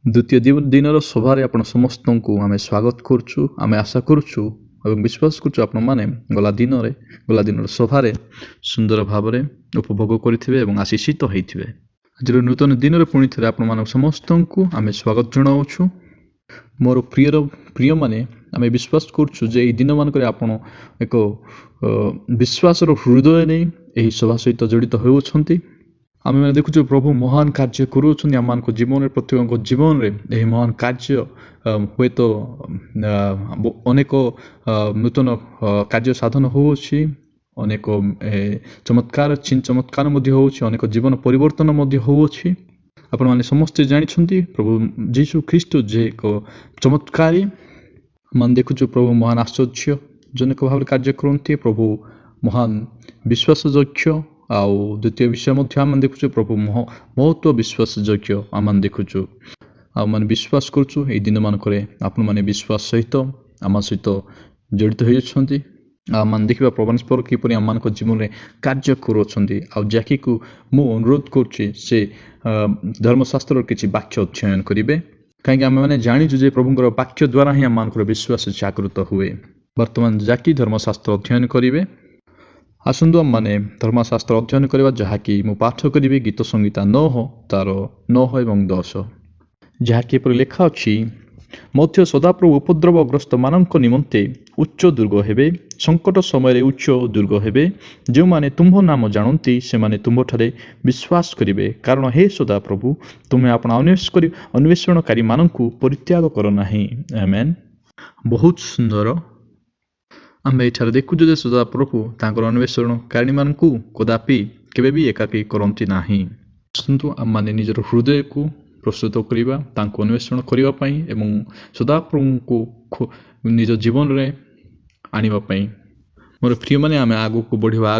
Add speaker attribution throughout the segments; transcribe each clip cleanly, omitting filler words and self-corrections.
Speaker 1: द्वितीय दिनर सभार आपण समस्त को आम स्वागत करुचु। आम आशा करुचु और विश्वास करुचु आपण मैंने गला दिन सभार सुंदर भाव उपभोग करेंगे और आशीषित होते। आज नूतन दिन में पुणी थे आपण समस्त को आम स्वागत जनाऊँ। मोर प्रिय माने आम विश्वास करुचु जे ये दिन मानक आपण एक विश्वास हृदय नहीं यही सभा सहित जड़ित होती। आम मैंने देखु प्रभु महान कार्य करुँच आम मान जीवन प्रत्येक जीवन में यही महान कार्य हे तो अनेक नूतन कार्य साधन होची, अनेक चमत्कार चिन्ह चमत्कार अनेक जीवन परिवर्तन होची। आपण माने समस्ते जानी प्रभु जीशु ख्रीष्ट जे एक चमत्कारी मान देखु प्रभु महान आश्चर्य जनक भाव कार्य करते। प्रभु महान विश्वास योग्य आउ द्वितीय विषय आम देखु प्रभु महत्व विश्वास योग्य आम देखु आम विश्वास करुचु ये दिन मानक आपण मैंने विश्वास सहित आम सहित जड़ित होती। आम देखा परमेश्वर किपर आम जीवन में कार्य कर जैकी को मु अनुरोध करुच्ची से धर्मशास्त्र किसी वाक्य अध्ययन करेंगे कहीं आम मैंने जाचु प्रभुंर वाक्य द्वारा ही आम विश्वास जागृत हुए। वर्तमान जाकी धर्मशास्त्र अध्ययन करेंगे। आसतु आम मैंने धर्मशास्त्र अध्ययन करवा जहाँकि मु पाठ करी गीत संहिता 9 तार 9 एवं 10 जहाँकि लेखा अच्छी मध्य सदाप्रभु उपद्रवग्रस्त मानक निमंते उच्च दुर्ग हेबे, संकट समय उच्च दुर्ग हेबे। जो माने तुम्ह नाम जानती से माने तुम्ह ठारे विश्वास करिवे, कारण हे सदाप्रभु तुम्हें अपना अन्वेषणकारी मानकु परित्याग कर नाही। आमेन। बहुत सुंदर आम ये देखुचु जे सदाप्रभु तांकर अन्वेषणकारी मानकु कदापि केबे भी एकाकी करती नाही। किंतु आम माने निजर हृदय को प्रस्तुत करवा तांको अन्वेषण करने पाई एवं सदाप्रभु को निज जीवन में आनिबा पाई। मोर प्रिय माने आम आगु को बढ़िया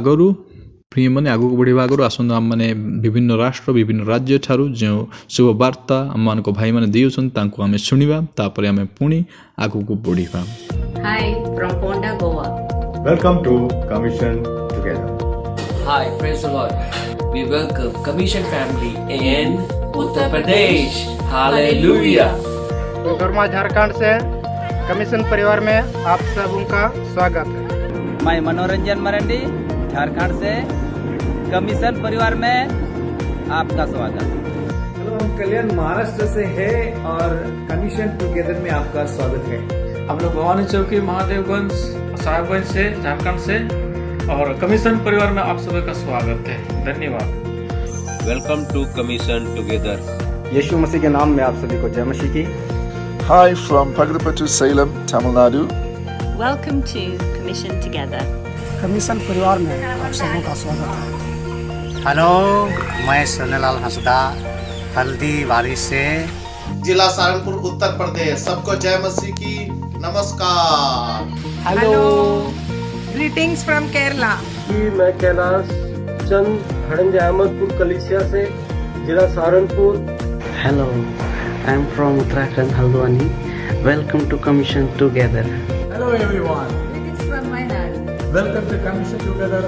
Speaker 1: आगु आसतु आम मैंने विभिन्न राष्ट्र विभिन्न राज्य ठारू जो शुभ वार्ता आम मान भाई मैंने देउछन आम शुणा तापर आम पुणी आगु को बढ़िया।
Speaker 2: Hi from Ponda, Goa.
Speaker 3: Welcome to Commission Together.
Speaker 4: Hi, praise the Lord. We welcome Commission family in Uttar Pradesh. Hallelujah.
Speaker 5: Durma Jharkhand से कमीशन परिवार में आप सबों का स्वागत है।
Speaker 6: मैं मनोरंजन मरंडी झारखंड से कमीशन परिवार में आपका स्वागत है।
Speaker 7: हेलो, हम कल्याण महाराष्ट्र से हैं और कमीशन टुगेदर में आपका स्वागत है।
Speaker 8: हम लोग भवानी चौकी महादेवगंज साहेबगंज से झारखंड से और कमीशन परिवार में आप सभी का स्वागत है। धन्यवाद।
Speaker 9: Welcome to commission together.
Speaker 5: यीशु मसीह के नाम में आप सभी को जय मसीह की।
Speaker 10: Hi from Pagdipattu, Salem, Tamil Nadu.
Speaker 2: Welcome to Commission Together.
Speaker 11: Commission परिवार में आप सबों का स्वागत है।
Speaker 12: हेलो, मैं सोनेलाल हंसदा हल्दी वाली से
Speaker 13: जिला सहारनपुर उत्तर प्रदेश। सबको जय मसीह की नमस्कार।
Speaker 14: Hello, greetings from Kerala.
Speaker 15: मैं कैलाश चंद हड़ंज अहमदपुर कलिसिया से जिला Saharanpur.
Speaker 16: Hello, I am from Uttarakhand Haldwani. Welcome to commission together.
Speaker 17: Hello everyone,
Speaker 2: greetings from Wayanad.
Speaker 17: Welcome to commission together.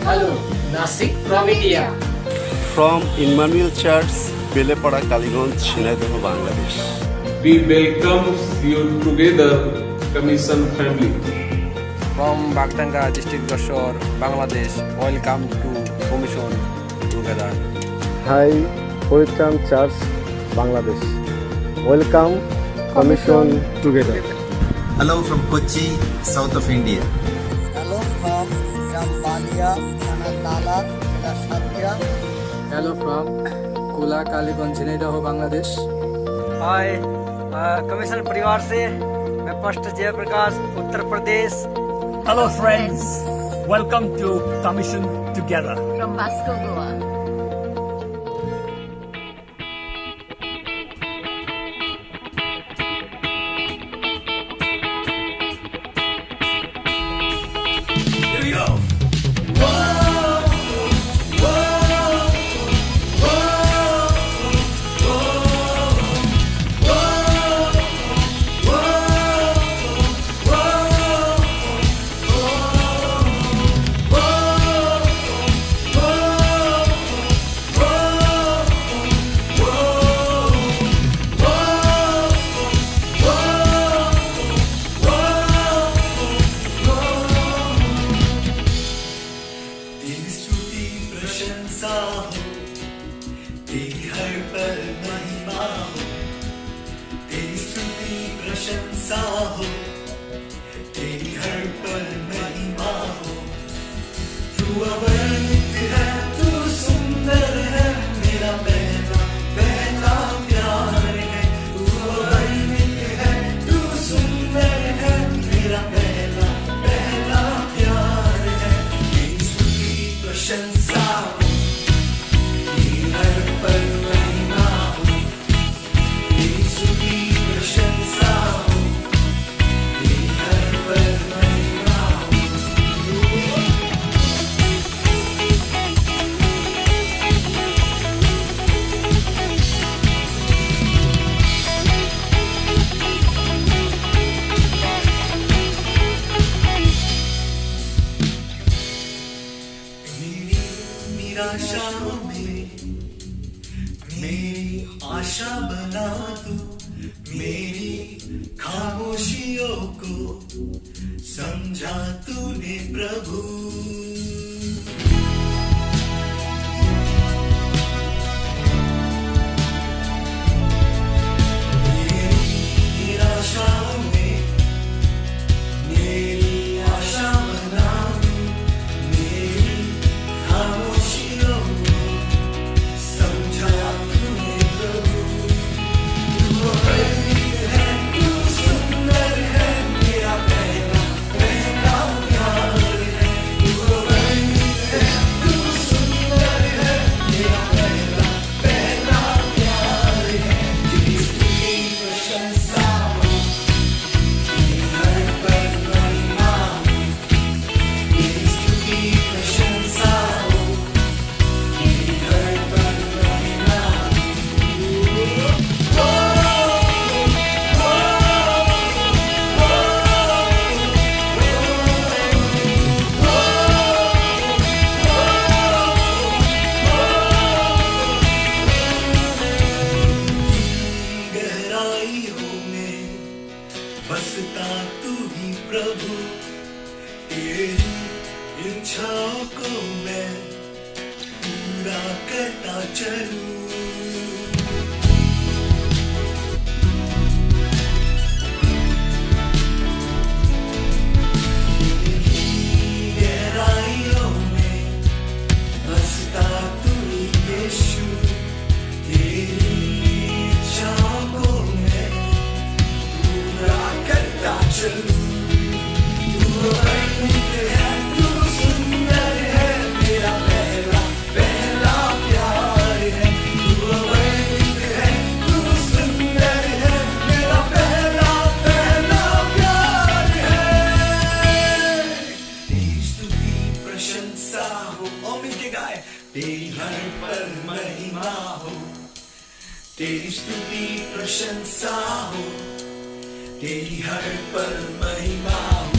Speaker 4: Hello, Nasik from India.
Speaker 9: From Emmanuel Church, Belepara, Kaligond, Chinadoh, Bangladesh.
Speaker 18: We welcome you together, Commission family.
Speaker 19: From Bagdanga district, Gashore, Bangladesh. Welcome to Commission Together.
Speaker 20: Hi, welcome Church, Bangladesh. Welcome Commission Together.
Speaker 21: Hello from Kochi, south of India.
Speaker 22: Hello from Jampalia, Kanatala, Satya.
Speaker 23: Hello from Kula Kaligond, Chinadoh, Bangladesh.
Speaker 24: Hi, commission परिवार से मैं pastor Jayprakash Uttar Pradesh.
Speaker 25: Hello friends, welcome to commission together
Speaker 2: from Vasco, Goa.
Speaker 1: प्रशंसा हो, तेरी हर पल महिमा हो। तू अवर्णित है, तू सुंदर है, मेरा पहला पहला प्यार है। तू अवर्णित है, तू सुंदर है, मेरा पहला पहला प्यार है। तेरी स्तुति प्रशंसा हो, तेरी हर पल महिमा हो। तेरी स्तुति प्रशंसा हो, तेरी हर पल महिमा हो। मेरी निराशाओं में मेरी आशा बना तू, मेरी खामोशियों को समझा तूने प्रभु। मेरी निराशाओं में मेरी आशा बना तू, मेरी खामोशियों को समझा तूने प्रभु। तू अवर्णित है, तू सुंदर है, मेरा पहला पहला प्यार है। तू अवर्णित है, तू सुंदर है, मेरा पहला पहला प्यार है। तेरी स्तुति प्रशंसा हो, तेरी हर पल महिमा हो। तेरी स्तुति प्रशंसा हो, तेरी हर पल महिमा हो। गहराइयों में बसता तू ही प्रभु, तेरी इच्छाओं को मैं पूरा करता चलूं। गहराइयों में बसता तू ही यीशु, तेरी इच्छाओं को मैं पूरा करता चलूं। तू अवर्णित है, तू सुंदर है, मेरा पहला पहला प्यार है। तू अवर्णित है, तू सुंदर है, मेरा पहला पहला प्यार है। तेरी स्तुति प्रशंसा हो, और मिलके गाए। तेरी हर पल महिमा हो, तेरी स्तुति प्रशंसा हो, तेरी हर पल महिमा हो।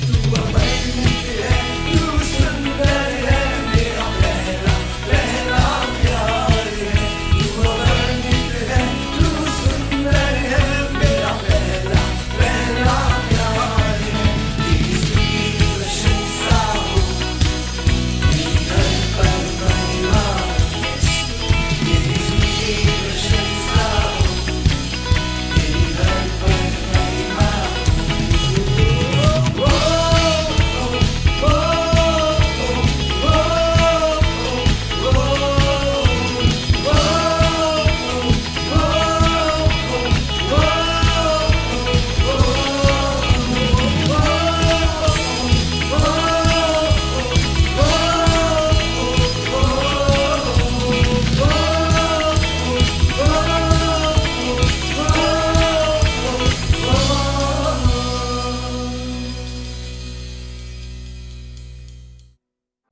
Speaker 1: तू अवर्णित है, तू सुंदर है, मेरा पहला पहला प्यार है। तू अवर्णित है, तू सुंदर है, मेरा पहला पहला प्यार है। तेरी स्तुति प्रशंसा हो, तेरी हर पल महिमा हो। तेरी स्तुति प्रशंसा हो, तेरी हर पल महिमा हो।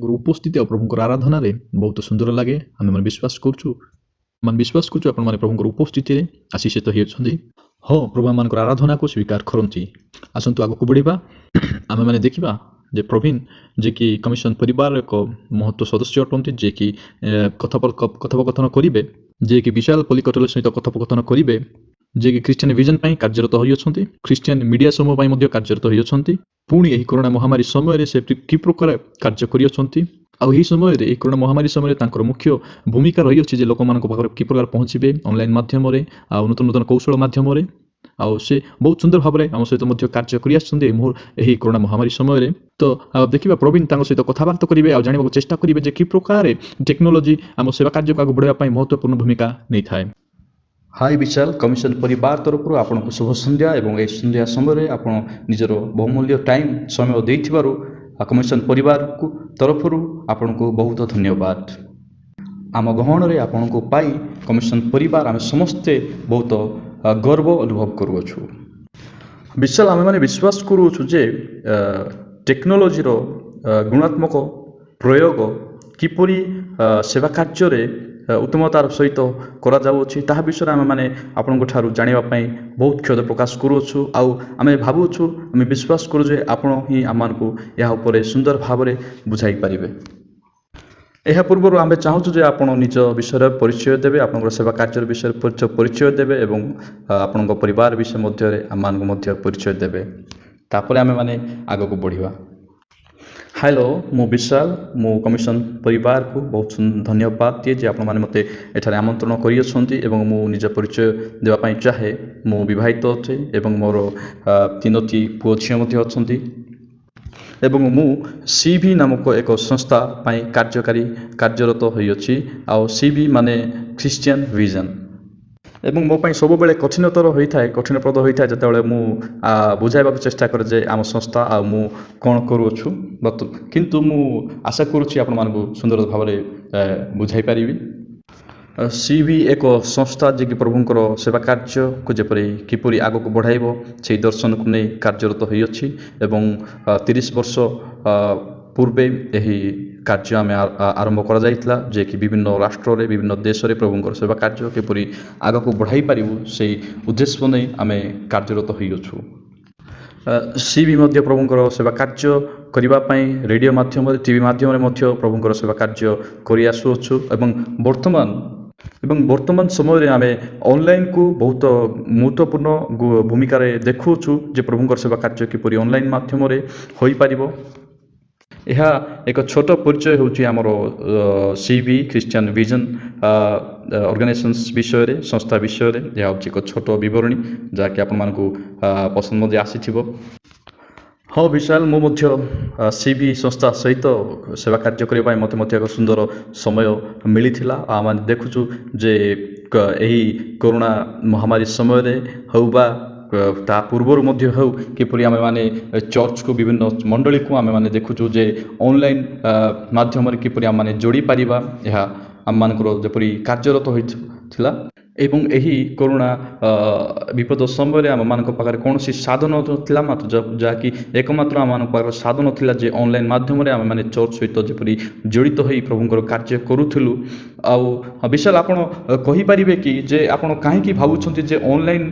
Speaker 3: गुरु उपस्थिति और प्रभुंकर आराधना रे बहुत सुंदर लगे। आम मैंने विश्वास करुँ आपण मैंने प्रभुंकर उपस्थिति रे आशीषित होती। हाँ, प्रभु आम आराधना को स्वीकार करती। आसतु आग को बढ़ा। आम मैंने देखा जे प्रवीण जे कि कमिशन परिवार एक महत्व सदस्य अटंती, जे कि कथोपकथन करेंगे, जे कि विशाल पलिकटल सहित कथोपकथन करेंगे, जे कि क्रिश्चियन विजन पाई कार्यरत होती, क्रिश्चियन मीडिया समूह पाई मध्य कार्यरत होती। पुणी यही कोरोना महामारी समय से कि प्रकार कार्य कर आही समय कोरोना महामारी समय मुख्य भूमिका रही है लोक मान कि प्रकार पहुँचे ऑनलाइन मध्यम नूतन नूतन कौशल मध्यम ଆଉ ସେ ବହୁତ ସୁନ୍ଦର ଭାବରେ ଆମ ସହିତ ମଧ୍ୟ କାର୍ଯ୍ୟ କରି ଆସିଛନ୍ତି ଏହି କରୋନା ମହାମାରୀ ସମୟରେ। ତ ଦେଖିବା ପ୍ରବୀଣ ତାଙ୍କ ସହିତ କଥାବାର୍ତ୍ତା କରିବେ ଆଉ ଜାଣିବାକୁ ଚେଷ୍ଟା କରିବେ ଯେ କି ପ୍ରକାର ଟେକ୍ନୋଲୋଜି ଆମ ସେବା କାର୍ଯ୍ୟକୁ ଆଗକୁ ବଢ଼ାଇବା ପାଇଁ ମହତ୍ୱପୂର୍ଣ୍ଣ ଭୂମିକା ନେଇଥାଏ। ହାଇ ବିଶାଲ କମିଶନ ପରିବାର ତରଫରୁ ଆପଣଙ୍କୁ ଶୁଭ ସନ୍ଧ୍ୟା ଏବଂ ଏହି ସନ୍ଧ୍ୟା ସମୟରେ ଆପଣ ନିଜର ବହୁମୂଲ୍ୟ ସମୟ ଦେଇଥିବାରୁ କମିଶନ ପରିବାରକୁ ତରଫରୁ ଆପଣଙ୍କୁ ବହୁତ ଧନ୍ୟବାଦ। ଆମ ଗହଣରେ ଆପଣଙ୍କୁ ପାଇ କମିଶନ ପରିବାର ଆମେ ସମସ୍ତେ ବହୁତ ଗର୍ବ ଅନୁଭବ କରୁଅଛୁ। ବିଶାଲ ଆମେମାନେ ବିଶ୍ୱାସ କରୁଅଛୁ ଯେ ଟେକ୍ନୋଲୋଜିର ଗୁଣାତ୍ମକ ପ୍ରୟୋଗ କିପରି ସେବା କାର୍ଯ୍ୟରେ ଉତ୍ତମତାର ସହିତ କରାଯାଉଅଛି ତାହା ବିଷୟରେ ଆମେମାନେ ଆପଣଙ୍କ ଠାରୁ ଜାଣିବା ପାଇଁ ବହୁତ କ୍ଷତ ପ୍ରକାଶ କରୁଅଛୁ। ଆଉ ଆମେ ଭାବୁଅଛୁ, ଆମେ ବିଶ୍ୱାସ କରୁ ଯେ ଆପଣ ହିଁ ଆମମାନଙ୍କୁ ଏହା ଉପରେ ସୁନ୍ଦର ଭାବରେ ବୁଝାଇ ପାରିବେ। ଏହା ପୂର୍ବରୁ ଆମେ ଚାହୁଁଛୁ ଯେ ଆପଣ ନିଜ ବିଷୟରେ ପରିଚୟ ଦେବେ, ଆପଣଙ୍କର ସେବା କାର୍ଯ୍ୟ ବିଷୟରେ ପରିଚୟ ଦେବେ ଏବଂ ଆପଣଙ୍କ ପରିବାର ବିଷୟ ମଧ୍ୟରେ ଆମମାନଙ୍କୁ ମଧ୍ୟ ପରିଚୟ ଦେବେ। ତାପରେ ଆମେମାନେ ଆଗକୁ ବଢ଼ିବା। ହ୍ୟାଲୋ, ମୁଁ ବିଶାଲ। ମୁଁ କମିଶନ ପରିବାରକୁ ବହୁତ ଧନ୍ୟବାଦ ଦିଏ ଯେ ଆପଣମାନେ ମୋତେ ଏଠାରେ ଆମନ୍ତ୍ରଣ କରିଅଛନ୍ତି ଏବଂ ମୁଁ ନିଜ ପରିଚୟ ଦେବା ପାଇଁ ଚାହେଁ। ମୁଁ ବିବାହିତ ଅଟେ ଏବଂ ମୋର 3ଟି ପୁଅ ଝିଅ ମଧ୍ୟ ଅଛନ୍ତି ଏବଂ ମୁଁ CV ନାମକ ଏକ ସଂସ୍ଥା ପାଇଁ କାର୍ଯ୍ୟରତ ହୋଇଅଛି। ଆଉ CV ମାନେ ଖ୍ରୀଷ୍ଟିଆନ ଭିଜନ। ଏବଂ ମୋ ପାଇଁ ସବୁବେଳେ କଠିନପ୍ରଦ ହୋଇଥାଏ ଯେତେବେଳେ ମୁଁ ବୁଝାଇବାକୁ ଚେଷ୍ଟା କରେ ଯେ ଆମ ସଂସ୍ଥା ଆଉ ମୁଁ କ'ଣ କରୁଅଛୁ। କିନ୍ତୁ ମୁଁ ଆଶା କରୁଛି ଆପଣମାନଙ୍କୁ ସୁନ୍ଦର ଭାବରେ ବୁଝାଇ ପାରିବି। CV ଏକ ସଂସ୍ଥା ଯିଏକି ପ୍ରଭୁଙ୍କର ସେବା କାର୍ଯ୍ୟକୁ କିପରି ଆଗକୁ ବଢ଼ାଇବ ସେହି ଦର୍ଶନକୁ ନେଇ କାର୍ଯ୍ୟରତ ହୋଇଅଛି ଏବଂ 30 ବର୍ଷ ପୂର୍ବେ ଏହି କାର୍ଯ୍ୟ ଆମେ ଆରମ୍ଭ କରାଯାଇଥିଲା, ଯିଏକି ବିଭିନ୍ନ ରାଷ୍ଟ୍ରରେ ବିଭିନ୍ନ ଦେଶରେ ପ୍ରଭୁଙ୍କର ସେବା କାର୍ଯ୍ୟ କିପରି ଆଗକୁ ବଢ଼ାଇ ପାରିବୁ ସେହି ଉଦ୍ଦେଶ୍ୟ ନେଇ ଆମେ କାର୍ଯ୍ୟରତ ହୋଇଅଛୁ। CV ମଧ୍ୟ ପ୍ରଭୁଙ୍କର ସେବା କାର୍ଯ୍ୟ କରିବା ପାଇଁ ରେଡ଼ିଓ ମାଧ୍ୟମରେ TV ମାଧ୍ୟମରେ ମଧ୍ୟ ପ୍ରଭୁଙ୍କର ସେବା କାର୍ଯ୍ୟ କରି ଆସୁଅଛୁ ଏବଂ ବର୍ତ୍ତମାନ ସମୟରେ ଆମେ ଅନଲାଇନ୍କୁ ବହୁତ ମହତ୍ୱପୂର୍ଣ୍ଣ ଭୂମିକାରେ ଦେଖୁଅଛୁ ଯେ ପ୍ରଭୁଙ୍କର ସେବା କାର୍ଯ୍ୟ କିପରି ଅନଲାଇନ୍ ମାଧ୍ୟମରେ ହୋଇପାରିବ। ଏହା ଏକ ଛୋଟ ପରିଚୟ ହେଉଛି ଆମର CV ଖ୍ରୀଷ୍ଟିଆନ ଭିଜନ ଅର୍ଗାନାଇଜେସନ୍ସ ବିଷୟରେ, ସଂସ୍ଥା ବିଷୟରେ। ଏହା ହେଉଛି ଏକ ଛୋଟ ବିବରଣୀ ଯାହାକି ଆପଣମାନଙ୍କୁ ପସନ୍ଦ ମଧ୍ୟ ଆସିଥିବ। ହଁ ବିଶାଲ, ମୁଁ ମଧ୍ୟ CV ସଂସ୍ଥା ସହିତ ସେବା କାର୍ଯ୍ୟ କରିବା ପାଇଁ ମୋତେ ମଧ୍ୟ ଏକ ସୁନ୍ଦର ସମୟ ମିଳିଥିଲା। ଆମେ ଦେଖୁଛୁ ଯେ ଏହି କରୋନା ମହାମାରୀ ସମୟରେ ହେଉ ବା ତା ପୂର୍ବରୁ ମଧ୍ୟ ହେଉ କିପରି ଆମେମାନେ ଚର୍ଚ୍ଚକୁ ବିଭିନ୍ନ ମଣ୍ଡଳୀକୁ ଆମେମାନେ ଦେଖୁଛୁ ଯେ ଅନଲାଇନ୍ ମାଧ୍ୟମରେ କିପରି ଆମେମାନେ ଯୋଡ଼ି ପାରିବା, ଏହା ଆମମାନଙ୍କର ଯେପରି କାର୍ଯ୍ୟରତ ହୋଇଥିଲା। ଏବଂ ଏହି କରୋନା ବିପଦ ସମୟରେ ଆମମାନଙ୍କ ପାଖରେ କୌଣସି ସାଧନ ନଥିଲା, ଯାହାକି ଏକମାତ୍ର ଆମମାନଙ୍କ ପାଖରେ ସାଧନ ଥିଲା ଯେ ଅନଲାଇନ୍ ମାଧ୍ୟମରେ ଆମେମାନେ ଚର୍ଚ୍ଚ ସହିତ ଯେପରି ଜଡ଼ିତ ହୋଇ ପ୍ରଭୁଙ୍କର କାର୍ଯ୍ୟ କରୁଥିଲୁ। ଆଉ ବିଶାଲ, ଆପଣ କହିପାରିବେ କି ଯେ ଆପଣ କାହିଁକି ଭାବୁଛନ୍ତି ଯେ ଅନଲାଇନ୍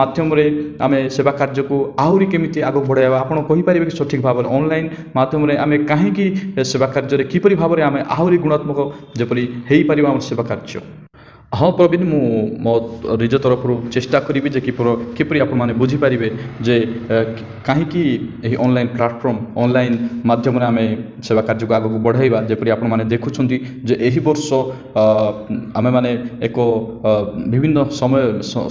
Speaker 3: ମାଧ୍ୟମରେ ଆମେ ସେବା କାର୍ଯ୍ୟକୁ ଆହୁରି କେମିତି ଆଗକୁ ବଢ଼ାଇବା? ଆପଣ କହିପାରିବେ କି ସଠିକ୍ ଭାବରେ ଅନଲାଇନ୍ ମାଧ୍ୟମରେ ଆମେ କାହିଁକି ସେବା କାର୍ଯ୍ୟରେ କିପରି ଭାବରେ ଆମେ ଆହୁରି ଗୁଣାତ୍ମକ ଯେପରି ହୋଇପାରିବ ଆମ ସେବା କାର୍ଯ୍ୟ? ହଁ ପ୍ରବୀଣ, ମୁଁ ମୋ ନିଜ ତରଫରୁ ଚେଷ୍ଟା କରିବି ଯେ କିପରି ଆପଣମାନେ ବୁଝିପାରିବେ ଯେ କାହିଁକି ଏହି ଅନଲାଇନ୍ ପ୍ଲାଟଫର୍ମ ଅନଲାଇନ୍ ମାଧ୍ୟମରେ ଆମେ ସେବା କାର୍ଯ୍ୟକୁ ଆଗକୁ ବଢ଼ାଇବା। ଯେପରି ଆପଣମାନେ ଦେଖୁଛନ୍ତି ଯେ ଏହି ବର୍ଷ ଆମେମାନେ ଏକ ବିଭିନ୍ନ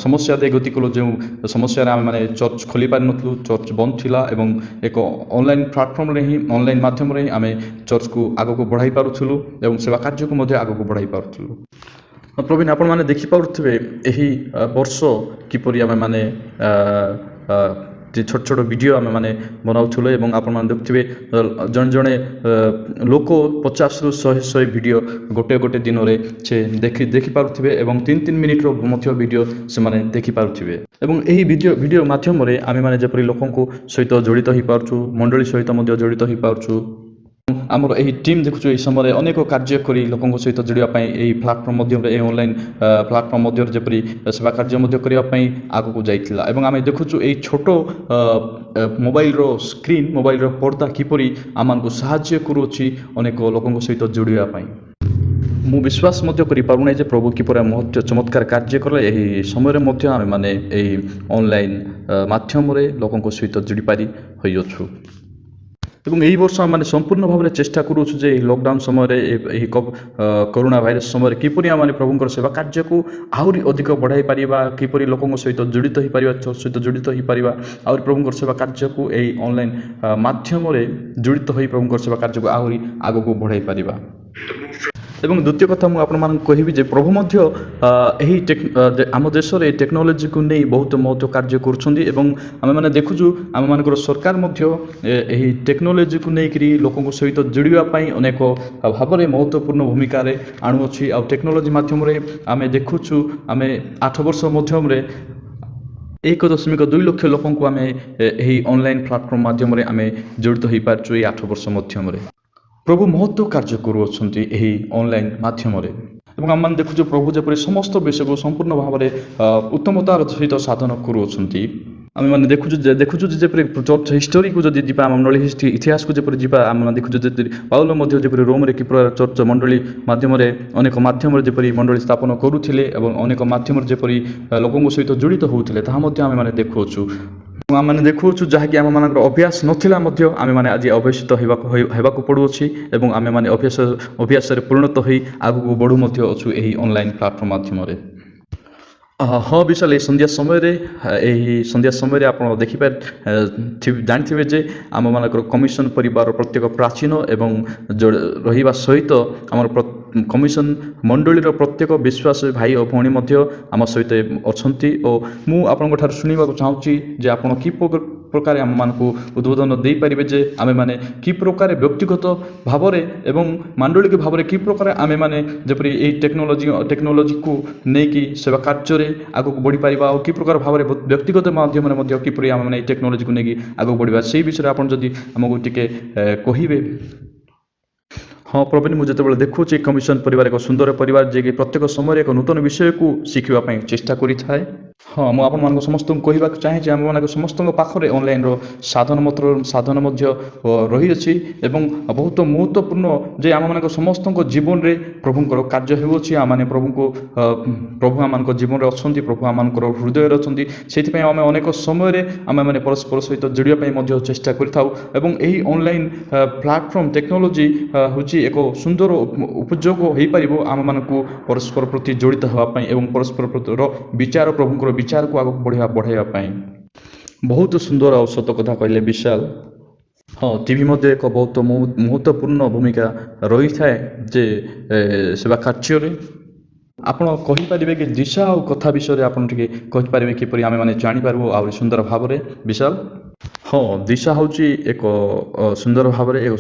Speaker 3: ସମସ୍ୟା ଦେଇ ଗତି କଲୁ, ଯେଉଁ ସମସ୍ୟାରେ ଆମେମାନେ ଚର୍ଚ୍ଚ ଖୋଲି ପାରିନଥିଲୁ, ଚର୍ଚ୍ଚ ବନ୍ଦ ଥିଲା ଏବଂ ଏକ ଅନଲାଇନ୍ ପ୍ଲାଟଫର୍ମରେ ହିଁ ଅନଲାଇନ୍ ମାଧ୍ୟମରେ ହିଁ ଆମେ ଚର୍ଚ୍ଚକୁ ଆଗକୁ ବଢ଼ାଇ ପାରୁଥିଲୁ ଏବଂ ସେବା କାର୍ଯ୍ୟକୁ ମଧ୍ୟ ଆଗକୁ ବଢ଼ାଇ ପାରୁଥିଲୁ। ପ୍ରବୀଣ, ଆପଣମାନେ ଦେଖିପାରୁଥିବେ ଏହି ବର୍ଷ କିପରି ଆମେମାନେ ଛୋଟ ଛୋଟ ଭିଡ଼ିଓ ଆମେମାନେ ବନାଉଥିଲୁ ଏବଂ ଆପଣମାନେ ଦେଖୁଥିବେ ଜଣେ ଲୋକ 50ରୁ 100 ଭିଡ଼ିଓ ଗୋଟେ ଦିନରେ ସେ ଦେଖିପାରୁଥିବେ ଏବଂ 3 ମିନିଟ୍ର ମଧ୍ୟ ଭିଡ଼ିଓ ସେମାନେ ଦେଖିପାରୁଥିବେ। ଏବଂ ଏହି ଭିଡ଼ିଓ ମାଧ୍ୟମରେ ଆମେମାନେ ଯେପରି ଲୋକଙ୍କ ସହିତ ଜଡ଼ିତ ହୋଇପାରୁଛୁ, ମଣ୍ଡଳୀ ସହିତ ମଧ୍ୟ ଜଡ଼ିତ ହୋଇପାରୁଛୁ। ଆମର ଏହି ଟିମ୍ ଦେଖୁଛୁ ଏହି ସମୟରେ ଅନେକ କାର୍ଯ୍ୟ କରି ଲୋକଙ୍କ ସହିତ ଯୋଡ଼ିବା ପାଇଁ ଏହି ପ୍ଲାଟଫର୍ମ ମଧ୍ୟରେ, ଏହି ଅନଲାଇନ୍ ପ୍ଲାଟଫର୍ମ ମଧ୍ୟରେ ଯେପରି ସେବା କାର୍ଯ୍ୟ ମଧ୍ୟ କରିବା ପାଇଁ ଆଗକୁ ଯାଇଥିଲା। ଏବଂ ଆମେ ଦେଖୁଛୁ ଏହି ଛୋଟ ମୋବାଇଲର ସ୍କ୍ରିନ୍, ମୋବାଇଲର ପର୍ଦ୍ଦା କିପରି ଆମମାନଙ୍କୁ ସାହାଯ୍ୟ କରୁଅଛି ଅନେକ ଲୋକଙ୍କ ସହିତ ଯୋଡ଼ିବା ପାଇଁ। ମୁଁ ବିଶ୍ୱାସ ମଧ୍ୟ କରିପାରୁନାହିଁ ଯେ ପ୍ରଭୁ କିପରି ଚମତ୍କାର କାର୍ଯ୍ୟ କଲେ। ଏହି ସମୟରେ ମଧ୍ୟ ଆମେମାନେ ଏହି ଅନଲାଇନ୍ ମାଧ୍ୟମରେ ଲୋକଙ୍କ ସହିତ ଯୋଡ଼ି ପାରି ହୋଇଅଛୁ। ଏବଂ ଏହି ବର୍ଷ ଆମେ ସମ୍ପୂର୍ଣ୍ଣ ଭାବରେ ଚେଷ୍ଟା କରୁଛୁ ଯେ ଏହି ଲକଡାଉନ୍ ସମୟରେ ଏହି କରୋନା ଭାଇରସ୍ ସମୟରେ କିପରି ଆମେ ପ୍ରଭୁଙ୍କର ସେବା କାର୍ଯ୍ୟକୁ ଆହୁରି ଅଧିକ ବଢ଼ାଇ ପାରିବା, କିପରି ଲୋକଙ୍କ ସହିତ ଜଡ଼ିତ ହୋଇପାରିବା, ସହିତ ଜଡ଼ିତ ହୋଇପାରିବା, ଆହୁରି ପ୍ରଭୁଙ୍କର ସେବା କାର୍ଯ୍ୟକୁ ଏହି ଅନଲାଇନ୍ ମାଧ୍ୟମରେ ଜଡ଼ିତ ହୋଇ ପ୍ରଭୁଙ୍କର ସେବା କାର୍ଯ୍ୟକୁ ଆହୁରି ଆଗକୁ ବଢ଼ାଇ ପାରିବା। ଏବଂ ଦ୍ୱିତୀୟ କଥା ମୁଁ ଆପଣମାନଙ୍କୁ କହିବି ଯେ ପ୍ରଭୁ ମଧ୍ୟ ଏହି ଆମ ଦେଶରେ ଟେକ୍ନୋଲୋଜିକୁ ନେଇ ବହୁତ ମହତ୍ତ୍ୱ କାର୍ଯ୍ୟ କରୁଛନ୍ତି ଏବଂ ଆମେମାନେ ଦେଖୁଛୁ ଆମମାନଙ୍କର ସରକାର ମଧ୍ୟ ଏହି ଟେକ୍ନୋଲୋଜିକୁ ନେଇକରି ଲୋକଙ୍କ ସହିତ ଯୋଡ଼ିବା ପାଇଁ ଅନେକ ଭାବରେ ମହତ୍ତ୍ୱପୂର୍ଣ୍ଣ ଭୂମିକାରେ ଆଣୁଅଛି। ଆଉ ଟେକ୍ନୋଲୋଜି ମାଧ୍ୟମରେ ଆମେ ଦେଖୁଛୁ ଆମେ 8 ବର୍ଷ ମଧ୍ୟରେ 1.2 ଲକ୍ଷ ଲୋକଙ୍କୁ ଆମେ ଏହି ଅନଲାଇନ୍ ପ୍ଲାଟଫର୍ମ ମାଧ୍ୟମରେ ଆମେ ଜଡ଼ିତ ହୋଇପାରିଛୁ ଏହି 8 ବର୍ଷ ମଧ୍ୟରେ। ପ୍ରଭୁ ମହତ୍ତ୍ୱ କାର୍ଯ୍ୟ କରୁଅଛନ୍ତି ଏହି ଅନଲାଇନ୍ ମାଧ୍ୟମରେ ଏବଂ ଆମମାନେ ଦେଖୁଛୁ ପ୍ରଭୁ ଯେପରି ସମସ୍ତ ବିଷୟକୁ ସମ୍ପୂର୍ଣ୍ଣ ଭାବରେ ଉତ୍ତମତାର ସହିତ ସାଧନ କରୁଅଛନ୍ତି। ଆମେମାନେ ଦେଖୁଛୁ ଯେପରି ଚର୍ଚ୍ଚ ହିଷ୍ଟୋରିକୁ ଯଦି ଯିବା ଆମ ମଣ୍ଡଳୀ ଇତିହାସକୁ ଯେପରି ଯିବା ଆମେ ଦେଖୁଛୁ ଯେ ପାଉଲ ମଧ୍ୟ ଯେପରି ରୋମରେ କିପରି ଚର୍ଚ୍ଚ ମଣ୍ଡଳୀ ମାଧ୍ୟମରେ ଅନେକ ମାଧ୍ୟମରେ ଯେପରି ମଣ୍ଡଳୀ ସ୍ଥାପନ କରୁଥିଲେ ଏବଂ ଅନେକ ମାଧ୍ୟମରେ ଯେପରି ଲୋକଙ୍କ ସହିତ ଜଡ଼ିତ ହେଉଥିଲେ ତାହା ମଧ୍ୟ ଆମେମାନେ ଦେଖୁଅଛୁ। ଆମମାନେ ଦେଖୁଅଛୁ ଯାହାକି ଆମମାନଙ୍କର ଅଭ୍ୟାସ ନଥିଲା ମଧ୍ୟ ଆମେମାନେ ଆଜି ଅଭ୍ୟସିତ ହେବାକୁ ପଡ଼ୁଅଛି ଏବଂ ଆମେମାନେ ଅଭ୍ୟାସରେ ପରିଣତ ହୋଇ ଆଗକୁ ବଢ଼ୁ ମଧ୍ୟ ଅଛୁ ଏହି ଅନଲାଇନ୍ ପ୍ଲାଟଫର୍ମ ମାଧ୍ୟମରେ। ହଁ ବିଶାଲ ଏହି ସନ୍ଧ୍ୟା ସମୟରେ ଆପଣ ଜାଣିଥିବେ ଯେ ଆମମାନଙ୍କର କମିଶନ ପରିବାର ପ୍ରତ୍ୟେକ ପ୍ରାଚୀନ ଏବଂ ରହିବା ସହିତ ଆମର କମିଶନ ମଣ୍ଡଳୀର ପ୍ରତ୍ୟେକ ବିଶ୍ୱାସ ଭାଇ ଓ ଭଉଣୀ ମଧ୍ୟ ଆମ ସହିତ ଅଛନ୍ତି ଓ ମୁଁ ଆପଣଙ୍କ ଠାରୁ ଶୁଣିବାକୁ ଚାହୁଁଛି ଯେ ଆପଣ କି ପ୍ରକାର ଆମମାନଙ୍କୁ ଉଦ୍ବୋଧନ ଦେଇପାରିବେ ଯେ ଆମେମାନେ କି ପ୍ରକାର ବ୍ୟକ୍ତିଗତ ଭାବରେ ଏବଂ ମାଣ୍ଡଳିକ ଭାବରେ କି ପ୍ରକାର ଆମେମାନେ ଯେପରି ଏହି ଟେକ୍ନୋଲୋଜିକୁ ନେଇକି ସେବା କାର୍ଯ୍ୟରେ ଆଗକୁ ବଢ଼ିପାରିବା ଆଉ କି ପ୍ରକାର ଭାବରେ ବ୍ୟକ୍ତିଗତ ମାଧ୍ୟମରେ ମଧ୍ୟ କିପରି ଆମେମାନେ ଏହି ଟେକ୍ନୋଲୋଜିକୁ ନେଇକି ଆଗକୁ ବଢ଼ିବା ସେହି ବିଷୟରେ ଆପଣ ଯଦି ଆମକୁ ଟିକେ କହିବେ। ହଁ ପ୍ରବୀଣ, ମୁଁ ଯେତେବେଳେ ଦେଖୁଛି କମିଶନ ପରିବାର ଏକ ସୁନ୍ଦର ପରିବାର ଯିଏକି ପ୍ରତ୍ୟେକ ସମୟରେ ଏକ ନୂତନ ବିଷୟକୁ ଶିଖିବା ପାଇଁ ଚେଷ୍ଟା କରିଥାଏ। ହଁ ମୁଁ ଆପଣମାନଙ୍କୁ ସମସ୍ତଙ୍କୁ କହିବାକୁ ଚାହେଁ ଯେ ଆମମାନଙ୍କ ସମସ୍ତଙ୍କ ପାଖରେ ଅନଲାଇନ୍ର ସାଧନ ମଧ୍ୟ ରହିଅଛି ଏବଂ ବହୁତ ମହତ୍ତ୍ୱପୂର୍ଣ୍ଣ ଯେ ଆମମାନଙ୍କ ସମସ୍ତଙ୍କ ଜୀବନରେ ପ୍ରଭୁଙ୍କର କାର୍ଯ୍ୟ ହେଉଅଛି। ଆମମାନେ ପ୍ରଭୁ ଆମମାନଙ୍କ ଜୀବନରେ ଅଛନ୍ତି, ପ୍ରଭୁ ଆମମାନଙ୍କର ହୃଦୟରେ ଅଛନ୍ତି। ସେଥିପାଇଁ ଆମେ ଅନେକ ସମୟରେ ଆମେମାନେ ପରସ୍ପର ସହିତ ଯୋଡ଼ିବା ପାଇଁ ମଧ୍ୟ ଚେଷ୍ଟା କରିଥାଉ ଏବଂ ଏହି ଅନଲାଇନ୍ ପ୍ଲାଟଫର୍ମ ଟେକ୍ନୋଲୋଜି ହେଉଛି ଏକ ସୁନ୍ଦର ଉପଯୋଗ ହୋଇପାରିବ ଆମମାନଙ୍କୁ ପରସ୍ପର ପ୍ରତି ଜଡ଼ିତ ହେବା ପାଇଁ ଏବଂ ପରସ୍ପର ପ୍ରତିର ବିଚାର ପ୍ରଭୁଙ୍କର ବିଚାରକୁ ଆଗକୁ ବଢ଼ାଇବା ପାଇଁ। ବହୁତ ସୁନ୍ଦର ଆଉ ସତ କଥା କହିଲେ ବିଶାଲ। ହଁ ଟିଭି ମଧ୍ୟ ଏକ ବହୁତ ମହତ୍ତ୍ୱପୂର୍ଣ୍ଣ ଭୂମିକା ରହିଥାଏ ଯେ ସେବା କାର୍ଯ୍ୟରେ। ଆପଣ କହିପାରିବେ କି ଦିଶା ଆଉ କଥା ବିଷୟରେ ଆପଣ ଟିକେ କହିପାରିବେ କିପରି ଆମେମାନେ ଜାଣିପାରିବୁ ଆହୁରି ସୁନ୍ଦର ଭାବରେ ବିଶାଲ? ହଁ ଦିଶା ହେଉଛି ଏକ ସୁନ୍ଦର ଭାବରେ ଏକ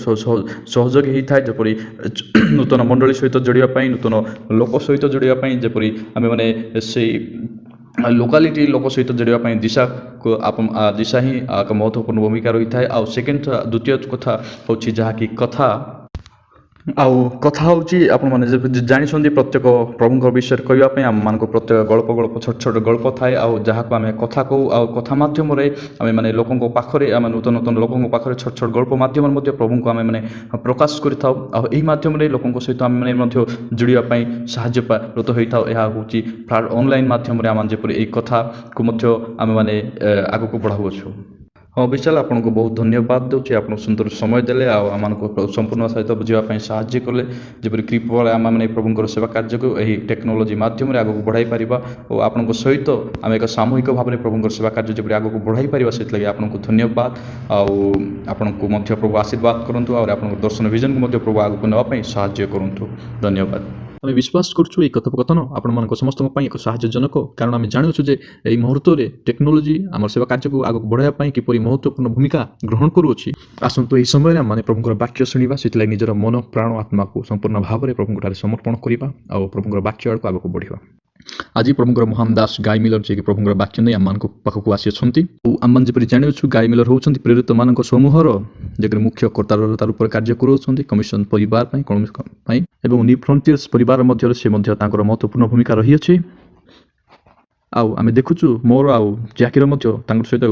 Speaker 3: ସହଯୋଗୀ ହୋଇଥାଏ ଯେପରି ନୂତନ ମଣ୍ଡଳୀ ସହିତ ଯୋଡ଼ିବା ପାଇଁ, ନୂତନ ଲୋକ ସହିତ ଯୋଡ଼ିବା ପାଇଁ, ଯେପରି ଆମେମାନେ ସେଇ ଲୋକାଲିଟି ଲୋକ ସହିତ ଯୋଡ଼ିବା ପାଇଁ ଦିଶା ହିଁ ଏକ ମହତ୍ତ୍ୱପୂର୍ଣ୍ଣ ଭୂମିକା ରହିଥାଏ। ଆଉ ଦ୍ୱିତୀୟ କଥା ହେଉଛି ଯାହାକି କଥା ହେଉଛି ଆପଣମାନେ ଜାଣିଛନ୍ତି ପ୍ରତ୍ୟେକ ପ୍ରଭୁଙ୍କ ବିଷୟରେ କହିବା ପାଇଁ ଆମମାନଙ୍କୁ ପ୍ରତ୍ୟେକ ଗଳ୍ପ ଛୋଟ ଛୋଟ ଗଳ୍ପ ଥାଏ ଆଉ ଯାହାକୁ ଆମେ କଥା କହୁ ଆଉ କଥା ମାଧ୍ୟମରେ ଆମେମାନେ ଲୋକଙ୍କ ପାଖରେ ଆମେ ନୂତନ ଲୋକଙ୍କ ପାଖରେ ଛୋଟ ଛୋଟ ଗଳ୍ପ ମାଧ୍ୟମରେ ମଧ୍ୟ ପ୍ରଭୁଙ୍କୁ ଆମେମାନେ ପ୍ରକାଶ କରିଥାଉ ଆଉ ଏହି ମାଧ୍ୟମରେ ଲୋକଙ୍କ ସହିତ ଆମେମାନେ ମଧ୍ୟ ଯୋଡ଼ିବା ପାଇଁ ସାହାଯ୍ୟରତ ହୋଇଥାଉ। ଏହା ହେଉଛି ଅନଲାଇନ୍ ମାଧ୍ୟମରେ ଆମେ ଯେପରି ଏହି କଥାକୁ ମଧ୍ୟ ଆମେମାନେ ଆଗକୁ ବଢ଼ାଉଅଛୁ। ହଁ ବିଶାଲ, ଆପଣଙ୍କୁ ବହୁତ ଧନ୍ୟବାଦ ଦେଉଛି। ଆପଣ ସୁନ୍ଦର ସମୟ ଦେଲେ ଆଉ ଆମମାନଙ୍କୁ ସମ୍ପୂର୍ଣ୍ଣ ସହିତ ବୁଝିବା ପାଇଁ ସାହାଯ୍ୟ କଲେ ଯେପରି କିପରି ଆମେମାନେ ପ୍ରଭୁଙ୍କର ସେବା କାର୍ଯ୍ୟକୁ ଏହି ଟେକ୍ନୋଲୋଜି ମାଧ୍ୟମରେ ଆଗକୁ ବଢ଼ାଇ ପାରିବା ଓ ଆପଣଙ୍କ ସହିତ ଆମେ ଏକ ସାମୂହିକ ଭାବରେ ପ୍ରଭୁଙ୍କର ସେବା କାର୍ଯ୍ୟ ଯେପରି ଆଗକୁ ବଢ଼ାଇ ପାରିବା ସେଥିଲାଗି ଆପଣଙ୍କୁ ଧନ୍ୟବାଦ। ଆଉ ଆପଣଙ୍କୁ ମଧ୍ୟ ପ୍ରଭୁ ଆଶୀର୍ବାଦ କରନ୍ତୁ ଆଉ ଆପଣଙ୍କ ଦର୍ଶନ ଭିଜନକୁ ମଧ୍ୟ ପ୍ରଭୁ ଆଗକୁ ନେବା ପାଇଁ ସାହାଯ୍ୟ କରନ୍ତୁ। ଧନ୍ୟବାଦ। ଆମେ ବିଶ୍ୱାସ କରୁଛୁ ଏହି କଥୋପକଥନ ଆପଣମାନଙ୍କ ସମସ୍ତଙ୍କ ପାଇଁ ଏକ ସାହାଯ୍ୟଜନକ, କାରଣ ଆମେ ଜାଣୁଛୁ ଯେ ଏହି ମୁହୂର୍ତ୍ତରେ ଟେକ୍ନୋଲୋଜି ଆମର ସେବା କାର୍ଯ୍ୟକୁ ଆଗକୁ ବଢ଼ାଇବା ପାଇଁ କିପରି ମହତ୍ତ୍ୱପୂର୍ଣ୍ଣ ଭୂମିକା ଗ୍ରହଣ କରୁଅଛି। ଆସନ୍ତୁ ଏହି ସମୟରେ ଆମେ ପ୍ରଭୁଙ୍କର ବାକ୍ୟ ଶୁଣିବା, ସେଥିଲାଗି ନିଜର ମନ ପ୍ରାଣ ଆତ୍ମାକୁ ସମ୍ପୂର୍ଣ୍ଣ ଭାବରେ ପ୍ରଭୁଙ୍କଠାରେ ସମର୍ପଣ କରିବା ଆଉ ପ୍ରଭୁଙ୍କର ବାକ୍ୟ ଆଡ଼କୁ ଆଗକୁ ବଢ଼ିବା। ଆଜି ପ୍ରଭୁଙ୍କର ମହାନ ଦାସ ଗାଇ ମିଲର ଯିଏକି ପ୍ରଭୁଙ୍କର ବାକ୍ୟ ନେଇ ଆମମାନଙ୍କ ପାଖକୁ ଆସିଅଛନ୍ତି ଓ ଆମମାନେ ଯେପରି ଜାଣିଅଛୁ ଗାଇ ମିଲର ହେଉଛନ୍ତି ପ୍ରେରିତମାନଙ୍କ ସମୂହର ଯେପରି ମୁଖ୍ୟ କର୍ତ୍ତାର ରୂପରେ କାର୍ଯ୍ୟ କରୁଅଛନ୍ତି କମିଶନ ପରିବାର ପାଇଁ ଏବଂ ନ୍ୟୁ ଫ୍ରଣ୍ଟିୟର୍ସ ପରିବାର ମଧ୍ୟରେ ସେ ମଧ୍ୟ ତାଙ୍କର ମହତ୍ତ୍ୱପୂର୍ଣ୍ଣ ଭୂମିକା ରହିଅଛି। ଆଉ ଆମେ ଦେଖୁଛୁ ମୋର ଆଉ ଜ୍ୟାକିର ମଧ୍ୟ ତାଙ୍କ ସହିତ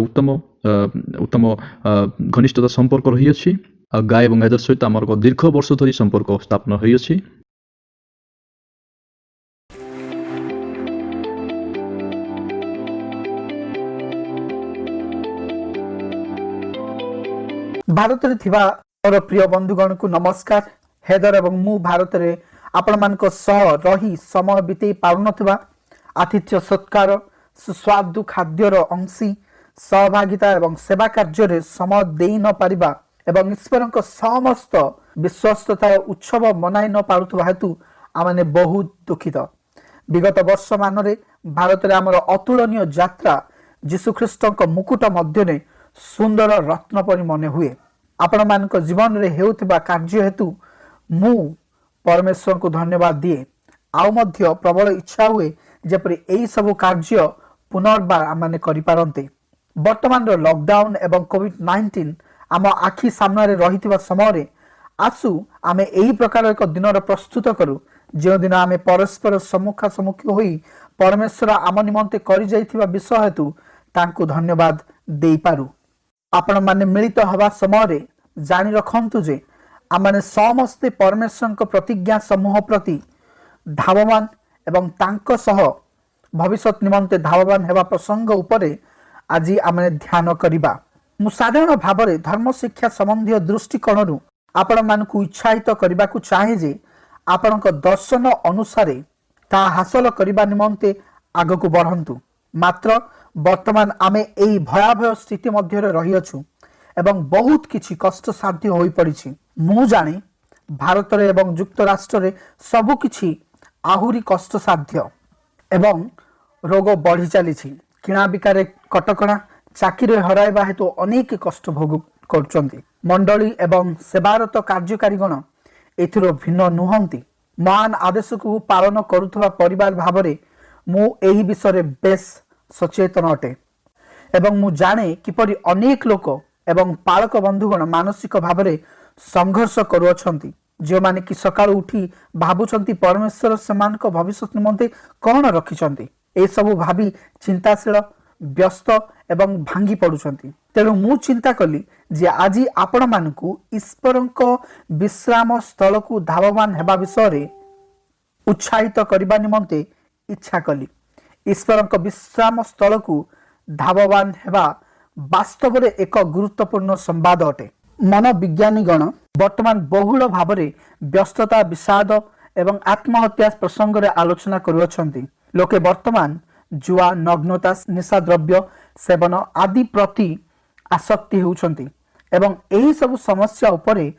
Speaker 3: ଉତ୍ତମ ଘନିଷ୍ଠତା ସମ୍ପର୍କ ରହିଅଛି ଆଉ ଗାଏ ଏବଂ ହେଦର ସହିତ ଆମର ଦୀର୍ଘ ବର୍ଷ ଧରି ସମ୍ପର୍କ ସ୍ଥାପନ ହୋଇଅଛି।
Speaker 11: ଭାରତରେ ଥିବା
Speaker 5: मोर प्रिय बंधुगण को नमस्कार। हेदर एवं मु भारत रे आपण मानक सह रही समय बिते पारुनथबा आतिथ्य सत्कार सुस्वादु खाद्यर अंशी सहभागिता एवं सेवा कार्य रे समय देई न पारिबा एवं ईश्वरक समस्त विश्वस्तता उत्सव मनाई न पारुथबा हेतु आमने बहुत दुखित। विगत वर्ष मानरे भारत रे आमर अतुलनीय यात्रा जीशुख्रीष्टक मुकुट मध्य सुंदर रत्न परि मने हुए। आपण मानक जीवन रे हेउथिबा कार्य हेतु मु परमेश्वर को धन्यवाद दिए। आउ मध्य प्रबल इच्छा हुए जेपरि एई सब कार्य पुनर्बार आमने करि पारंते। वर्तमान रो लॉकडाउन एवं कोविड-19 आम आखि सामने रहिथिबा समय रे आसु आमे एई प्रकार एक दिन प्रस्तुत करू जो दिन आमे परस्पर सम्मुखा सम्मुखी होई परमेश्वर आम निमंते करि जाइथिबा विषय हेतु तांको धन्यवाद देई पारू। आपण माने मिलित हवा समय रे जानि रखंतु जे आमने समस्ते परमेश्वर को प्रतिज्ञा समूह प्रति धावमान एवं तांको सह भविष्य निमंते धावमान हेबा प्रसंग उपरे आज आमने ध्यान करिबा। मु साधारण भाव में धर्म शिक्षा संबंधी दृष्टिकोण आपण मानकु उत्साहित करने को चाहे जे आपण दर्शन अनुसार ता हासिल करने निमंते आग को बढ़ंतु। मात्र वर्तमान आमे एई भयावह स्थिति मध्य रही अछु एवं बहुत किछि कष्ट साध्य होई पड़िछि। मु जाने भारत रे एवं युक्तराष्ट्र रे सबु किछि आहुरी कष्ट साध्य एवं रोग बढ़ी चली। किणा बिकारे कटकणा चाकरी हराइबा हेतु अनेक कष्ट भोग कर मंडली एवं सेवारत कार्यकारीगण एथिरो भिन्न नुहंती। महान आदेश को पालन करुथबा परिवार भाव में मु एही विषय बेस सचेतन अटे एवं मु जाने किपरि अनेक लोक एवं पालक बंधुगण मानसिक भाव में संघर्ष करुअछंती जो माने कि सकाळ उठी भाबुछंती परमेश्वर समान को भविष्य निमंते कौन रखिछंती। ए सब भाभी चिंताशील व्यस्त एवं भांगी पड़ुछंती। तेणु मु चिंता कली जे आज आपण मानकु ईश्वरक विश्राम स्थल को धावमान हेबा विषय रे उत्साहित करबा निमंते इच्छा कली। ईश्वरक विश्राम स्थल को धावमान हेबा वास्तव रे एक गुरुत्वपूर्ण संवाद अटे। मनोविज्ञानीगण वर्तमान बहुल भाव में व्यस्तता विषाद एवं आत्महत्या प्रसंग रे आलोचना करुअछंती। लोके वर्तमान जुआ नग्नता निशा द्रव्य सेवन आदि प्रति आसक्ति होउछंती एवं एही सब समस्या उपरे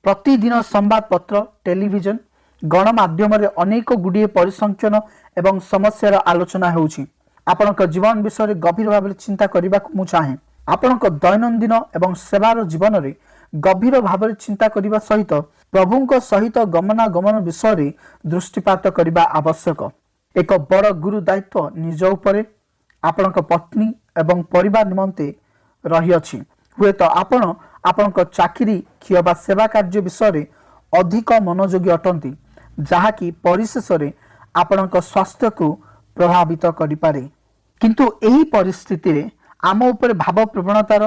Speaker 5: प्रतिदिन संवाद पत्र टेलीविजन गणमाध्यम रे अनेक गुड़िए परिसंख्यन एवं समस्यार आलोचना होउछि। आपनक जीवन विषय गभीर भाव चिंता करने को चाहे। आपनक दैनंदिन एवं सेवार जीवन रे गभीर भाव चिंता करने सहित प्रभुंक सहित गमनागमन विषय दृष्टिपात करने आवश्यक। एक बड़ गुरु दायित्व निज उपरे आपनक पत्नी एवं परिवार निमंते रही अछि। हुए तो आपनक चाकरी किबा सेवा कार्य विषय अधिक मनोयोगी अटंती जहाँकि परिशेष रे आपनक स्वास्थ्य को प्रभावित करि पारे। किंतु एही परिस्थिति रे आम उपरे भाव प्रवणतार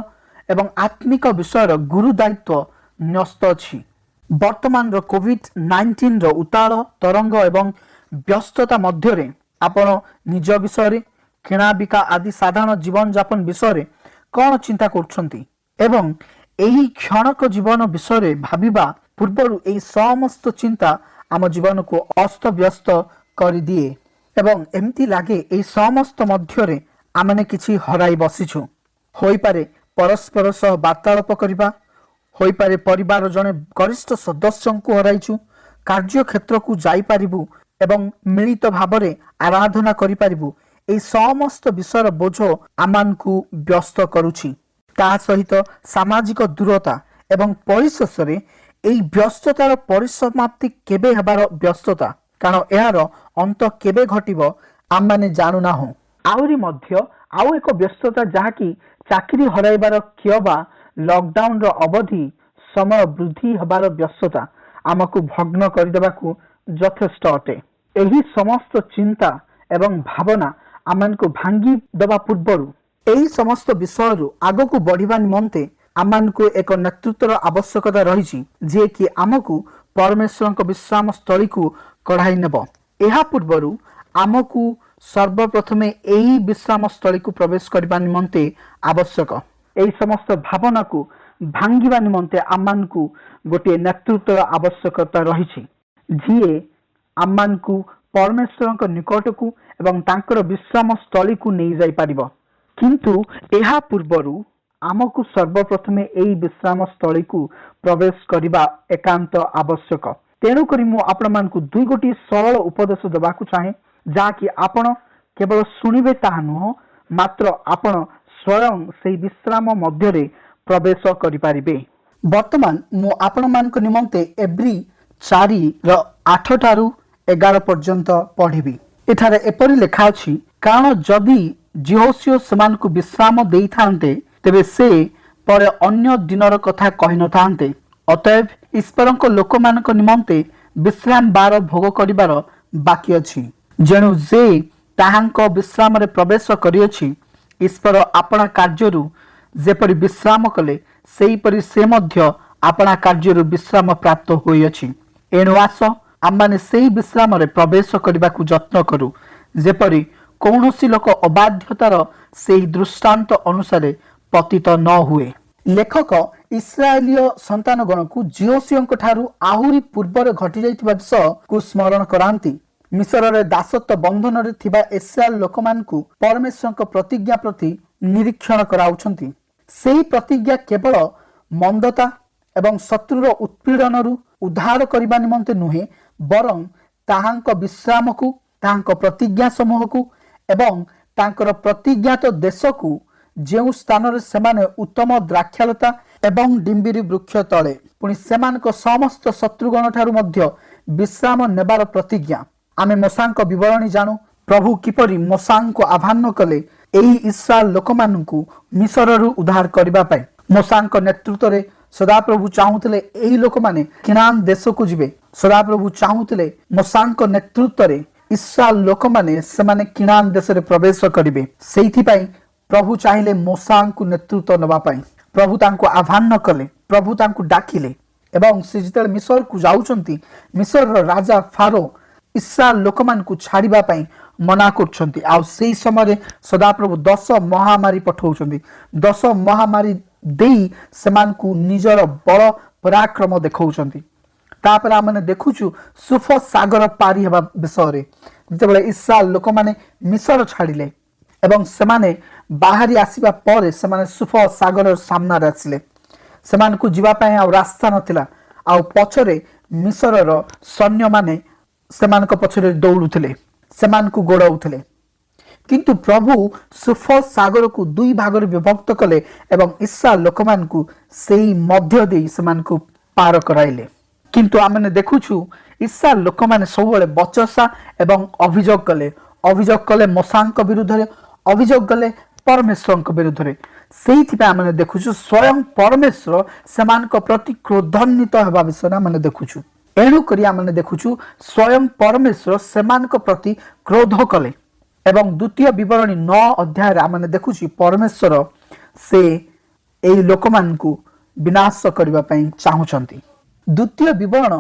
Speaker 5: एवं आत्मिक विषय गुरु दायित्व न्यस्त अछि। वर्तमान रो कोविड-19 रो उताल तरंग एवं व्यस्तता मध्य रे आपण निज विषय किणा बिका आदि साधारण जीवन यापन विषय कौन चिंता करछंती एवं एही क्षणक जीवन विषय भाविबा पूर्व एही समस्त चिंता आम जीवन को अस्त व्यस्त कर दिए एवं एमती लागे एही समस्त मध्य रे आमने किछि हराई बसिछु। होई पारे परस्पर सह वार्तालाप करबा, होई पारे परिवार जने गरिष्ठ सदस्य को हराइछु, कार्य क्षेत्र को जाई पारिबु एवं मिलित भाव में आराधना करि पारिबु। ए समस्त विषय बोझ आमान को व्यस्त करुछि। ता सहित सामाजिक दूरता एवं परिशेष रे एई व्यस्ततार परिसमाप्ति केबे हेबार व्यस्तता कारण यार अंत केबे घटिबो आम माने जानू ना हो। आउरी मध्य आउ एक व्यस्तता जहाँकि चाकरी हराइबार कियबा लॉकडाउन रो अवधि समय वृद्धि हेबार व्यस्तता आमको भग्न करदेबाकू यथेष्ट अटे। एही समस्त चिंता एवं भावना आमान को भांगी देवा पूर्व एही समस्त विषय आग को बढ़िबा निमंते आमान को एक नेतृत्वर आवश्यकता रही जे कि आमको परमेश्वर विश्राम स्थली को कढ़ाई नेब। एहा पूर्व आमको सर्वप्रथमे एही विश्राम स्थली को प्रवेश करबा निमंते आवश्यक। एही समस्त भावना को ଭାଙ୍ଗିବା ନିମନ୍ତେ ଆମମାନଙ୍କୁ ଗୋଟିଏ ନେତୃତ୍ୱର ଆବଶ୍ୟକତା ରହିଛି, ଯିଏ ଆମମାନଙ୍କୁ ପରମେଶ୍ୱରଙ୍କ ନିକଟକୁ ଏବଂ ତାଙ୍କର ବିଶ୍ରାମ ସ୍ଥଳୀକୁ ନେଇଯାଇପାରିବ। କିନ୍ତୁ ଏହା ପୂର୍ବରୁ ଆମକୁ ସର୍ବପ୍ରଥମେ ଏହି ବିଶ୍ରାମ ସ୍ଥଳୀକୁ ପ୍ରବେଶ କରିବା ଏକାନ୍ତ ଆବଶ୍ୟକ। ତେଣୁକରି ମୁଁ ଆପଣମାନଙ୍କୁ ଗୋଟିଏ ସରଳ ଉପଦେଶ ଦେବାକୁ ଚାହେଁ, ଯାହାକି ଆପଣ କେବଳ ଶୁଣିବେ ତାହା ନୁହଁ, ମାତ୍ର ଆପଣ ସ୍ୱୟଂ ସେହି ବିଶ୍ରାମ ମଧ୍ୟରେ ପ୍ରବେଶ କରିପାରିବେ। ବର୍ତ୍ତମାନ ମୁଁ ଆପଣମାନଙ୍କ ନିମନ୍ତେ ଏବ୍ରୀ 4:8-11 ପର୍ଯ୍ୟନ୍ତ ପଢ଼ିବି। ଏଠାରେ ଏପରି ଲେଖା ଅଛି, କାରଣ ଯଦି ଜିହୋସିଓ ସେମାନଙ୍କୁ ବିଶ୍ରାମ ଦେଇଥାନ୍ତେ ତେବେ ସେ ପରେ ଅନ୍ୟ ଦିନର କଥା କହିନଥାନ୍ତେ। ଅତଏବ ଈଶ୍ୱରଙ୍କ ଲୋକମାନଙ୍କ ନିମନ୍ତେ ବିଶ୍ରାମ ବାର ଭୋଗ କରିବାର ବାକି ଅଛି। ଯେଣୁ ଯେ ତାହାଙ୍କ ବିଶ୍ରାମରେ ପ୍ରବେଶ କରିଅଛି, ଈଶ୍ୱର ଆପଣା କାର୍ଯ୍ୟରୁ ଯେପରି ବିଶ୍ରାମ କଲେ, ସେହିପରି ସେ ମଧ୍ୟ ଆପଣା କାର୍ଯ୍ୟରୁ ବିଶ୍ରାମ ପ୍ରାପ୍ତ ହୋଇଅଛି। ଏଣୁ ଆସ ଆମମାନେ ସେହି ବିଶ୍ରାମରେ ପ୍ରବେଶ କରିବାକୁ ଯତ୍ନ କରୁ, ଯେପରି କୌଣସି ଲୋକ ଅବାଧ୍ୟତାର ସେହି ଦୃଷ୍ଟାନ୍ତ ଅନୁସାରେ ପତିତ ନ ହୁଏ। ଲେଖକ ଇସ୍ରାଏଲୀୟ ସନ୍ତାନଗଣକୁ ଜିହୋସିଓଙ୍କ ଠାରୁ ଆହୁରି ପୂର୍ବରେ ଘଟିଯାଇଥିବା ବିଷୟକୁ ସ୍ମରଣ କରାନ୍ତି। ମିଶରରେ ଦାସତ୍ୱ ବନ୍ଧନରେ ଥିବା ଇସ୍ରାଏଲ ଲୋକମାନଙ୍କୁ ପରମେଶ୍ୱରଙ୍କ ପ୍ରତିଜ୍ଞା ପ୍ରତି ନିରୀକ୍ଷଣ କରାଉଛନ୍ତି। ସେହି ପ୍ରତିଜ୍ଞା କେବଳ ମନ୍ଦତା ଏବଂ ଶତ୍ରୁର ଉତ୍ପୀଡ଼ନରୁ ଉଦ୍ଧାର କରିବା ନିମନ୍ତେ ନୁହେଁ, ବରଂ ତାହାଙ୍କ ବିଶ୍ରାମକୁ, ତାହାଙ୍କ ପ୍ରତିଜ୍ଞା ସମୂହକୁ ଏବଂ ତାଙ୍କର ପ୍ରତିଜ୍ଞାତ ଦେଶକୁ, ଯେଉଁ ସ୍ଥାନରେ ସେମାନେ ଉତ୍ତମ ଦ୍ରାକ୍ଷାଲତା ଏବଂ ଡିମ୍ବିରି ବୃକ୍ଷ ତଳେ, ପୁଣି ସେମାନଙ୍କ ସମସ୍ତ ଶତ୍ରୁଗଣ ଠାରୁ ମଧ୍ୟ ବିଶ୍ରାମ ନେବାର ପ୍ରତିଜ୍ଞା। ଆମେ ମୋଶାଙ୍କ ବିବରଣୀ ଜାଣୁ। ପ୍ରଭୁ କିପରି ମୋଶାଙ୍କୁ ଆହ୍ୱାନ କଲେ ଏହି ଇସ୍ରାଏଲ ଲୋକମାନଙ୍କୁ ମିଶରରୁ ଉଦ୍ଧାର କରିବା ପାଇଁ। ମୋଶାଙ୍କ ନେତୃତ୍ୱରେ ସଦାପ୍ରଭୁ ଚାହୁଁଥିଲେ ଏହି ଲୋକମାନେ କିନାନ ଦେଶକୁ ଯିବେ। ସଦାପ୍ରଭୁ ଚାହୁଁଥିଲେ ମୋଶାଙ୍କ ନେତୃତ୍ୱରେ ଇସ୍ରାଏଲ ଲୋକମାନେ ସେମାନେ କିନାନ ଦେଶରେ ପ୍ରବେଶ କରିବେ। ସେଇଥିପାଇଁ ପ୍ରଭୁ ଚାହିଁଲେ ମୋଶାଙ୍କୁ ନେତୃତ୍ୱ ନେବା ପାଇଁ। ପ୍ରଭୁ ତାଙ୍କୁ ଆହ୍ୱାନ କଲେ, ପ୍ରଭୁ ତାଙ୍କୁ ଡାକିଲେ ଏବଂ ସେ ଯେତେବେଳେ ମିଶରକୁ ଯାଉଛନ୍ତି, ମିଶରର ରାଜା ଫାରୋ ଇସ୍ରାଏଲ ଲୋକମାନଙ୍କୁ ଛାଡ଼ିବା ପାଇଁ ମନା କରୁଛନ୍ତି। ଆଉ ସେହି ସମୟରେ ସଦାପ୍ରଭୁ 10 ମହାମାରୀ ପଠାଉଛନ୍ତି। 10 ମହାମାରୀ ଦେଇ ସେମାନଙ୍କୁ ନିଜର ବଳ ପରାକ୍ରମ ଦେଖାଉଛନ୍ତି। ତାପରେ ଆମେ ଦେଖୁଛୁ ସୁଫ ସାଗର ପାରି ହେବା ବିଷୟରେ, ଯେତେବେଳେ ଇସ୍ରାଏଲ ଲୋକମାନେ ମିଶର ଛାଡ଼ିଲେ ଏବଂ ସେମାନେ ବାହାରି ଆସିବା ପରେ ସେମାନେ ସୁଫ ସାଗରର ସାମ୍ନାରେ ଆସିଲେ। ସେମାନଙ୍କୁ ଯିବା ପାଇଁ ଆଉ ରାସ୍ତା ନଥିଲା, ଆଉ ପଛରେ ମିଶରର ସୈନ୍ୟମାନେ ସେମାନଙ୍କ ପଛରେ ଦୌଡ଼ୁଥିଲେ, ସେମାନଙ୍କୁ ଗୋଡ଼ାଉଥିଲେ। କିନ୍ତୁ ପ୍ରଭୁ ସୁଫ ସାଗରକୁ 2 ଭାଗରେ ବିଭକ୍ତ କଲେ ଏବଂ ଇସ୍ରାଏଲ ଲୋକମାନଙ୍କୁ ସେହି ମଧ୍ୟ ଦେଇ ସେମାନଙ୍କୁ ପାର କରାଇଲେ। କିନ୍ତୁ ଆମେ ଦେଖୁଛୁ ଇସ୍ରାଏଲ ଲୋକମାନେ ସବୁବେଳେ ବଚସା ଏବଂ ଅଭିଯୋଗ କଲେ ମୋଶାଙ୍କ ବିରୁଦ୍ଧରେ, ଅଭିଯୋଗ କଲେ ପରମେଶ୍ୱରଙ୍କ ବିରୁଦ୍ଧରେ। ସେଇଥିପାଇଁ ଆମେ ଦେଖୁଛୁ ସ୍ୱୟଂ ପରମେଶ୍ୱର ସେମାନଙ୍କ ପ୍ରତି କ୍ରୋଧାନ୍ୱିତ ହେବା ବିଷୟରେ ଆମେ ଦେଖୁଛୁ। ଏଣୁକରି ଆମେ ଦେଖୁଛୁ ସ୍ୱୟଂ ପରମେଶ୍ୱର ସେମାନଙ୍କ ପ୍ରତି କ୍ରୋଧ କଲେ ଏବଂ ଦ୍ୱିତୀୟ ବିବରଣୀ 9 ଅଧ୍ୟାୟରେ ଆମେ ଦେଖୁଛୁ ପରମେଶ୍ୱର ସେ ଏହି ଲୋକମାନଙ୍କୁ ବିନାଶ କରିବା ପାଇଁ ଚାହୁଁଛନ୍ତି। ଦ୍ୱିତୀୟ ବିବରଣ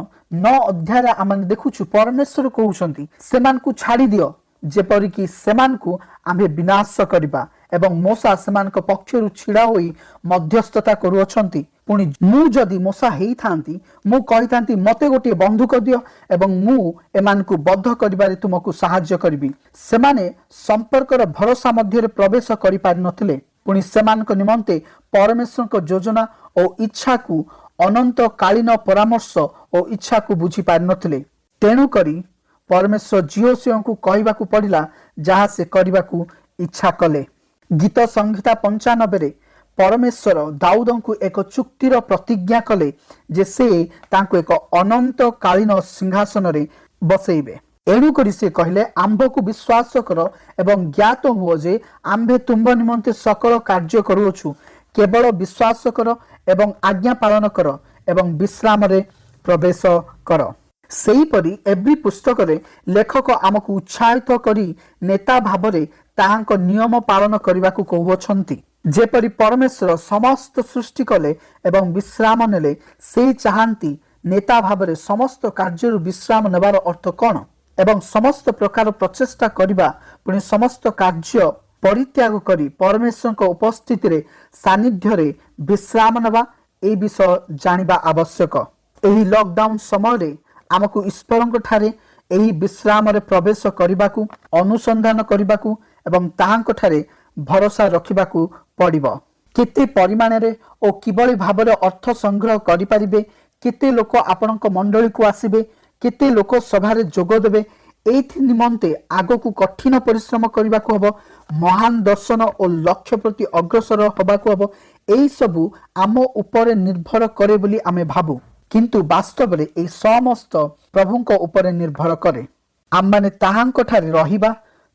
Speaker 5: 9 ଅଧ୍ୟାୟରେ ଆମେ ଦେଖୁଛୁ ପରମେଶ୍ୱର କହୁଛନ୍ତି ସେମାନଙ୍କୁ ଛାଡ଼ି ଦିଅ, ଯେପରିକି ସେମାନଙ୍କୁ ଆମେ ବିନାଶ କରିବା। ଏବଂ ମୋଶା ସେମାନଙ୍କ ପକ୍ଷରୁ ଛିଡ଼ା ହୋଇ ମଧ୍ୟସ୍ଥତା କରୁଅଛନ୍ତି। ପୁଣି ମୁଁ ଯଦି ମୋଶା ହେଇଥାନ୍ତି, ମୁଁ କହିଥାନ୍ତି ମୋତେ ଗୋଟିଏ ବନ୍ଧୁକ ଦିଅ ଏବଂ ମୁଁ ଏମାନଙ୍କୁ ବଦ୍ଧ କରିବାରେ ତୁମକୁ ସାହାଯ୍ୟ କରିବି। ସେମାନେ ସମ୍ପର୍କର ଭରସା ମଧ୍ୟରେ ପ୍ରବେଶ କରିପାରିନଥିଲେ। ପୁଣି ସେମାନଙ୍କ ନିମନ୍ତେ ପରମେଶ୍ୱରଙ୍କ ଯୋଜନା ଓ ଇଚ୍ଛାକୁ, ଅନନ୍ତକାଳୀନ ପରାମର୍ଶ ଓ ଇଚ୍ଛାକୁ ବୁଝିପାରିନଥିଲେ। ତେଣୁକରି ପରମେଶ୍ୱର ଜିହୋସିଓଙ୍କୁ କହିବାକୁ ପଡ଼ିଲା ଯାହା ସେ କରିବାକୁ ଇଚ୍ଛା କଲେ। ଗୀତ ସଂହିତା 95ରେ ପରମେଶ୍ୱର ଦାଉଦଙ୍କୁ ଏକ ଚୁକ୍ତିର ପ୍ରତିଜ୍ଞା କଲେ ଯେ ସେ ତାଙ୍କୁ ଏକ ଅନନ୍ତକାଳୀନ ସିଂହାସନରେ ବସେଇବେ। ଏଣୁକରି ସେ କହିଲେ, ଆମ୍ଭକୁ ବିଶ୍ୱାସ କର ଏବଂ ଜ୍ଞାତ ହୁଅ ଯେ ଆମ୍ଭେ ତୁମ୍ଭ ନିମନ୍ତେ ସକଳ କାର୍ଯ୍ୟ କରୁଅଛୁ। କେବଳ ବିଶ୍ୱାସ କର ଏବଂ ଆଜ୍ଞା ପାଳନ କର ଏବଂ ବିଶ୍ରାମରେ ପ୍ରବେଶ କର। ସେହିପରି ଏଭ୍ରି ପୁସ୍ତକରେ ଲେଖକ ଆମକୁ ଉତ୍ସାହିତ କରି ନେତା ଭାବରେ ତାହାଙ୍କ ନିୟମ ପାଳନ କରିବାକୁ କହୁଅଛନ୍ତି। ଯେପରି ପରମେଶ୍ୱର ସମସ୍ତ ସୃଷ୍ଟି କଲେ ଏବଂ ବିଶ୍ରାମ ନେଲେ, ସେ ଚାହାନ୍ତି ନେତା ଭାବରେ ସମସ୍ତ କାର୍ଯ୍ୟରୁ ବିଶ୍ରାମ ନେବାର ଅର୍ଥ କ'ଣ ଏବଂ ସମସ୍ତ ପ୍ରକାର ପ୍ରଚେଷ୍ଟା କରିବା, ପୁଣି ସମସ୍ତ କାର୍ଯ୍ୟ ପରିତ୍ୟାଗ କରି ପରମେଶ୍ୱରଙ୍କ ଉପସ୍ଥିତିରେ ସାନ୍ନିଧ୍ୟରେ ବିଶ୍ରାମ ନେବା ए विषय जानिबा आवश्यक। एही लॉकडाउन समय आमको ईश्वरଙ୍କ ठारे एही विश्राम रे प्रवेश करबाकू, अनुसंधान करबाकू एवं ताहाଙ୍କ ठारे भरोसा रखिबाकू पड़िबो। केते परिमाण रे ओ किबळी भाबरे अर्थ संग्रह करि परिबे, केते लोक आपणक मंडली को आसीबे, केते लोक सभा रे जोग देबे, एथि निमंते आगकू कठिन परिश्रम करबाकू हबो, महान दर्शन और लक्ष्य प्रति अग्रसर हबाकू हबो। एई सबु आम ऊपर निर्भर करे बोली आमे भाबू, किंतु वास्तव रे एई समस्त प्रभुଙ୍କ ऊपर निर्भर करे। आम माने ताहाଙ୍କ ठारे रहिबा,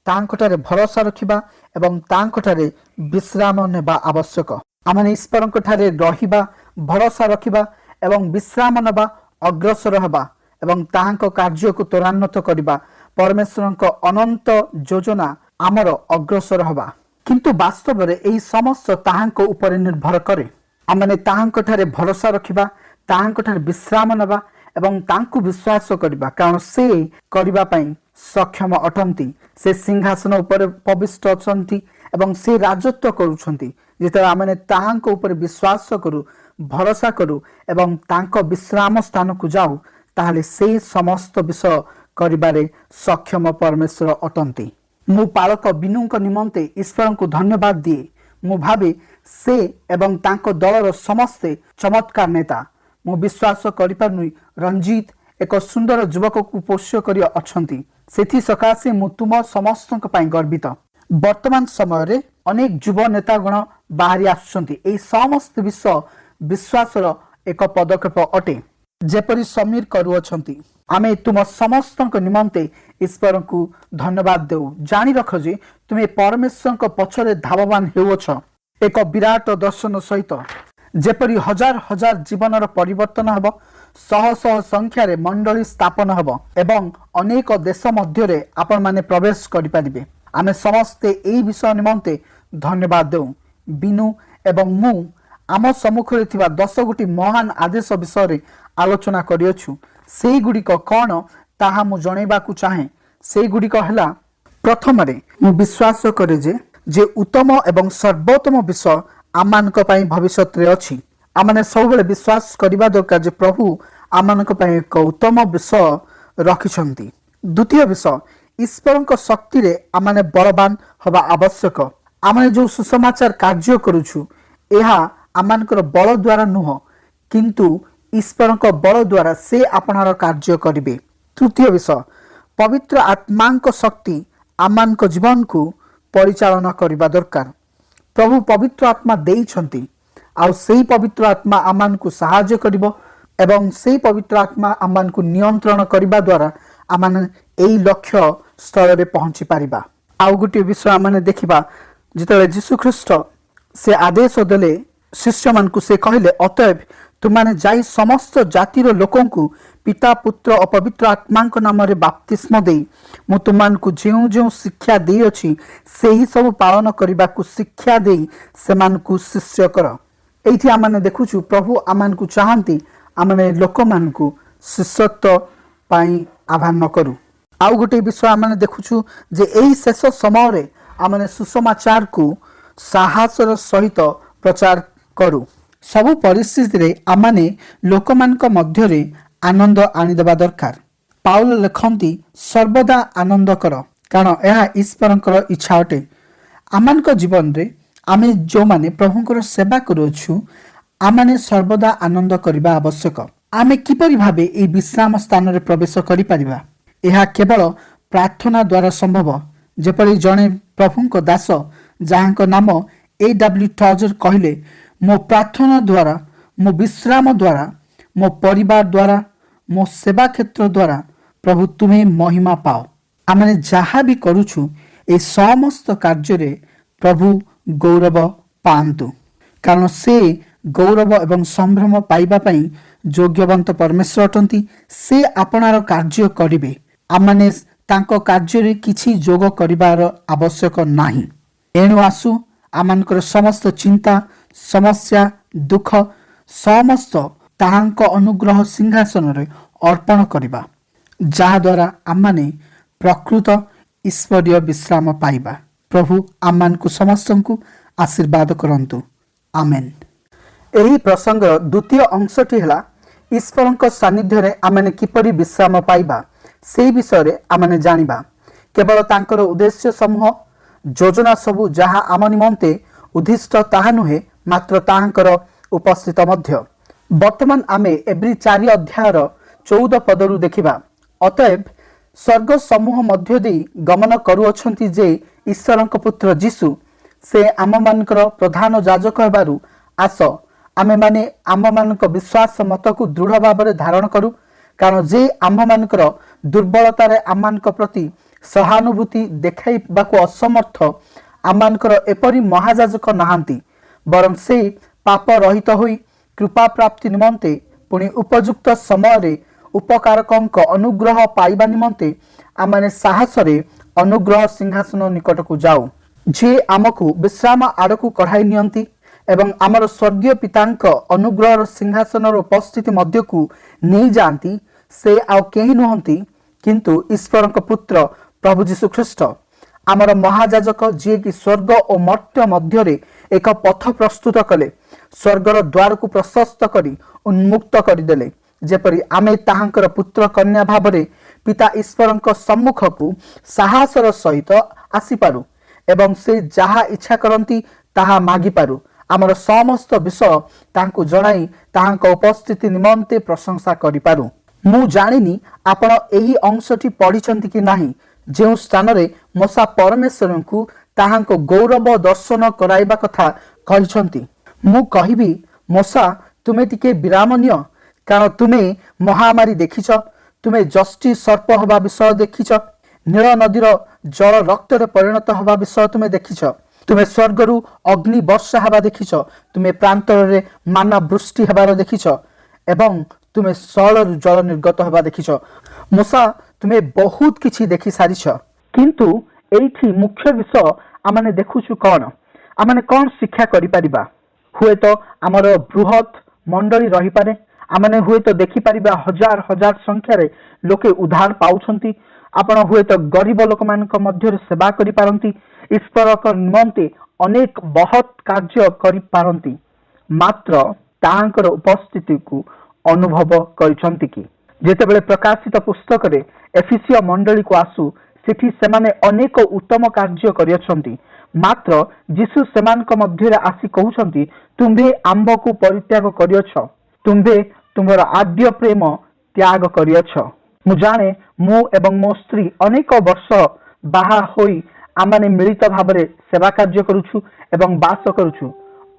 Speaker 5: ताहाଙ୍କ ठारे भरोसा रखिबा एवं ताहाଙ୍କ ठारे विश्राम नेबा आवश्यक। आम ईश्वरଙ୍କ ठारे रहिबा, भरोसा रखिबा एवं विश्राम नेबा, अग्रसर हबा एवं ताहाଙ୍କ कार्य को त्वरान्वित करबा परमेश्वरଙ୍କ अनंत योजना आमर अग्रसर हबा। किंतु वास्तव रे एई समस्त ताहाଙ୍କ ऊपर निर्भर करे। आमने ताहाଙ୍କ ठारे भरोसा रखिबा, ताहाଙ୍କ ठारे विश्राम नेबा एवं तांकु विश्वास करबा, कारण से करबा पई सक्षम अटंती। से सिंहासन ऊपर पविष्ट अछंती एवं से राजत्व करूछंती। जेते आमने ताहाଙ୍କ ऊपर विश्वास करू, भरोसा करू एवं तांको विश्राम स्थान को जाऊ, ताहले से समस्त विषय करिबारे सक्षम परमेश्वर अटंती। मु पालक बिनुଙ୍କ निमंते ईश्वर को धन्यवाद दिए। मु भावे से एवं तांको दलर समस्ते चमत्कार नेता। मु विश्वास करिपारुनी रंजीत एक सुंदर युवक को पोष्य करी अछंती। सेथि सकाशे मु तुम समस्तक पई गर्वित। वर्तमान समय रे अनेक युव नेतागण बाहरी आसुछंती। एई समस्त विषय विश्वासर एक पदक्षेप अटे, जेपरि समीर करूअछंती। आमे तुम समस्तक निमंते ईश्वर को धन्यवाद देउ। जानी रख जे तुमे परमेश्वर को पछरे धावमान हेउछ एक विराट दर्शन सहित, जेपरि हजार हजार जीवनर परिवर्तन हब, शह शह संख्या रे मंडली स्थापन हब एवं अनेक देश मध्य रे आपण माने प्रवेश करि परिबे। आमे समस्ते एई विषय निमंते धन्यवाद देउ। बिनु एवं मु आम सम्मुख रे थिबा 10 गोटी महान आदेश विषय रे आलोचना करियछु। सेई गुडिक कोन ताहा मु जणैबाकू चाहे। सेई गुडिक हला, प्रथम रे मु विश्वास करे जे उत्तम एवं सर्वोत्तम विषय आमानक पई भविष्यत रे अछि। आमाने सबले विश्वास करिबा दरकार जे प्रभु आमानक पई एक उत्तम विषय रखिछंती। द्वितीय विषय, ईश्वरक शक्ति रे आमाने बलवान हबा आवश्यक। आमाने जो सुसमाचार कार्य करूछु, एहा आमानकर बल द्वारा नुह, किंतु ईश्वरक बल द्वारा से आपनार कार्य करिवे। तृतीय विषय, पवित्र आत्मांक शक्ति आमानक जीवन को परिचालना करिबा दरकार। प्रभु पवित्र आत्मा देइछंती, आ सेही पवित्र आत्मा आमान को सहायता करिबो एवं सेही पवित्र आत्मा आमान को नियंत्रण करिबा द्वारा आमान एई लक्ष्य स्तर रे पहुंची पारिबा। आउ गोटे विषय आमाने देखिबा, जेतले यीशु ख्रीष्ट से आदेश देले शिष्य मान को से कहले, अतएव तुमाने जाई समस्त जातिर लोकों को पिता पुत्र और पवित्र आत्मांक नाम रे बपतिस्म देई मु तुमान को जेउ जेउ शिक्षा देई अछि सेही सब पालन करिबा को शिक्षा देई सेमान को शिष्य कर। एथि आमाने देखुछु प्रभु आमान को चाहंती आमाने लोक मान को शिष्यत्व पाई आह्वान न करू। आउ गोटे विषय आमाने देखुछु जे एही शेष समय रे आमाने सुसमाचार को साहसर सहित प्रचार करू। सबु परिस्थिति रे आमाने लोकमानक मध्य रे आनंद आनिदेबा दरकार। पाउल लिखंती सर्वदा आनंद कर, कारण यह ईश्वरंकर इच्छा अटे। आमानक जीवन रे आमे जो माने प्रभुंकर सेवा करूछु, आमाने सर्वदा आनंद करिबा आवश्यक। आमे किपरि भाबे ए विश्राम स्थान रे प्रवेश करि परिबा? यह केवल प्रार्थना द्वारा संभव। जेपरि जणे प्रभुंक दास जाहांक नाम A.W. टॉजर कहले, मो प्रार्थना द्वारा, मो विश्राम द्वारा, मो परिवार द्वारा, मो सेवा क्षेत्र द्वारा प्रभु तुम्हें महिमा पाओ। आमने जहाँ भी करूछु ए समस्त कार्य रे प्रभु गौरव पांतु, कारण से गौरव एवं संभ्रम पाइबा पई योग्यवंत परमेश्वर अटंती। से आपनार कार्य करिवे, आमने तांको कार्य रे किछि जोग करिबार आवश्यक नाही। एणु आसु आमानकर समस्त चिंता समस्या दुख समस्त ताहांक अनुग्रह सिंहासन रे अर्पण करिबा, जहा द्वारा आमाने प्रकृत ईश्वरीय विश्राम पाइबा। प्रभु आमान को समस्त को आशीर्वाद करंतु। आमेन। ଏହି ପ୍ରସଙ୍ଗର ଦ୍ୱିତୀୟ ଅଂଶଟି ହେଲା ଈଶ୍ୱରଙ୍କ ସାନ୍ନିଧ୍ୟରେ ଆମେ କିପରି ବିଶ୍ରାମ ପାଇବା ସେହି ବିଷୟରେ ଆମେ ଜାଣିବା। କେବଳ ତାଙ୍କର ଉଦ୍ଦେଶ୍ୟ ସମୂହ ଯୋଜନା ସବୁ ଯାହା ଆମ ନିମନ୍ତେ ଉଦ୍ଦିଷ୍ଟ ତାହା ନୁହେଁ, ମାତ୍ର ତାହାଙ୍କର ଉପସ୍ଥିତ ମଧ୍ୟ। ବର୍ତ୍ତମାନ ଆମେ ଏବ୍ରୀ 4 ଅଧ୍ୟାୟର 14 ପଦରୁ ଦେଖିବା। ଅତଏବ ସ୍ୱର୍ଗ ସମୂହ ମଧ୍ୟ ଦେଇ ଗମନ କରୁଅଛନ୍ତି ଯେ ଈଶ୍ୱରଙ୍କ ପୁତ୍ର ଯୀଶୁ ସେ ଆମମାନଙ୍କର ପ୍ରଧାନ ଯାଜକ ହେବାରୁ ଆସ ଆମେମାନେ ଆମମାନଙ୍କ ବିଶ୍ୱାସ ମତକୁ ଦୃଢ଼ ଭାବରେ ଧାରଣ କରୁ, କାରଣ ଯେ ଆମମାନଙ୍କର ଦୁର୍ବଳତାରେ ଆମମାନଙ୍କ ପ୍ରତି ସହାନୁଭୂତି ଦେଖାଇବାକୁ ଅସମର୍ଥ ଆମମାନଙ୍କର ଏପରି ମହାଯାଜକ ନାହାନ୍ତି, ବରଂ ସେ ପାପ ରହିତ ହୋଇ କୃପା ପ୍ରାପ୍ତି ନିମନ୍ତେ ପୁଣି ଉପଯୁକ୍ତ ସମୟରେ ଉପକାରକଙ୍କ ଅନୁଗ୍ରହ ପାଇବା ନିମନ୍ତେ ଆମେ ସାହସରେ ଅନୁଗ୍ରହ ସିଂହାସନ ନିକଟକୁ ଯାଉ। ଯିଏ ଆମକୁ ବିଶ୍ରାମ ଆଡ଼କୁ କଢ଼ାଇ ନିଅନ୍ତି ଏବଂ ଆମର ସ୍ୱର୍ଗୀୟ ପିତାଙ୍କ ଅନୁଗ୍ରହର ସିଂହାସନର ଉପସ୍ଥିତି ମଧ୍ୟକୁ ନେଇଯାଆନ୍ତି, ସେ ଆଉ କେହି ନୁହନ୍ତି କିନ୍ତୁ ଈଶ୍ୱରଙ୍କ ପୁତ୍ର ପ୍ରଭୁ ଯୀଶୁଖ୍ରୀଷ୍ଟ, ଆମର ମହାଯାଜକ, ଯିଏକି ସ୍ୱର୍ଗ ଓ ମର୍ତ୍ତ୍ୟ ମଧ୍ୟରେ ଏକ ପଥ ପ୍ରସ୍ତୁତ କଲେ, ସ୍ୱର୍ଗର ଦ୍ୱାରକୁ ପ୍ରଶସ୍ତ କରି ଉନ୍ମୁକ୍ତ କରିଦେଲେ, ଯେପରି ଆମେ ତାହାଙ୍କର ପୁତ୍ର କନ୍ୟା ଭାବରେ ପିତା ଈଶ୍ୱରଙ୍କ ସମ୍ମୁଖକୁ ସାହସର ସହିତ ଆସିପାରୁ ଏବଂ ସେ ଯାହା ଇଚ୍ଛା କରନ୍ତି ତାହା ମାଗିପାରୁ। ଆମର ସମସ୍ତ ବିଷୟ ତାଙ୍କୁ ଜଣାଇ ତାହାଙ୍କ ଉପସ୍ଥିତି ନିମନ୍ତେ ପ୍ରଶଂସା କରିପାରୁ। ମୁଁ ଜାଣିନି ଆପଣ ଏହି ଅଂଶଟି ପଢ଼ିଛନ୍ତି କି ନାହିଁ, ଯେଉଁ ସ୍ଥାନରେ ମୋଶା ପରମେଶ୍ୱରଙ୍କୁ ତାହାଙ୍କ ଗୌରବ ଦର୍ଶନ କରାଇବା କଥା କହିଛନ୍ତି। ମୁଁ କହିବି, ମୋଶା ତୁମେ ଟିକେ ବିରାମ ନିଅ, କାରଣ ତୁମେ ମହାମାରୀ ଦେଖିଛ, ତୁମେ ଯଷ୍ଟି ସର୍ପ ହେବା ବିଷୟ ଦେଖିଛ, ନୀଳ ନଦୀର ଜଳ ରକ୍ତରେ ପରିଣତ ହେବା ବିଷୟ ତୁମେ ଦେଖିଛ, ତୁମେ ସ୍ୱର୍ଗରୁ ଅଗ୍ନି ବର୍ଷା ହେବା ଦେଖିଛ, ତୁମେ ପ୍ରାନ୍ତରରେ ମାନା ବୃଷ୍ଟି ହେବାର ଦେଖିଛ ଏବଂ ତୁମେ ଶୈଳରୁ ଜଳ ନିର୍ଗତ ହେବା ଦେଖିଛ। ମୋଶା ତୁମେ ବହୁତ କିଛି ଦେଖି ସାରିଛ, କିନ୍ତୁ ଏଇଠି ମୁଖ୍ୟ ବିଷୟ ଆମେ ଦେଖୁଛୁ କ'ଣ? ଆମେ କ'ଣ ଶିକ୍ଷା କରିପାରିବା? ହୁଏତ ଆମର ବୃହତ୍ ମଣ୍ଡଳୀ ରହିପାରେ, ଆମେ ହୁଏତ ଦେଖିପାରିବା ହଜାର ହଜାର ସଂଖ୍ୟାରେ ଲୋକେ ଉଦ୍ଧାର ପାଉଛନ୍ତି, ଆପଣ ହୁଏତ ଗରିବ ଲୋକମାନଙ୍କ ମଧ୍ୟରେ ସେବା କରିପାରନ୍ତି, ଈଶ୍ୱରଙ୍କ ନିମନ୍ତେ ଅନେକ ବହତ୍ କାର୍ଯ୍ୟ କରିପାରନ୍ତି, ମାତ୍ର ତାହାଙ୍କର ଉପସ୍ଥିତିକୁ ଅନୁଭବ କରିଛନ୍ତି କି? ଯେତେବେଳେ ପ୍ରକାଶିତ ପୁସ୍ତକରେ ଏଫିସିୟ ମଣ୍ଡଳୀକୁ ଆସୁ, ସେଠି ସେମାନେ ଅନେକ ଉତ୍ତମ କାର୍ଯ୍ୟ କରିଅଛନ୍ତି, ମାତ୍ର ଯୀଶୁ ସେମାନଙ୍କ ମଧ୍ୟରେ ଆସି କହୁଛନ୍ତି, ତୁମ୍ଭେ ଆମ୍ଭକୁ ପରିତ୍ୟାଗ କରିଅଛ, ତୁମ୍ଭେ ତୁମର ଆଦ୍ୟ ପ୍ରେମ ତ୍ୟାଗ କରିଅଛ। ମୁଁ ଜାଣେ, ମୁଁ ଏବଂ ମୋ ସ୍ତ୍ରୀ ଅନେକ ବର୍ଷ ବାହା ହୋଇ ଆମେ ମିଳିତ ଭାବରେ ସେବା କାର୍ଯ୍ୟ କରୁଛୁ ଏବଂ ବାସ କରୁଛୁ।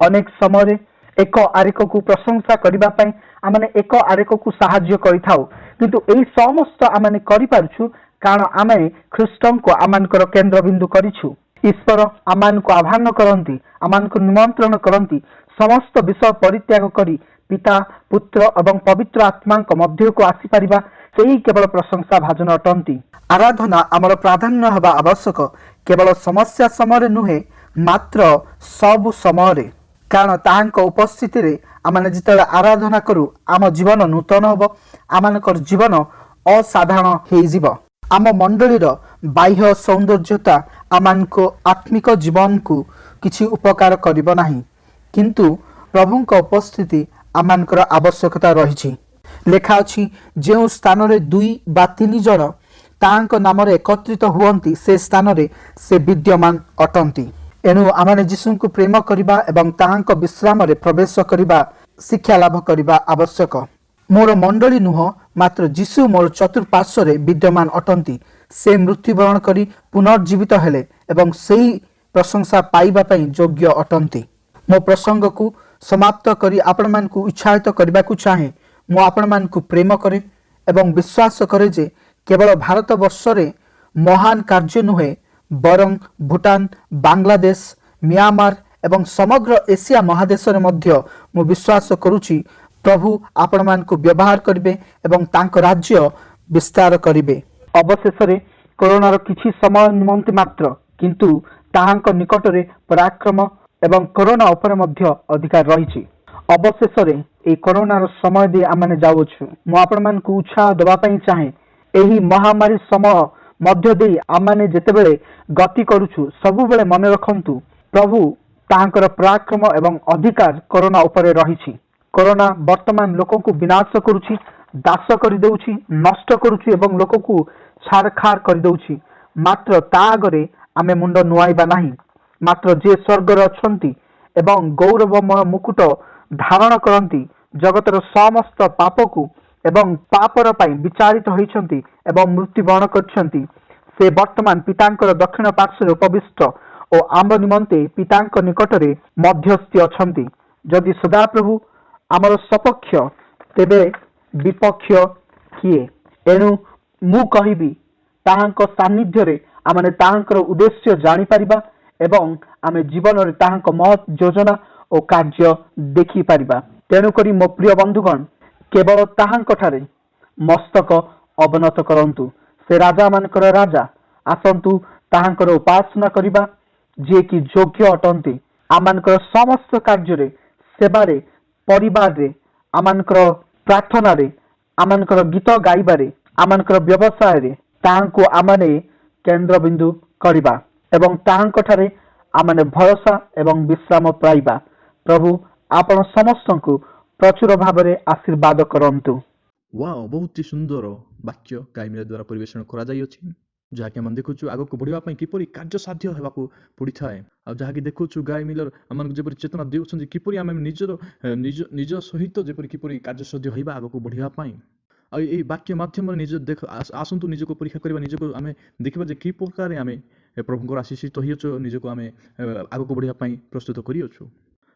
Speaker 5: ଅନେକ ସମୟରେ ଏକ ଆରେକକୁ ପ୍ରଶଂସା କରିବା ପାଇଁ ଆମେ ଏକ ଆରେକକୁ ସାହାଯ୍ୟ କରିଥାଉ, କିନ୍ତୁ ଏହି ସମସ୍ତ ଆମେ କରିପାରୁଛୁ କାରଣ ଆମେ ଖ୍ରୀଷ୍ଟଙ୍କୁ ଆମମାନଙ୍କର କେନ୍ଦ୍ରବିନ୍ଦୁ କରିଛୁ। ଈଶ୍ୱର ଆମମାନଙ୍କୁ ଆହ୍ୱାନ କରନ୍ତି, ଆମମାନଙ୍କୁ ନିମନ୍ତ୍ରଣ କରନ୍ତି, ସମସ୍ତ ବିଷୟ ପରିତ୍ୟାଗ କରି ପିତା, ପୁତ୍ର ଏବଂ ପବିତ୍ର ଆତ୍ମାଙ୍କ ମଧ୍ୟକୁ ଆସିପାରିବା, ସେହି କେବଳ ପ୍ରଶଂସା ଭାଜନ ଅଟନ୍ତି। ଆରାଧନା ଆମର ପ୍ରାଧାନ୍ୟ ହେବା ଆବଶ୍ୟକ, କେବଳ ସମସ୍ୟା ସମୟରେ ନୁହେଁ, ମାତ୍ର ସବୁ ସମୟରେ, କାରଣ ତାହାଙ୍କ ଉପସ୍ଥିତିରେ ଆମେ ଯେତେବେଳେ ଆରାଧନା କରୁ ଆମ ଜୀବନ ନୂତନ ହେବ, ଆମମାନଙ୍କର ଜୀବନ ଅସାଧାରଣ ହେଇଯିବ। ଆମ ମଣ୍ଡଳୀର ବାହ୍ୟ ସୌନ୍ଦର୍ଯ୍ୟତା ଆମମାନଙ୍କ ଆତ୍ମିକ ଜୀବନକୁ କିଛି ଉପକାର କରିବ ନାହିଁ, କିନ୍ତୁ ପ୍ରଭୁଙ୍କ ଉପସ୍ଥିତି ଆମମାନଙ୍କର ଆବଶ୍ୟକତା ରହିଛି। ଲେଖା ଅଛି, ଯେଉଁ ସ୍ଥାନରେ 2 ବା 3 ଜଣ ତାହାଙ୍କ ନାମରେ ଏକତ୍ରିତ ହୁଅନ୍ତି, ସେ ସ୍ଥାନରେ ସେ ବିଦ୍ୟମାନ ଅଟନ୍ତି। ଏଣୁ ଆମେ ଯୀଶୁଙ୍କୁ ପ୍ରେମ କରିବା ଏବଂ ତାହାଙ୍କ ବିଶ୍ରାମରେ ପ୍ରବେଶ କରିବା, ଶିକ୍ଷା ଲାଭ କରିବା ଆବଶ୍ୟକ। ମୋର ମଣ୍ଡଳୀ ନୁହଁ, ମାତ୍ର ଯୀଶୁ ମୋର ଚତୁଃପାର୍ଶ୍ୱରେ ବିଦ୍ୟମାନ ଅଟନ୍ତି। ସେ ମୃତ୍ୟୁବରଣ କରି ପୁନର୍ଜୀବିତ ହେଲେ ଏବଂ ସେହି ପ୍ରଶଂସା ପାଇବା ପାଇଁ ଯୋଗ୍ୟ ଅଟନ୍ତି। ମୋ ପ୍ରସଙ୍ଗକୁ ସମାପ୍ତ କରି ଆପଣମାନଙ୍କୁ ଉତ୍ସାହିତ କରିବାକୁ ଚାହେଁ। ମୁଁ ଆପଣମାନଙ୍କୁ ପ୍ରେମ କରେ ଏବଂ ବିଶ୍ୱାସ କରେ ଯେ କେବଳ ଭାରତବର୍ଷରେ ମହାନ କାର୍ଯ୍ୟ ନୁହେଁ, ବରଂ ଭୁଟାନ, ବାଂଲାଦେଶ, ମିଆଁମାର ଏବଂ ସମଗ୍ର ଏସିଆ ମହାଦେଶରେ ମଧ୍ୟ ମୁଁ ବିଶ୍ୱାସ କରୁଛି ପ୍ରଭୁ ଆପଣମାନଙ୍କୁ ବ୍ୟବହାର କରିବେ ଏବଂ ତାଙ୍କ ରାଜ୍ୟ ବିସ୍ତାର କରିବେ। ଅବଶେଷରେ କରୋନାର କିଛି ସମୟ ନିମନ୍ତେ ମାତ୍ର, କିନ୍ତୁ ତାହାଙ୍କ ନିକଟରେ ପରାକ୍ରମ ଏବଂ କରୋନା ଉପରେ ମଧ୍ୟ ଅଧିକାର ରହିଛି। ଅବଶେଷରେ ଏହି କରୋନାର ସମୟ ଦେଇ ଆମେ ଯାଉଅଛୁ। ମୁଁ ଆପଣମାନଙ୍କୁ ଉତ୍ସାହ ଦେବା ପାଇଁ ଚାହେଁ, ଏହି ମହାମାରୀ ସମୟ ମଧ୍ୟ ଦେଇ ଆମେ ଯେତେବେଳେ ଗତି କରୁଛୁ, ସବୁବେଳେ ମନେ ରଖନ୍ତୁ ପ୍ରଭୁ ताहांकर पराक्रम एवं अधिकार कोरोना उपरे रहिछि। कोरोना वर्तमान लोकंकु विनाश करुछि, दास कर देउछि, नष्ट करुछि एवं लोकंकु छाड़खाड़ कर देउछि। मात्र ता आगरे आमे मुंड नुआइबा नाही। मात्र जे स्वर्गर अछंती एवं गौरवमय मुकुट धारण करंती, जगतर समस्त पापकु एवं पापर पाई विचारित होइछंती एवं मृत्युवरण करछंती, से वर्तमान पितांकर दक्षिण पार्श्वरे उपविष्ट और आम निमंते पितांक निकटरे मध्यस्थी अछंती। जदि सदाप्रभु आमर सपक्ष तेबे विपक्ष किए? एणु मु कहिबी ताहांक सान्निध्यरे आमने ताहांकर उद्देश्य जानी परिबा एवं आमे जीवन रे ताहांक महत् योजना और कार्य देखि परिबा। तेणु करी मो प्रिय बंधुगण, केवल ताहांक ठारे मस्तक अवनत करंतु। से राजा मानकर राजा, आसंतु ताहांकर उपासना करिबा, जे कि योग्य अटंती। आमानकर समस्त कार्य रे, सेवारे, परिवार रे, आमानकर प्रार्थना रे, आमानकर गीत गाइबारे, आमानकर व्यवसाय रे ताहांको आमाने केंद्र बिंदु करिबा एवं ताहांक ठारे आमाने भरोसा एवं विश्राम पाइबा। प्रभु आपण समस्तଙ୍କୁ प्रचुर भाବରେ आशीर्वाद करंतु।
Speaker 3: वाओ, बहुत ही सुंदर वाक्य गाइमिला द्वारा परिवेषण करा जाई अछि, जहाँकि आम देखुछु आगक बढ़िया किपरि कार्य साध्य हेबाकू पड़िथाए। आ जहाँकि देखुछु गाइमिलर आमन जेपरि चेतना देउछन किपरि आम निज सहित जेपरि किपरि कार्य साध्य हेबा आगक बढ़िया पाई। आ ये वाक्य माध्यम निज देख आसंतु निजको परीक्षा करबा, निजको आमे देखिबा जे कि प्रकार आमे प्रभुଙ୍କର आशीषित होइछु, निजको आमे आगक बढ़िया पाई प्रस्तुत करियछु।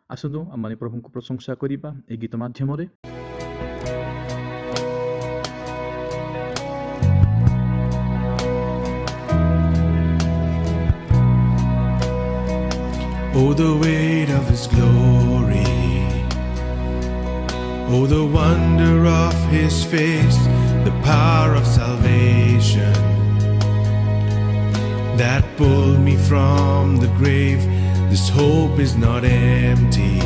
Speaker 3: आसंतु आमे प्रभुको प्रशंसा करिबा ए गीत माध्यम रे।
Speaker 1: Oh, the weight of His glory. Oh, the wonder of His face, the power of salvation that pulled me from the grave. This hope is not empty,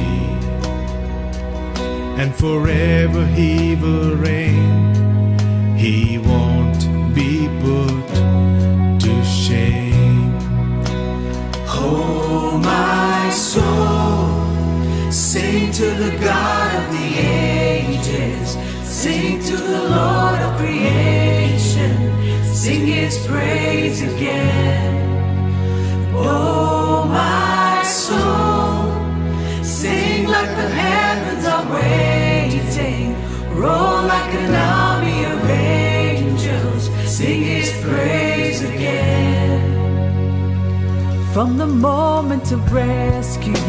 Speaker 1: and forever He will reign. He won't be put to shame.
Speaker 6: Oh, my soul, sing to the God of the ages, sing to the Lord of creation, sing His praise again. Oh, my soul, sing like the heavens are waiting, roll like an army of angels, sing His praise again. From the moment of rescue,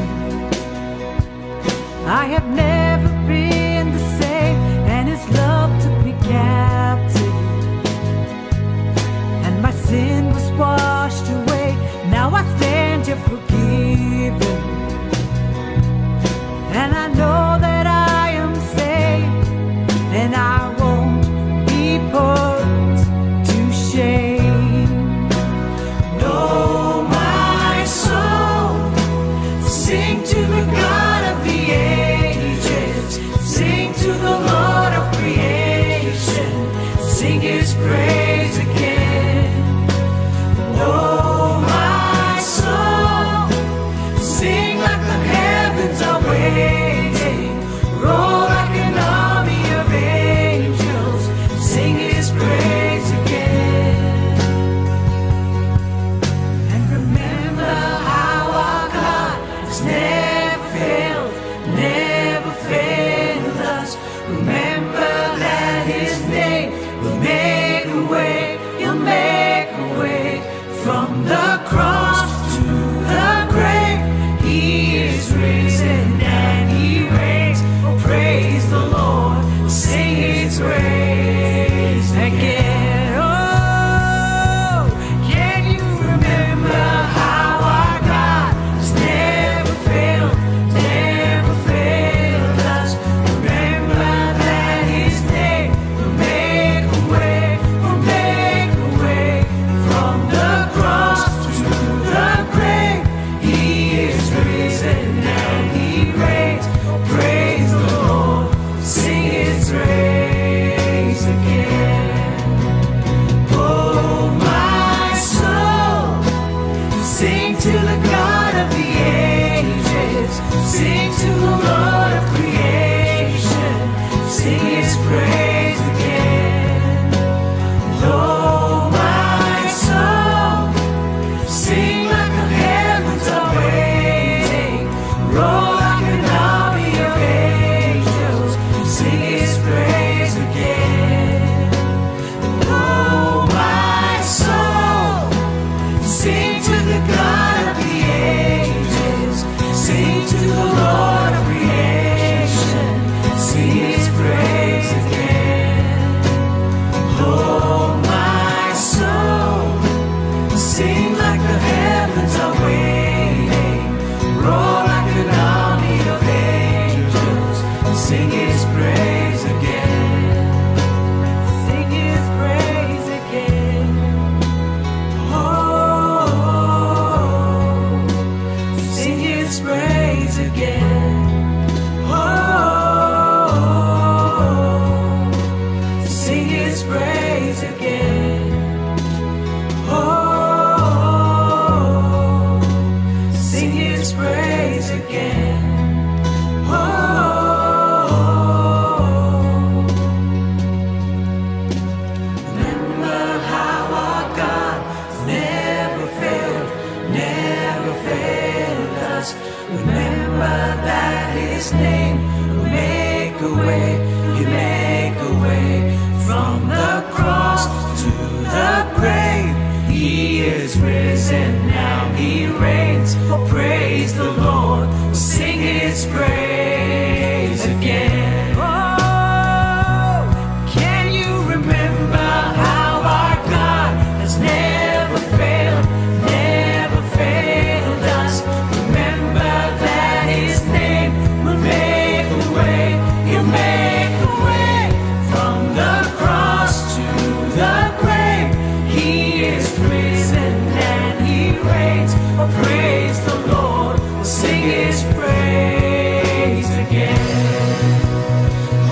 Speaker 6: I have never been the same, and His love took me captive, and my sin was washed away. Now I stand here forgiven, and I know that I am saved, and I won't be put to shame. No, my soul, sing to the God of the ages, sing to the Lord of creation, sing His praise again. Oh, my soul, sing like the heavens are waiting, roll like an army of angels, sing His praise again. And remember how our God has never failed us. Remember that His name will make a way, He'll make a way from the cross to the grave. He is risen and He reigns. Oh, praise the Lord, sing His praise again. Oh, can you remember how our God has never failed? praise again. Oh, sing His praise again. Oh, sing His praise again. His name will make a way, He make a way from the cross to the grave. He is risen, now He reigns. Oh, praise the Lord, sing His praise again. Oh, can you remember how our God has never failed us? Remember that His name will make a way, He'll make a way from the cross to the grave. He is risen and He reigns. Oh, praise the Lord, sing His praise again.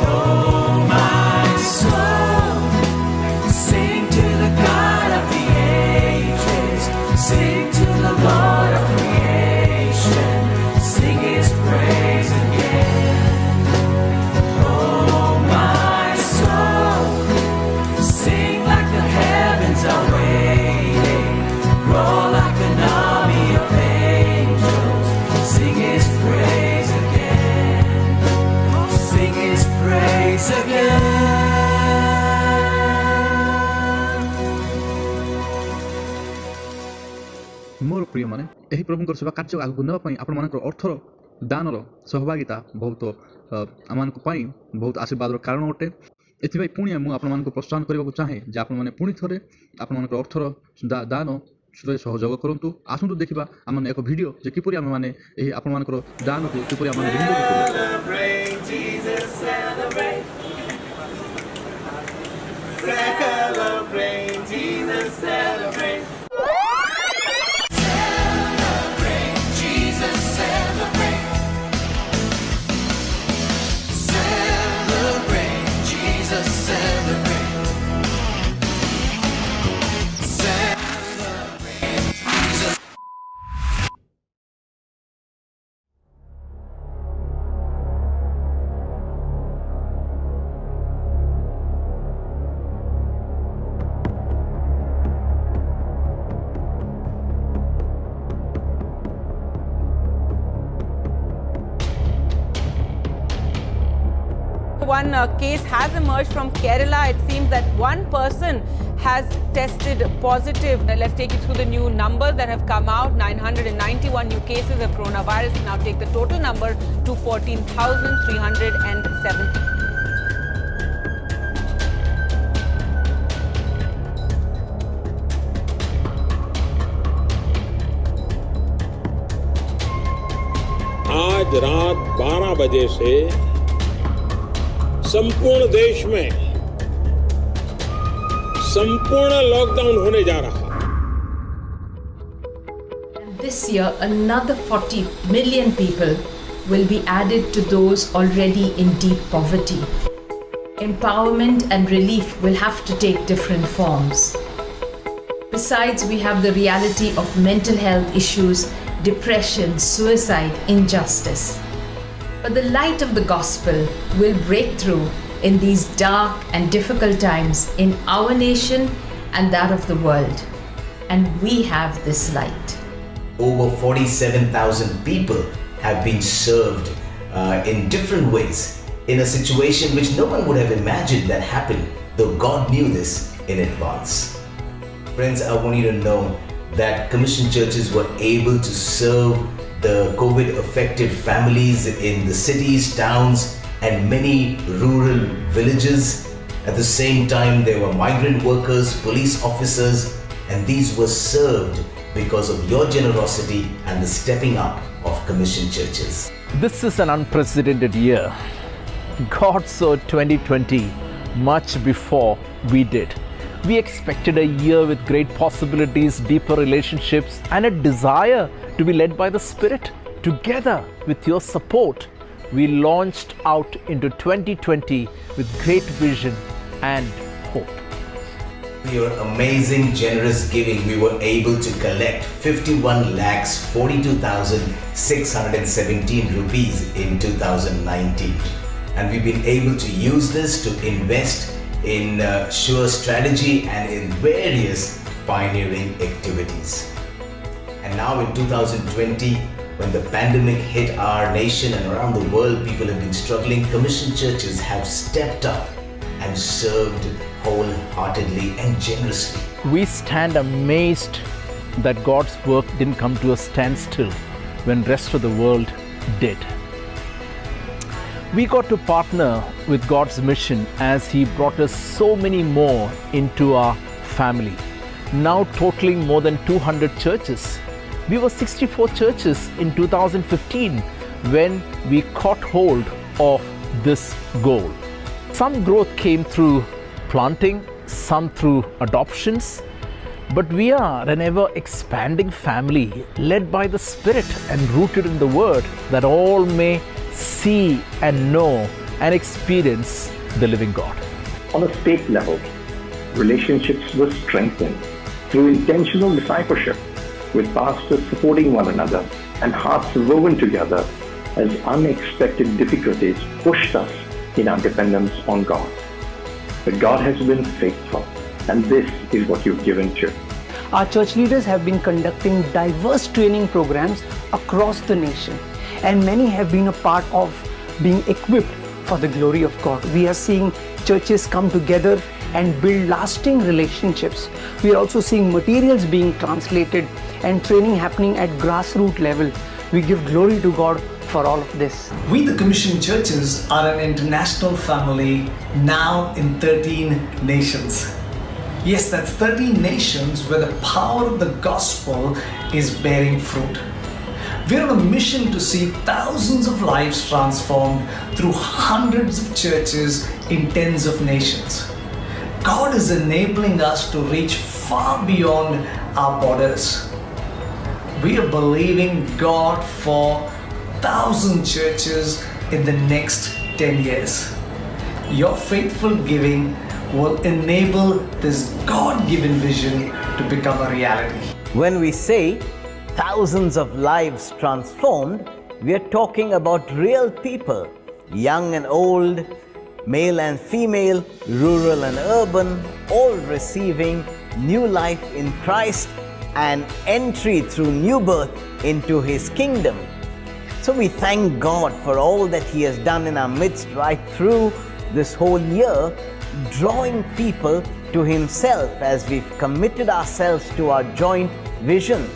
Speaker 6: Oh, my soul, sing to the God of the ages, sing to the Lord of creation, sing His praise again. Oh, my soul, sing like the heavens are waiting, roll like an army of angels, sing His praise again, sing His praise again.
Speaker 3: मोर प्रिय माने एही प्रभुंकर सेवा कार्य आगु नेबा पई आपण मानकर अर्थर दानर सहभागिता बहुत आमानक पई बहुत आशीर्वादर कारण अटे। एथिबाई पुणी मु आपण मानक प्रोत्साहन करबाकू चाहे जे आपण माने पुणी थरे आपण मानकर अर्थर दान सहयोग करंतु। आसंतु देखिबा आमने एक वीडियो जे किपरि आमे माने एही आपण मानकर दान को किपरि आमे विनियोग करू।
Speaker 6: Celebrate Jesus, celebrate. Celebrate Jesus, celebrate. Celebrate Jesus, celebrate. Celebrate Jesus, celebrate. Celebrate Jesus.
Speaker 14: One case has emerged from Kerala. It seems that one person has tested positive. Let's take you through the new numbers that have come out. 991 new cases of coronavirus now take the total number to 14,307.
Speaker 18: आज रात 12 बजे से संपूर्ण देश में संपूर्ण lockdown होने जा रहा है।
Speaker 7: This year, another 40 million people will be added to those already in deep poverty. Empowerment and relief will have to take different forms. Besides, we have the reality of mental health issues, depression, suicide, injustice. But the light of the gospel will break through in these dark and difficult times in our nation and that of the world. And we have this light.
Speaker 8: Over 47,000 people have been served in different ways in a situation which no one would have imagined that happened, though God knew this in advance. Friends, I want you to know that Commission churches were able to serve the COVID-affected families in the cities, towns, and many rural villages. At the same time, there were migrant workers, police officers, and these were served because of your generosity and the stepping up of Commission churches.
Speaker 10: This is an unprecedented year. God saw 2020 much before we did. We expected a year with great possibilities, deeper relationships, and a desire to be led by the Spirit. together with your support, we launched out into 2020 with great vision and hope.
Speaker 8: Your amazing, generous giving, we were able to collect 51,42,617 rupees in 2019. And we've been able to use this to invest in Sure Strategy and in various pioneering activities. And now in 2020, when the pandemic hit our nation and around the world, people have been struggling, Commission churches have stepped up and served wholeheartedly and generously.
Speaker 10: We stand amazed that God's work didn't come to a standstill when the rest of the world did. We got to partner with God's mission as He brought us so many more into our family, now totaling more than 200 churches. We were 64 churches in 2015 when we caught hold of this goal. Some growth came through planting, some through adoptions, but we are an ever expanding family led by the Spirit and rooted in the Word, that all may see and know and experience the living God.
Speaker 12: On a state level, relationships were strengthened through intentional discipleship, with pastors supporting one another and hearts woven together as unexpected difficulties pushed us in our dependence on God. But God has been faithful, and this is what you've given to.
Speaker 11: Our church leaders have been conducting diverse training programs across the nation, and many have been a part of being equipped for the glory of God. We are seeing churches come together and build lasting relationships. We are also seeing materials being translated and training happening at grassroots level. We give glory to God for all of this.
Speaker 13: We, the Commission Churches, are an international family now in 13 nations. Yes, that's 13 nations where the power of the gospel is bearing fruit. We're on a mission to see thousands of lives transformed through hundreds of churches in tens of nations. God is enabling us to reach far beyond our borders. We are believing God for 1,000 churches in the next 10 years. Your faithful giving will enable this God-given vision to become a reality.
Speaker 15: When we say thousands of lives transformed, we are talking about real people, young and old, male and female, rural and urban, all receiving new life in Christ and entry through new birth into His kingdom. So we thank God for all that He has done in our midst right through this whole year, drawing people to Himself as we've committed ourselves to our joint vision.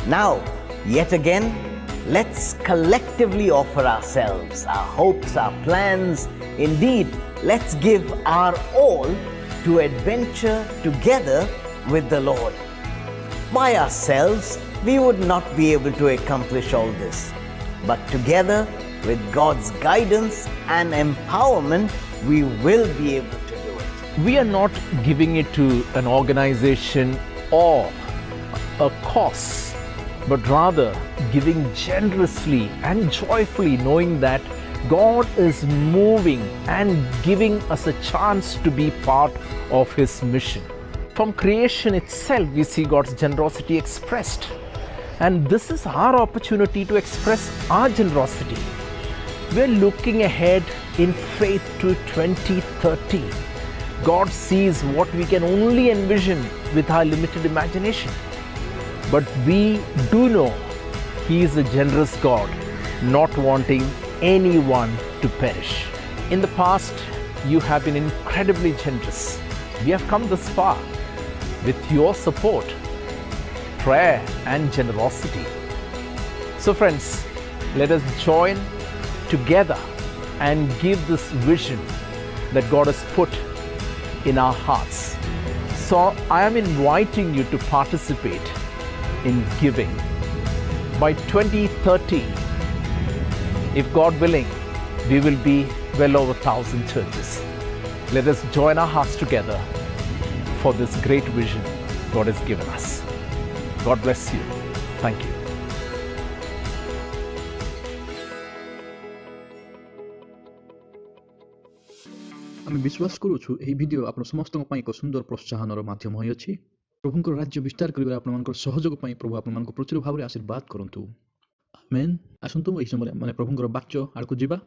Speaker 15: Now, yet again, let's collectively offer ourselves, our hopes, our plans. Indeed, let's give our all to adventure together with the Lord. By ourselves, we would not be able to accomplish all this. But together, with God's guidance and empowerment, we will be able to do it.
Speaker 10: We are not giving it to an organization or a cause, but rather giving generously and joyfully, knowing that God is moving and giving us a chance to be part of His mission. From creation itself, we see God's generosity expressed. And this is our opportunity to express our generosity. We're looking ahead in faith to 2030. God sees what we can only envision with our limited imagination. But we do know He is a generous God, not wanting anyone to perish. In the past, you have been incredibly generous. We have come this far with your support, prayer and generosity. So friends, let us join together and give this vision that God has put in our hearts. So I am inviting you to participate in giving. By 2030, if God willing, we will be well over 1,000 churches. Let us join our hearts together for this great vision God has given us. God bless you. Thank you.
Speaker 3: आम विश्वास करुछु एही video आपण समस्तक पई एक सुंदर प्रोत्साहनर माध्यम होई अछि। प्रभुंकर राज्य विस्तार करिबार आपनकर सहयोग पई प्रभु आपनकर प्रचुर भाव आशीर्वाद करंतु। आमेन। आसंतु एही समय माने प्रभुंकर वाक्य आड़को जिबा।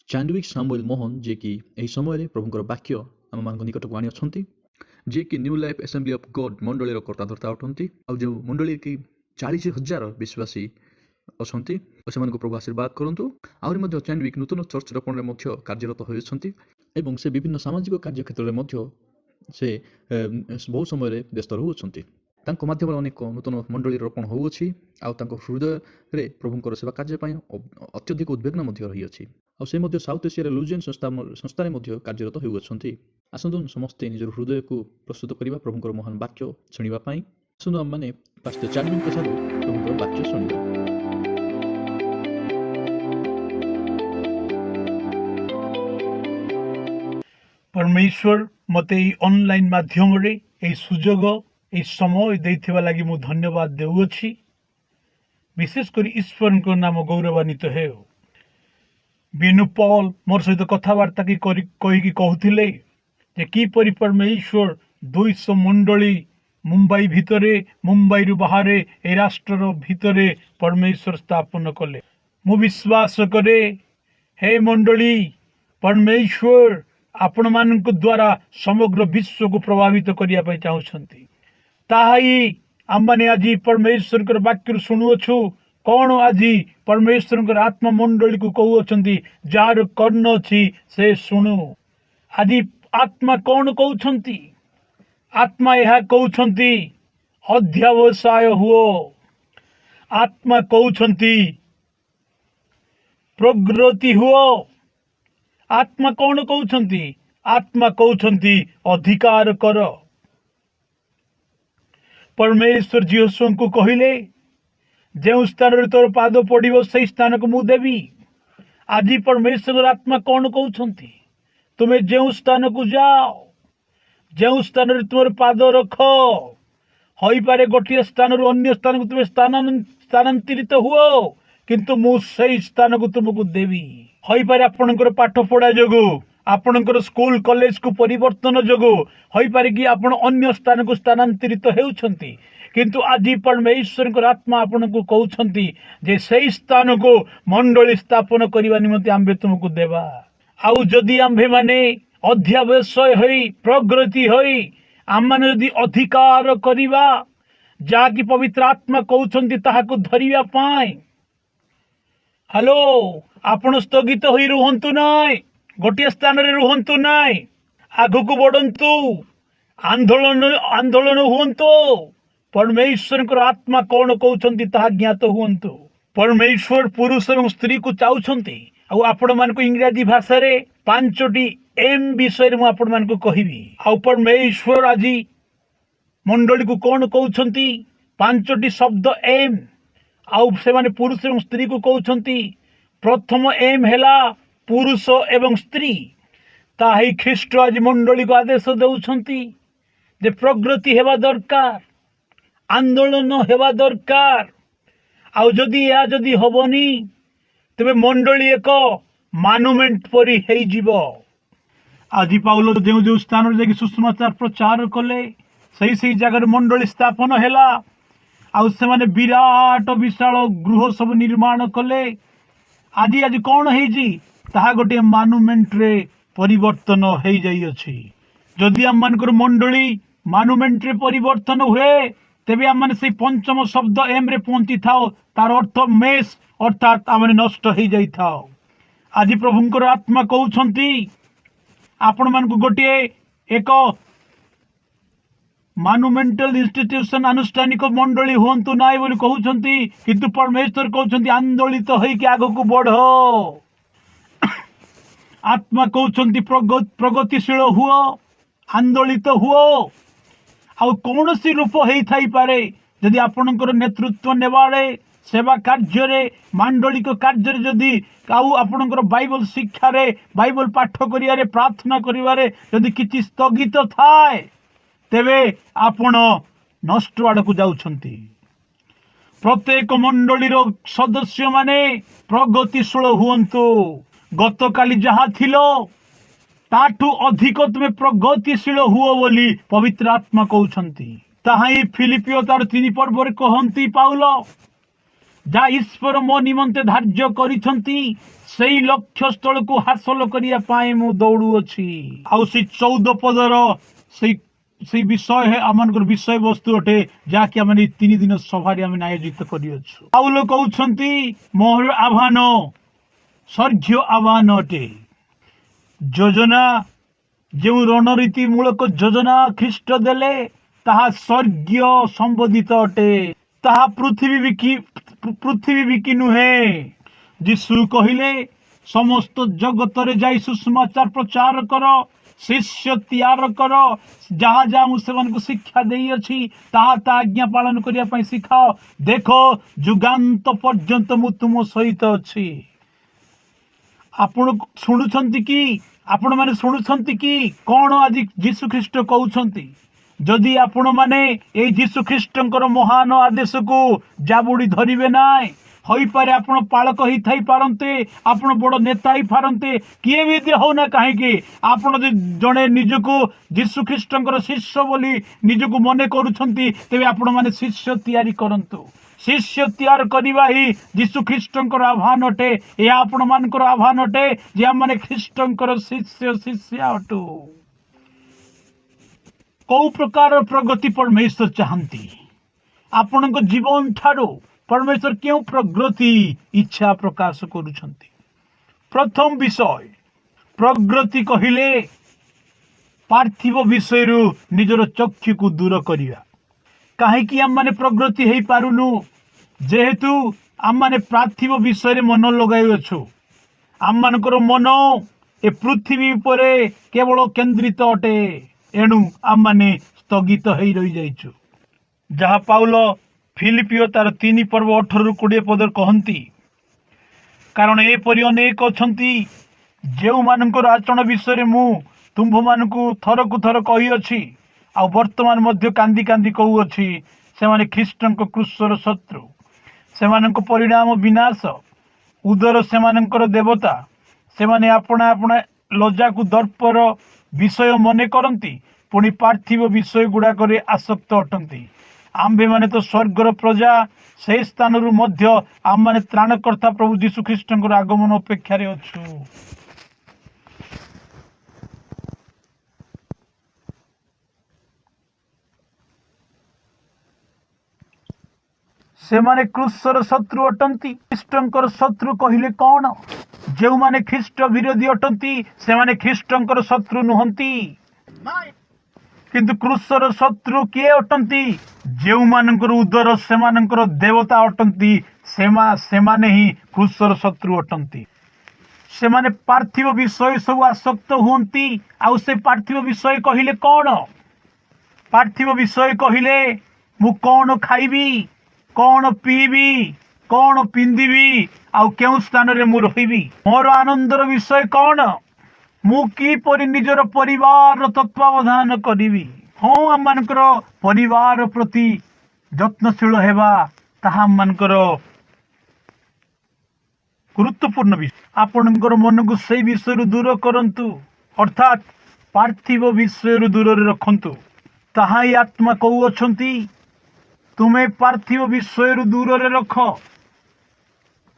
Speaker 3: चैंडविक सैमुअल मोहन जे कि एही समय प्रभुंकर वाक्य आम मान निकट को आनी अछंती, जे कि new life assembly of God मंडलीर कर्ताधर्ता अटंती। आ जो मंडली की 40,000 विश्वासी अछंती सेमानक प्रभु आशीर्वाद करंतु। आउरी मध्ये चैंडविक नूतन चर्च रोपण रे मध्ये कार्यरत होइछंती एवं से विभिन्न सामाजिक कार्य क्षेत्र में मध्ये से बहुत समय व्यस्त रहउछंती। तांको माध्यम अनेक नूतन मंडली रोपण होउछि। आ तांको हृदय रे प्रभुंकर सेवा कार्य पई अत्यधिक उद्वेगना मध्ये रही अछि। आ से मध्ये साउथ एशिया रे लुजियन संस्था रे मध्ये कार्यरत होउछंती। आसंतु समस्त निज हृदय को प्रस्तुत करिबा प्रभुंकर महान वाक्य सुनिबा पई। आसंतु हम माने पास्टर चैंडविक के साथ प्रभुंकर वाक्य सुनिबा।
Speaker 4: परमेश्वर मते ऑनलाइन माध्यम रे ए सुजोग ए समय देथिबा लागि मु धन्यवाद देउछि। विशेष करी ईश्वर को नाम गौरवान्वित हे। बिनु पॉल मोर सहित कथावार्ता की कही की कहथिले जे की परि परमेश्वर 200 मंडली मुंबई भितरे मुंबई रु बाहरे ए राष्ट्र भितरे परमेश्वर स्थापन कले। मु विश्वास करे हे मंडली परमेश्वर आपण मानक द्वारा समग्र विश्व को प्रभावित करिया पय चाहुछंती। ताहाई आम्माने आज परमेश्वर के वाक्य सुनुअछु। कौन आज परमेश्वर के आत्मा मंडली को कहउछंती जार कर्ण अछि से सुनु। आज आत्मा कौन कहउछंती? आत्मा यह कहउछंती अध्यावसाय हुओ। आत्मा कहउछंती प्रगति हुओ। आत्मा कौन कहउछंती? आत्मा कहउछंती अधिकार कर। परमेश्वर यहोशू को कहिले जो स्थान रे तोर पाद पड़िबो से स्थान को मु देवी। आज परमेश्वर आत्मा कौन कहउछंती? तुमे जो स्थान को जाओ, जो स्थान रे तोर पाद रख, होई पारे गोटिए स्थान रो अन्य स्थान को तुमे स्थानांतरित हुओ, किंतु मु से स्थान को तुमको देवी। होई पारे आपनकर पाठ पढ़ा जोगु आपनकर स्कूल कॉलेज को परिवर्तन जोगु होई पारे कि आपण अन्य स्थान को स्थानांतरित हेउछंती, किंतु आज परमेश्वर को आत्मा आपण को कहउछंती जे सेही स्थान को मंडली स्थापन करिवा निमंते आम्बे तुमको देबा। आउ जदि आम्भे माने अध्यावसाय होई प्रगति होई आम माने जदि अधिकार करिवा जा कि पवित्र आत्मा कहउछंती ताहाको धरिया पाए। हेलो आपण स्थगित होई रुहंतु नाय, गोटिए स्थान रे रुहंतु नाय, आगु को बढ़ंतु, आंदोलन हुअंतु। परमेश्वर को आत्मा कौन कहउछंती ताहा ज्ञात हुअंतु। परमेश्वर पुरुष एवं स्त्री को चाहुछंती। आ आपण मान को इंग्रजी भाषा रे 5टी एम विषय रे मु आपण मान को कहिबी। आ परमेश्वर आज मंडली को कौन कहउछंती? 5टी शब्द एम। आउ से माने पुरुष एवं स्त्री को कहउछंती। प्रथम एम हेला पुरुष एवं स्त्री। ताही ख्रीष्ट आज मंडली को आदेश देउछंती जे प्रगति हेबा दरकार, आंदोलन हेबा दरकार। आउ जदि या जदि होबनी तबे मंडली एक मानुमेंट परी हेई जीवो। आज पाउलो जो स्थान रे जाके सुसमाचार प्रचार कले सही जगह मंडली स्थापन हेला। आउ से माने विराट विशाल गृह सब निर्माण कले। आज कौन है ताहा गोटे मानुमेंट रे परिवर्तन हो जाई अछि। जदि आम मानकर मंडली मानुमेंट रे परिवर्तन हुए तेबे आम माने से पंचम शब्द एम रे पहुंची थाओ, तार अर्थ मेष अर्थात आम नष्ट हो जाई थाओ। आज प्रभुंकर आत्मा कहउछंती आपण मान को गोटे एक मानुमेंटल इंस्टीट्यूशन अनुष्ठानिक मंडली हुंतु नाय बोली कहउछंती, किंतु परमेश्वर कहउछंती आंदोलित होई के आगो को बढ़ो। आत्मा कहउछंती प्रगतिशील हुओ, आंदोलित हुओ। आ कौन सी रूप हेई थाई पारे जदि आपनकर नेतृत्व नेबारे सेवा कार्य रे मंडलिक कार्य रे जदि आउ आपनकर बाइबल शिक्षा रे बाइबल पाठ करिया रे प्रार्थना करिवारे जदि किछि स्थगित थाए तेबे आपण नष्ट आड़क जाउछंती। प्रत्येक मंडलीर सदस्य माने प्रगतिशील हुअंतु। गतकाली जहा थिलो ताठू अधिक तुम प्रगतिशील हुओ बोली पवित्र आत्मा कहउछंती। ताहा ही फिलिपियो तार 3 पर्व कहंती पाउल जा ईश्वर मो निमंते धार्य करिछंती सेई लक्ष्य स्थल को हासिल करिया पाए मु दौड़ू अछि। आउ से 14 पदर से विषय है आमनकर विषय वस्तु अटे जाकि आम 3 दिन सभारे आम आयोजित करियछु। पाउल कहउछंती मोर आह्वान स्वर्गीय आह्वान अटे। योजना जो रणनीति मूलक योजना ख्रीष्ट देले ताहा स्वर्गीय संबोधित अटे, ताहा पृथ्वी विकी नुहे। यीशु कहिले समस्त जगत रे जाई सुसमाचार प्रचार कर, शिष्य तैयार कर, जहाँ जहाँ मुझे शिक्षा देई अछि ताहा ता आज्ञा पालन करिया पई सिखाओ। देखो जुगांत पर्यंत मु तुम सहित अछि। आपण शुणुछंती कि आपण माने शुणुछंती कि कौन आज यीशु ख्रीष्ट कहउछंती। जदि आपण माने ए यीशु ख्रीष्टंकर महान आदेश को जाबुड़ी धरिबे नाय होई पारे आपण पालक ही थाई पारंते, आपण बड़ नेता ही पारंते, किए भी हो ना कहीं आपण जड़े निजको यीशु ख्रीष्टंकर शिष्य बोली निजको मने करूछंती तेबे आपण माने शिष्य तैयारी करंतु। शिष्य तैयार करवा ही यीशु ख्रीष्टंकर आह्वान अटे। ए आपण मानकर आह्वान अटे जे हम माने ख्रीष्टंकर शिष्य अटू। कौ प्रकार प्रगति परमेश्वर चाहती आपण जीवन ठारो परमेश्वर क्यों प्रगति इच्छा प्रकाश करुछंती। प्रथम विषय प्रगति कहिले पार्थिव विषय निजर चक्षु को दूर करिया। कहीं आम माने प्रगति हो पारुनु जेहेतु आम माने पार्थिव विषय मन लगाई अच्छु। आम मानकर मन ए पृथ्वी पर केवल केंद्रित अटे। एणु आम माने स्थगित हो रही जाइछु। जहाँ पाउल फिलिपियो तार 3 पर्व 18-20 पदर कहती कारण एपरी अनेक अछंती जो मानकर आचरण विषय मु तुम्भ मानकु थरकु थर कही अछि आ वर्तमान मध्य कांदी कांदी कहू अछि से माने ख्रीष्टंक क्रूसर शत्रु, से मानक परिणाम विनाश, उदर से मानकर देवता, से माने अपना अपना लज्जा को दर्पर विषय मने करती पुणी पार्थिव विषय गुड़ाक आसक्त अटंती। आम्भे माने तो स्वर्गर प्रजा से स्थान मध्य आम माने त्राणकर्ता प्रभु यीशु ख्रीष्टंकर आगमन अपेक्षा रे अछु। से माने क्रूसर शत्रु अटंती। ख्रीष्टंकर शत्रु कहिले कौन? जो माने ख्रीष्ट विरोधी अटंती से माने ख्रीष्टंकर शत्रु नुहंती। किंतु क्रूसर शत्रु किए अटंती? जो मानकर उदर से मानकर देवता अटंती से माने ही क्रूसर शत्रु अटंती। से माने पार्थिव विषय सब आसक्त हुंती। आउ से पार्थिव विषय कहिले कौन? पार्थिव विषय कहिले मु कौन खाइबी, कौन पीबी, कौन पिंदिबी, आउ केउ स्थान रे मु रहिबी। मोर आनंदर विषय कौन? मु की परि निजर परिवार तत्वावधान करिबी। हाँ आम मानकर परिवार प्रति जत्नशील हेबा ताहा मानकर गुरुत्वपूर्ण विषय। आपणकर मन को से विषय दूर करंतु अर्थात पार्थिव विषय दूर रखंतु। ताहा ही आत्मा कहू अछंती तुम्हें पार्थिव विषय दूर रख,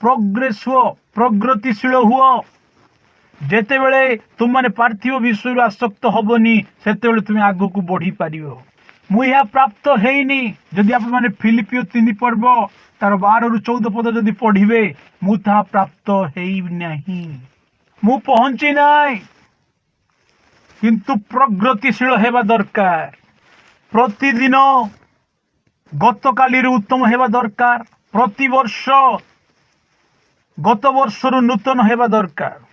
Speaker 4: प्रोग्रेस हुओ, प्रगतिशील हुओ। जेते बेले तुम माने पार्थिव विषय आसक्त हबनी सेते बेले तुम आगु को बढ़ी पारियो। मु यह प्राप्त हेनी जदि आप माने फिलिपियो 3 पर्व तार 12-14 पद जदि पढ़िबे मु ता प्राप्त हेई नाही, मु पहुंची नाय। किंतु प्रगतिशील हेबा दरकार। प्रतिदिन गतकाली उत्तम हेबा दरकार। प्रति वर्ष गत वर्षर नूतन हेबा दरकार।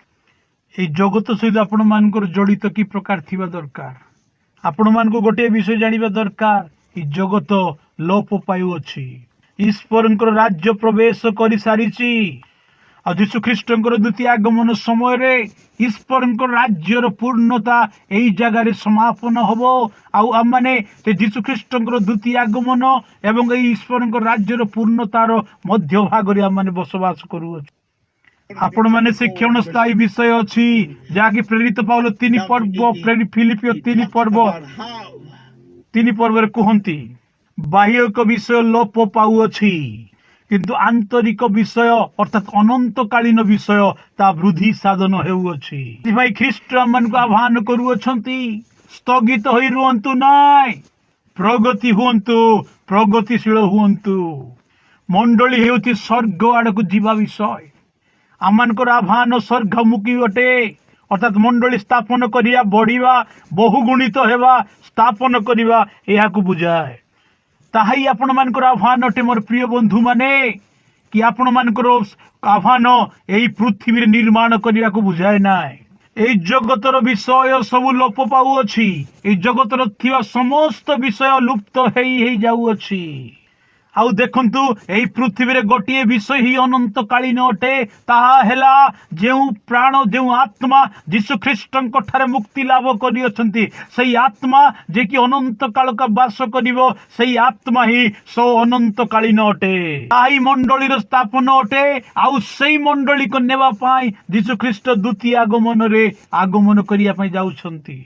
Speaker 4: ये जगत सहित आपण मानकर जड़ित कि प्रकार थिबा दरकार। आपण मानक गोटे विषय जानिबा दरकार ये जगत लोप पायु अछि। ईश्वरंकर राज्य प्रवेश करि सारिछि। यीशु ख्रीष्टंकर द्वितीय आगमन समय रे ईश्वरंकर राज्यर पूर्णता एई जगह रे समापन हबो। आउ आम माने यीशु ख्रीष्टंकर द्वितीय आगमन एवं एई ईश्वरंकर राज्यर पूर्णतार मध्य भाग रे आम माने बसवास करू अछि। आपण माने से क्षणस्थायी विषय अछि जाकि प्रेरित पाउल 3 पर्व फिलिपियो 3 पर्व रे कहंती बाह्यक विषय लोप पाउअछि किंतु आंतरिक विषय अर्थात अनंतकालीन विषय ता वृद्धि साधन हेउअछि। भाई ख्रीष्ट मन को आह्वान करूअछंती स्थगित होई रुहंतु नाय, प्रगति हुअंतु, प्रगतिशील हुअंतु। मंडली हेउति स्वर्ग आड़क जीवा विषय आमानकर आह्वान स्वर्गमुखी अटे अर्थात मंडली स्थापन करिया बढ़िया बहुगुणित हेबा स्थापन करिवा एहाकु बुझाए। ताहाई आपण मानकर आह्वान अटे मोर प्रिय बंधु माने कि आपण मानकर आह्वान एई पृथ्वी निर्माण करिया को बुझाए नाय। एई जगतर विषय सब लोप पाउअछि, एई जगतर थिवा समस्त विषय लुप्त हेई जाउअछि। आउ देखंतु एई पृथ्वी रे गोटिए विषय ही अनंत कालीन अटे ताहा हेला जेउ प्राण जेउ आत्मा यीशु ख्रीष्टंक ठारे मुक्ति लाभ करियछंती सेई आत्मा जे कि अनंत काल का वास करिवो सेई आत्मा ही सो अनंत कालीन अटे। ताई मंडली रो स्थापन अटे। आउ सेई मंडली को नेबा पाई यीशु ख्रीष्ट द्वितीय आगमन रे आगमन करिया पाई जाउछंती।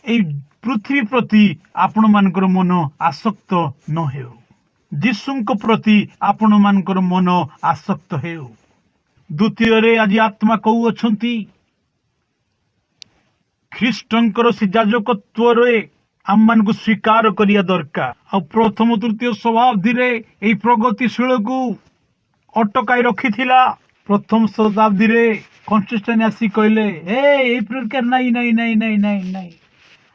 Speaker 4: एई पृथ्वी प्रति आपण मानकर मन आसक्त न हेउ, यीशुंक प्रति आपण मानकर मन आसक्त हेउ। द्वितीय रे आज आत्मा कहउछंती ख्रीष्टंकर से याजकत्व रे आम मान को स्वीकार करिया दरकार। आ प्रथम तृतीय शताब्दी रे एई प्रगतिशील को अटकाई रखिथिला। प्रथम शताब्दी रे कन्सिस्टेंट आसी कहले एई प्रकार नहीं नहीं नहीं नहीं नहीं नहीं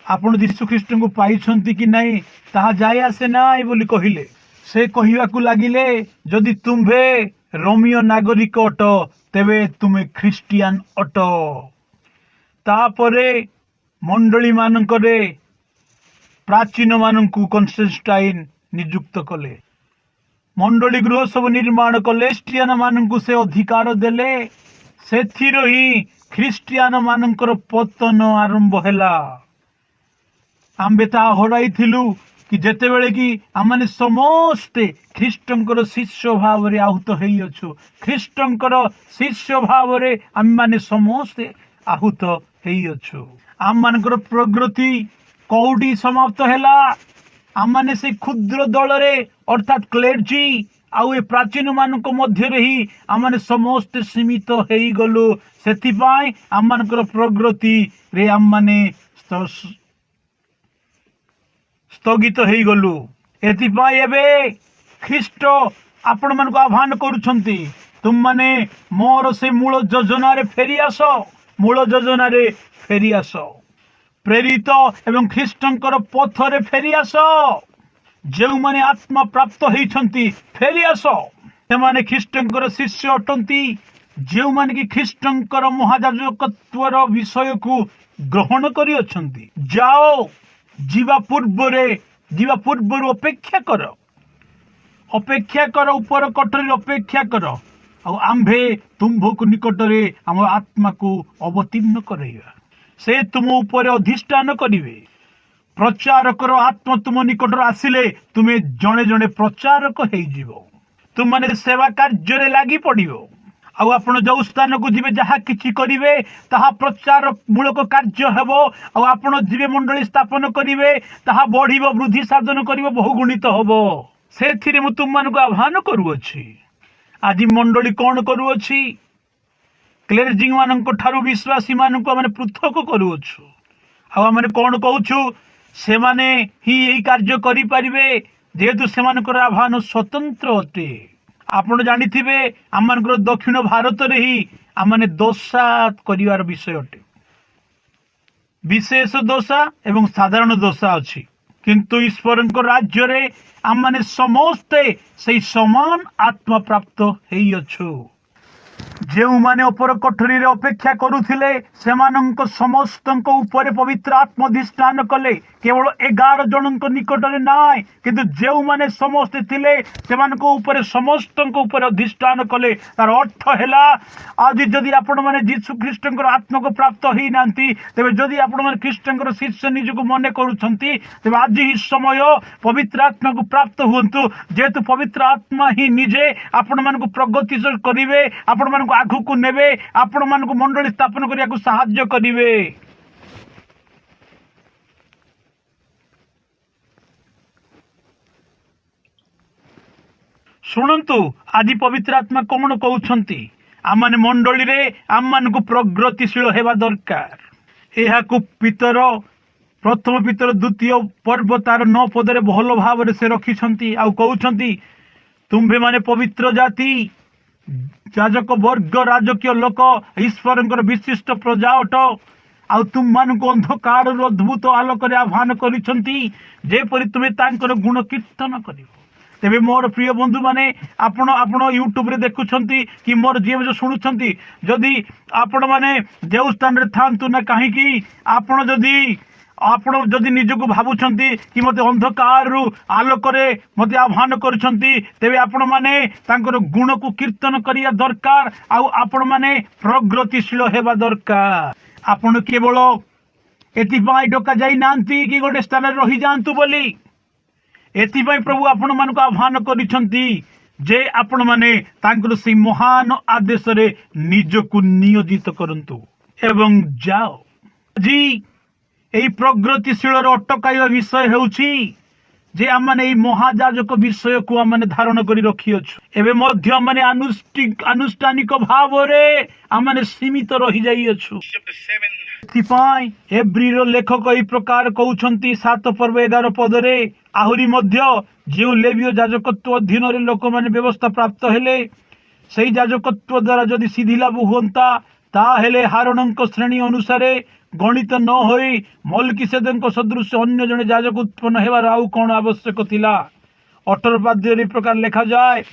Speaker 4: आपण यीशु ख्रीष्ट को पाइछंती कि नहीं ताहा जाय आसे नाही बोली कहिले। से कहिवाकू लागिले जदि तुम्भे रोमियो नागरिक अट तेबे तुमे ख्रिस्टियान अट। तापरे मंडली मानकरे प्राचीन मानकू कन्स्टेंटाइन नियुक्त कले, मंडली गृह सब निर्माण कले, ख्रिस्टियान मानकू से अधिकार देले। सेथिरो ही ख्रिस्टियान मानकर पतन आरंभ हैला। आम्बे ता हराइथिलु कि जेते बेले कि आमाने समस्ते ख्रीष्टंकर शिष्य भाव रे आहुत हेई अछु, ख्रीष्टंकर शिष्य भाव रे आम माने समस्ते आहुत हेई अछु। आम मानकर प्रगति कोउटी समाप्त हैला। आम माने से क्षुद्र दल रे अर्थात क्लेर्जी आउ ए प्राचीन मानक मध्य रे ही आम माने समस्ते सीमित हेई गलु। सेति पाई आम मानकर प्रगति रे आम माने स्थगित हेई गलु। एथिपाई एबे ख्रीष्ट आपण मन को आह्वान करूछंती तुम माने मोर से मूल योजना रे फेरी आस, मूल योजना रे फेरी आस, प्रेरित एवं ख्रीष्टंकर पथ रे फेरी आस। जेउ माने आत्मा प्राप्त हेइछंती फेरी आस, से माने ख्रीष्टंकर शिष्य अटंती। जेउ माने कि ख्रीष्टंकर महायाजकत्वर विषय को ग्रहण करि अछंती जाओ जीवा पूर्व अपेक्षा कर ऊपर कटरे अपेक्षा कर आंभे तुम्भक निकट रे आम आत्मा को अवतीर्ण करेगा। से तुम ऊपर अधिष्ठान करिवे। प्रचारक आत्मा तुम निकट आसिले तुमे जणे जणे प्रचारक हेई जिवो। तुम माने सेवा कार्य रे लागी पड़िवो। आउ आपण जो स्थान को जीवे जहा किछि करिवे ताहा प्रचार मूलक कार्य हेबो। आउ आपण जीवे मंडली स्थापन करिवे ताहा बढ़िबो, वृद्धि साधन करिवो, बहुगुणित होबो। सेथिरे मु तुम मान को आह्वान करूअछि। आज मंडली कोन करूअछि? क्लेर्जिंग मान को ठारू विश्वासी मान को माने पृथक करूअछु। आउ माने कोन कहूछु से माने ही एई कार्य करि परिवे जेहेतु से मानकर आह्वान स्वतंत्र अटे। आपण जानिथिबे आमनकर दक्षिण भारत रे ही आमने दोषा करिवार विषय अटे। विशेष दोषा एवं साधारण दोषा अछि, किंतु ईश्वरଙ୍କ राज्य रे आमने समस्ते सेई समान आत्मा प्राप्त हेई अछु। जेउ माने अपर कठरी रे अपेक्षा करूथिले सेमानंक समस्तंक ऊपर पवित्र आत्मा अधिष्ठान कले। केवल 11 जनंक निकट रे नाय किंतु जेउ माने समस्त थिले सेमानक ऊपर समस्तंक ऊपर अधिष्ठान कले। तार अर्थ हैला आज जदि आपण माने यीशु ख्रीष्टंकर आत्मा को प्राप्त हेई नांती तेबे जदि आपण माने ख्रीष्टंकर शिष्य निजको मने करूछंती तेबे आज ही समय पवित्र आत्मा को प्राप्त हुंतु। जेतु पवित्र आत्मा ही निजे आपण मान को प्रगतिशील करिवे, आपण मान को आगु नेबे आपण मानकु मंडली स्थापन करिया को सहाय्य करिवे। शुणंतु आदि पवित्र आत्मा कौन कहउछंती आम माने मंडली रे आम मान को प्रगतिशील हेबा दरकार। एहा को पितर प्रथम पितर द्वितीय पर्व तार 9 पदरे भल भाव से रखिछंती आ कहउछंती तुम्भे माने पवित्र जाति याजक वर्ग राजकीय लोक ईश्वरंकर विशिष्ट प्रजा अट आ तुम मान को अंधकार अद्भुत आलोक आह्वान करिछंती जेपरि तुमे तांकर गुण कीर्तन करिवो। तेबे मोर प्रिय बंधु माने आपण आपण यूट्यूब रे देखुछंती कि मोर जीव जो सुनुछंती जदि आपण माने देव स्थान रे थांतु ना काहे कि आपण जदि निजको भाबुछंती कि मते अंधकार रु आलोक रे मते आह्वान करछंती तेबे आपण माने तांकर गुण को कीर्तन करिया दरकार आ आपण माने प्रगतिशील हेबा दरकार। आपण केवल एति पाई डका जाई नांती कि गोटे स्थान रे रहि जांतु बोली एथिपाई प्रभु आपण मान को आह्वान करिछंती जे आपण माने तांकर से महान आदेश रे निजको नियोजित करंतु एवं जाओ। जी एई प्रगतिशील अटकाइवा विषय हेउछि जे आम माने एई महायाजक विषय को आम माने धारण करी रखी अछु। एबे मध्य आम माने अनुष्ठानिक भाव रे आम माने सीमित रहि जाई अछु। एब्रीर लेखक एई प्रकार कहउछंती 7 पर्व 11 पदरे आहुरी मध्य जो लेवीय याजकत्व अधीन रे लोक माने व्यवस्था प्राप्त हेले सेई याजकत्व द्वारा जदि सिद्धि लाभ हुंता ताहेले हारणंक श्रेणी अनुसार गणित न होई मल्कीसेदेक सदृश अन्य जने याजक उत्पन्न हेबार आउ कोन आवश्यक थिला। 18 पाद्य प्रकार लिखा जाए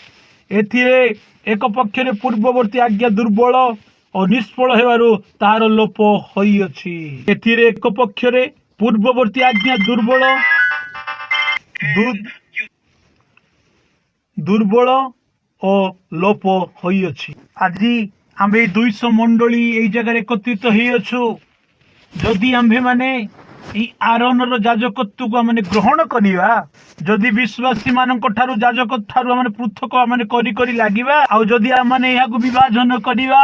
Speaker 4: एथिरे एक पक्षरे पूर्ववर्ती आज्ञा दुर्बल और निष्फल हेबारु तार लोप होई अछि। एथिरे एक पक्षरे पूर्ववर्ती आज्ञा दुर्बल और लोप होई अछि। आज आम्भे 200 मंडली एई जगह एकत्रित होई अछु। जदि आम्भे माने ई आरोनर याजकत्व को माने ग्रहण करिवा जदि विश्वासी मानक ठारु याजक ठारु माने पृथक माने करी करी लागिवा आ जदि आ माने या को विभाजन करिवा